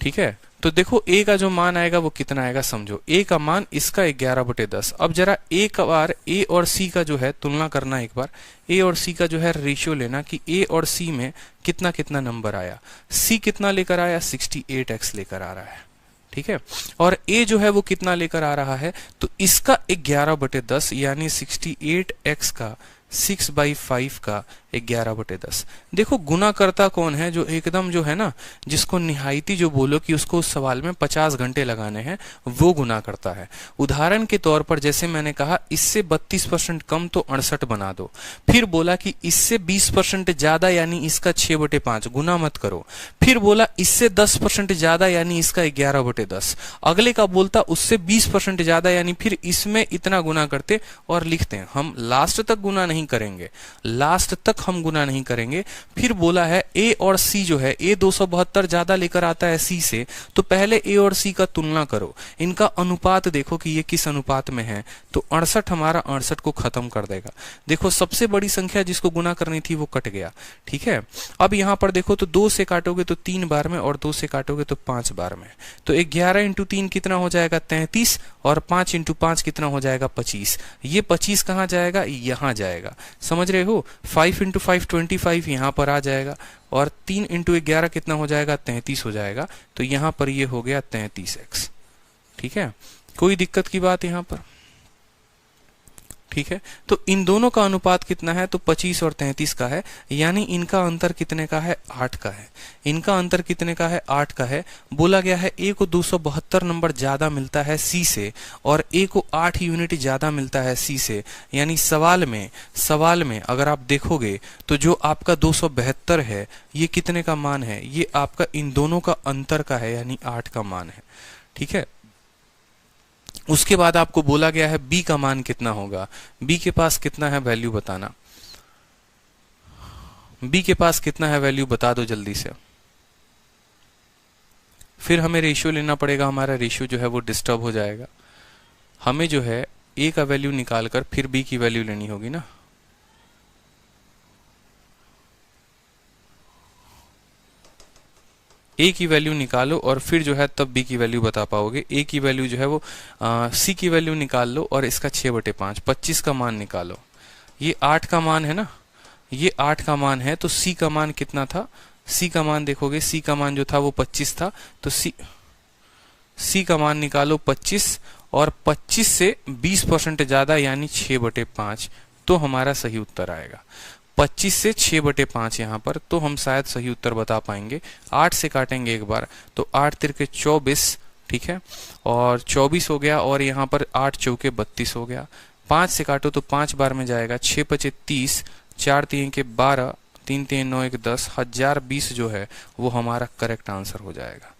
ठीक है। तो देखो a का जो मान आएगा वो कितना आएगा, समझो a का मान इसका 11/10। अब जरा एक बार a और c का जो है तुलना करना, एक बार a और c का जो है रेशियो लेना कि a और c में कितना कितना नंबर आया। c कितना लेकर आया, 68x लेकर आ रहा है, ठीक है। और a जो है वो कितना लेकर आ रहा है, तो इसका 11/10 यानी 68x का 6/5 का 11/10। देखो गुना करता कौन है, जो एकदम जो है ना, जिसको निहायती जो बोलो कि उसको उस सवाल में 50 घंटे लगाने हैं, वो गुना करता है। उदाहरण के तौर पर जैसे मैंने कहा, इससे 32% कम तो 68 बना दो। फिर बोला कि इससे 20% ज्यादा यानी इसका 6/5, गुना मत करो। फिर बोला इससे 10% ज्यादा यानी इसका 11/10। अगले का बोलता उससे 20% ज्यादा यानी फिर इसमें इतना गुना करते और लिखते हैं। हम लास्ट तक गुना नहीं करेंगे, लास्ट तक हम गुना नहीं करेंगे। फिर बोला है a और c जो है, a 272 ज्यादा लेकर आता है c से, तो पहले a और c का तुलना करो, इनका अनुपात देखो कि ये किस अनुपात में है, तो 68 हमारा 68 को खत्म कर देगा। देखो सबसे बड़ी संख्या जिसको गुना करनी थी वो कट गया, ठीक है। अब यहां पर देखो तो 2 से काटोगे तो 3 बार में, और 2 से काटोगे तो 5 बार में, तो 11 × 3 कितना हो जाएगा, 33, और 5 × 5 कितना हो जाएगा, 25। ये 25 कहां जाएगा, यहां जाएगा, समझ रहे हो। 5 × 5 25 यहां पर आ जाएगा, और 3 × 11 कितना हो जाएगा, 33 हो जाएगा। तो यहां पर ये हो गया 33x, ठीक है। कोई दिक्कत की बात यहां पर, ठीक है। तो इन दोनों का अनुपात कितना है, तो 25 और 33 का है, यानी इनका अंतर कितने का है, 8 का है। इनका अंतर कितने का है, 8 का है। बोला गया है ए को 272 नंबर ज्यादा मिलता है सी से और ए को 8 यूनिट ज्यादा मिलता है सी से, यानी सवाल में अगर आप देखोगे तो जो आपका 272 है ये कितने का मान है, ये आपका इन दोनों का अंतर का है, यानी 8 का मान है। ठीक है। उसके बाद आपको बोला गया है b का मान कितना होगा, b के पास कितना है वैल्यू बताना। b के पास कितना है वैल्यू बता दो जल्दी से। फिर हमें रेशियो लेना पड़ेगा, हमारा रेशियो जो है वो डिस्टर्ब हो जाएगा। हमें जो है a का वैल्यू निकालकर फिर b की वैल्यू लेनी होगी ना। a की वैल्यू निकालो और फिर जो है तब b की वैल्यू बता पाओगे। a की वैल्यू जो है वो c की वैल्यू निकाल लो और इसका 6/5 25 का मान निकालो। ये 8 का मान है ना, ये 8 का मान है, तो c का मान कितना था, c का मान देखोगे, c का मान जो था वो 25 था, तो c का मान निकालो 25 और 25 से 20% ज्यादा यानी 6/5, तो हमारा सही उत्तर आएगा। 25 से 6/5 यहाँ पर, तो हम शायद सही उत्तर बता पाएंगे। 8 से काटेंगे एक बार तो 8 तिरके 24, ठीक है, और 24 हो गया, और यहाँ पर 8 चौके 32 हो गया। 5 से काटो तो 5 बार में जाएगा, 6 पचे 30, 4 3 के 12, 3 3 9 1 10, 1020 जो है वो हमारा करेक्ट आंसर हो जाएगा।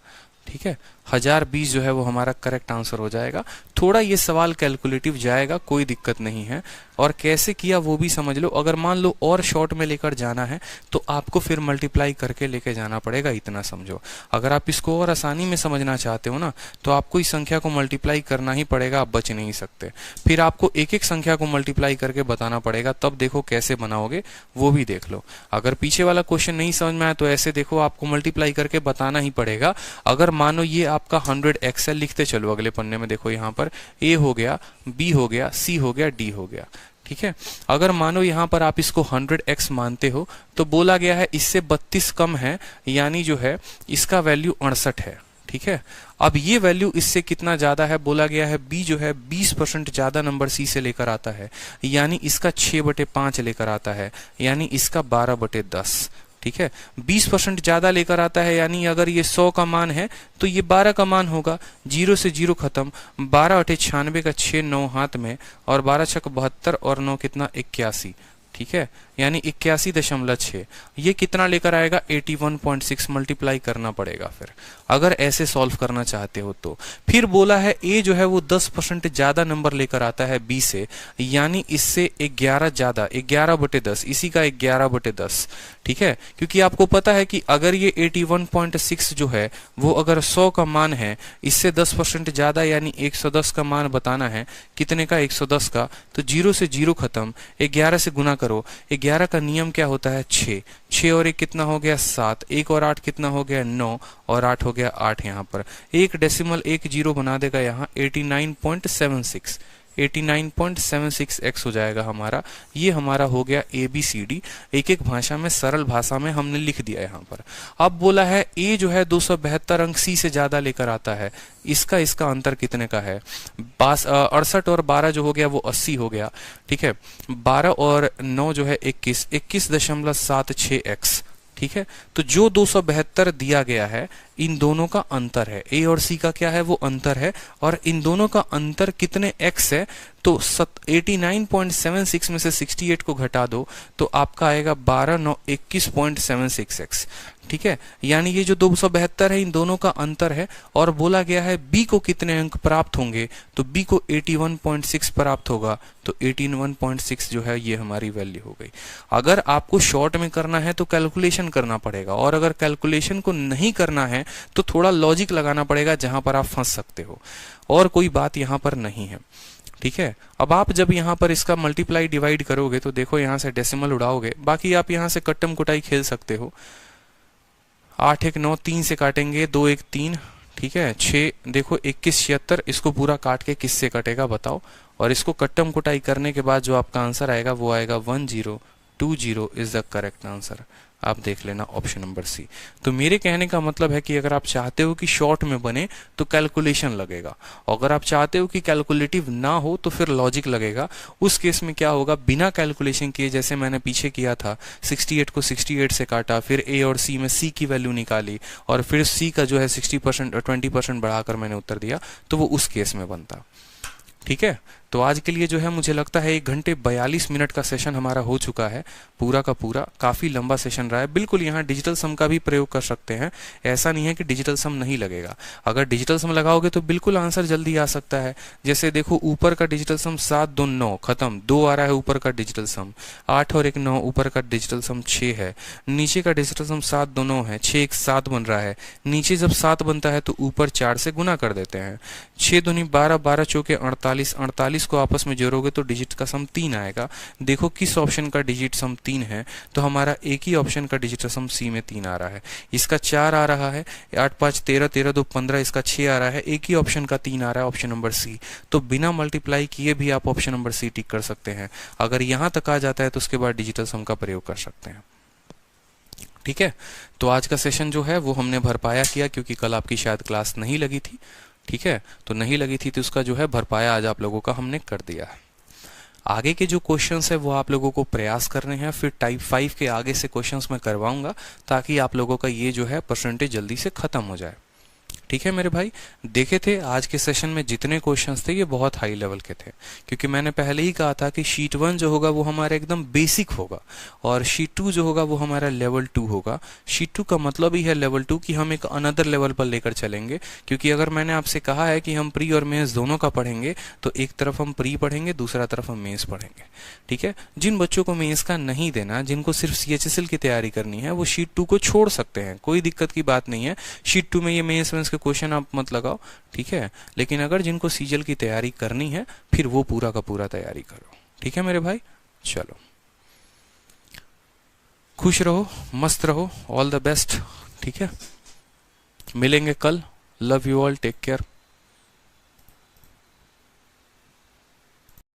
ठीक है, 1020 जो है वो हमारा करेक्ट आंसर हो जाएगा। थोड़ा ये सवाल कैलकुलेटिव जाएगा, कोई दिक्कत नहीं है, और कैसे किया वो भी समझ लो। अगर मान लो और शॉर्ट में लेकर जाना है तो आपको फिर मल्टीप्लाई करके लेके जाना पड़ेगा, इतना समझो। अगर आप इसको और आसानी में समझना चाहते हो ना तो आपको इस संख्या को मल्टीप्लाई करना ही पड़ेगा, आप बच नहीं सकते। फिर आपको एक एक संख्या को मल्टीप्लाई करके बताना पड़ेगा, तब देखो कैसे बनाओगे वो भी देख लो। अगर पीछे वाला क्वेश्चन नहीं समझ में आया तो ऐसे देखो, आपको मल्टीप्लाई करके बताना ही पड़ेगा। अगर मानो ये आपका 100x है, लिखते चलो अगले पन्ने में, देखो यहाँ पर a हो गया, b हो गया, c हो गया, d हो गया। ठीक है, अगर मानो यहाँ पर आप इसको 100x मानते हो तो बोला गया है इससे 32 कम है, यानी जो है इसका वैल्यू 68 है। ठीक है, अब ये वैल्यू इससे कितना ज्यादा है, बोला गया है b जो है 20% ज्यादा नंबर c से लेकर आता है, यानी इसका 6/5 लेकर आता है, यानी इसका 12/10। ठीक है, 20% ज्यादा लेकर आता है, यानी अगर ये 100 का मान है तो ये 12 का मान होगा। 0 से 0 खत्म, 12 × 8 96 का 6 9 हाथ में, और 12 × 6 72 और 9 कितना 81। ठीक है, यानी 81.6। ये कितना लेकर आएगा 81.6, मल्टीप्लाई करना पड़ेगा फिर अगर ऐसे सॉल्व करना चाहते हो तो। फिर बोला है a जो है वो 10% ज्यादा नंबर लेकर आता है b से, यानी इससे 11 ज्यादा, 11/10, इसी का 11/10। ठीक है, क्योंकि आपको पता है कि अगर ये 81.6 जो है वो अगर 100 का मान है, इससे 10% ज्यादा यानी 110 का मान बताना है। कितने का, 110 का, तो 0 से 0 खत्म, 11 से गुना करो। 11 का नियम क्या होता है, 6 6 और 1 कितना हो गया 7, 1 और 8 कितना हो गया 9, और 8 हो गया 8। यहाँ पर 1.10 बना देगा, यहाँ 89.76, 89.76x हो जाएगा हमारा। ये हमारा हो गया ABCD, एक एक भाषा में, सरल भाषा में हमने लिख दिया यहाँ पर। अब बोला है a जो है 272 अंक c से ज्यादा लेकर आता है, इसका अंतर कितने का है, 68 और 12 जो हो गया वो 80 हो गया। ठीक है, 12 और 9 जो है 21, 21.76x। ठीक है, तो जो 272 दिया गया है इन दोनों का अंतर है, a और c का क्या है वो अंतर है, और इन दोनों का अंतर कितने x है, तो 89.76 में से 68 को घटा दो तो आपका आएगा 12 9 21.76x। ठीक है, यानी ये जो 272 है इन दोनों का अंतर है, और बोला गया है b को कितने अंक प्राप्त होंगे, तो b को 81.6 प्राप्त होगा, तो 81.6 जो है ये हमारी वैल्यू हो गई। अगर आपको शॉर्ट में करना है तो कैलकुलेशन करना पड़ेगा, और अगर कैलकुलेशन को नहीं करना है तो थोड़ा लॉजिक लगाना पड़ेगा, जहां पर आप फंस सकते हो, और कोई बात यहाँ पर नहीं है। ठीक है, अब आप जब यहाँ पर इसका मल्टीप्लाई डिवाइड करोगे तो देखो यहाँ से डेसिमल उड़ाओगे, बाकी आप यहाँ से कट्टम कुटाई खेल सकते हो। 8 1 9, 3 से काटेंगे, 2 1 3, ठीक है, 6 देखो 21 76, इसको पूरा काट के किससे कटेगा बताओ, और इसको कट्टम कुटाई करने के बाद जो आपका आंसर आएगा वो आएगा 1020 इज द करेक्ट आंसर। आप देख लेना ऑप्शन नंबर सी। तो मेरे कहने का मतलब है कि अगर आप चाहते हो कि शॉर्ट में बने तो कैलकुलेशन लगेगा, और अगर आप चाहते हो कि कैलकुलेटिव ना हो तो फिर लॉजिक लगेगा। उस केस में क्या होगा, बिना कैलकुलेशन किए, जैसे मैंने पीछे किया था, 68 को 68 से काटा, फिर ए और सी में सी की वैल्यू निकाली, और फिर सी का जो है 60% और 20% बढ़ाकर मैंने उत्तर दिया, तो वो उस केस में बनता। ठीक है, तो आज के लिए जो है मुझे लगता है 1 घंटे 42 मिनट का सेशन हमारा हो चुका है, पूरा का पूरा। काफ़ी लंबा सेशन रहा है। बिल्कुल यहाँ डिजिटल सम का भी प्रयोग कर सकते हैं, ऐसा नहीं है कि डिजिटल सम नहीं लगेगा। अगर डिजिटल सम लगाओगे तो बिल्कुल आंसर जल्दी आ सकता है। जैसे देखो, ऊपर का डिजिटल सम 7 2 9 खत्म, 2 आ रहा है ऊपर का डिजिटल सम, 8 और 1 9, ऊपर का डिजिटल सम 6 है, नीचे का डिजिटल सम 7 2 9 है, 6 1 7 बन रहा है। नीचे जब 7 बनता है तो ऊपर 4 से गुना कर देते हैं, 6 दूनी 12, 12 चौके 48, 48 को आपस में जोड़ोगे तो डिजिट का सम 3 आएगा। देखो किस ऑप्शन का डिजिट सम 3 है, तो हमारा एक ही ऑप्शन का डिजिट सम सी में 3 आ रहा है। इसका 4 आ रहा है, 8 5 13, 13 2 15, इसका 6 आ रहा है, एक ही ऑप्शन का 3 आ रहा है, ऑप्शन नंबर सी। तो बिना मल्टीप्लाई किए भी आप ऑप्शन नंबर सी टिक कर सकते हैं। अगर यहां तक आ जाता है तो उसके बाद डिजिटल सम का प्रयोग कर सकते हैं। ठीक है, तो आज का सेशन जो है वो हमने भरपाया किया, क्योंकि कल आपकी शायद क्लास नहीं लगी थी। ठीक है, तो नहीं लगी थी तो उसका जो है भरपाया आज आप लोगों का हमने कर दिया है। आगे के जो क्वेश्चंस है वो आप लोगों को प्रयास करने हैं, फिर टाइप 5 के आगे से क्वेश्चंस मैं करवाऊंगा, ताकि आप लोगों का ये जो है परसेंटेज जल्दी से खत्म हो जाए। ठीक है मेरे भाई, देखे थे आज के सेशन में जितने क्वेश्चंस थे ये बहुत हाई लेवल के थे, क्योंकि मैंने पहले ही कहा था कि शीट 1 जो होगा वो हमारा एकदम बेसिक होगा, और शीट 2 जो होगा वो हमारा लेवल 2 होगा। शीट 2 का मतलब ही है लेवल 2 कि हम एक अनदर लेवल पर लेकर चलेंगे, क्योंकि अगर मैंने आपसे कहा है कि हम प्री और मेंस दोनों का पढ़ेंगे, तो एक तरफ हम प्री पढ़ेंगे, दूसरा तरफ हम मेंस पढ़ेंगे। ठीक है, जिन बच्चों को मेंस का नहीं देना, जिनको सिर्फ CHSL की तैयारी करनी है, वो शीट 2 को छोड़ सकते हैं, कोई दिक्कत की बात नहीं है। शीट 2 में ये मेंस के क्वेश्चन आप मत लगाओ, ठीक है। लेकिन अगर जिनको सीजल की तैयारी करनी है, फिर वो पूरा का पूरा तैयारी करो। ठीक है मेरे भाई, चलो खुश रहो, मस्त रहो, ऑल द बेस्ट। ठीक है, मिलेंगे कल। Love you all, take care.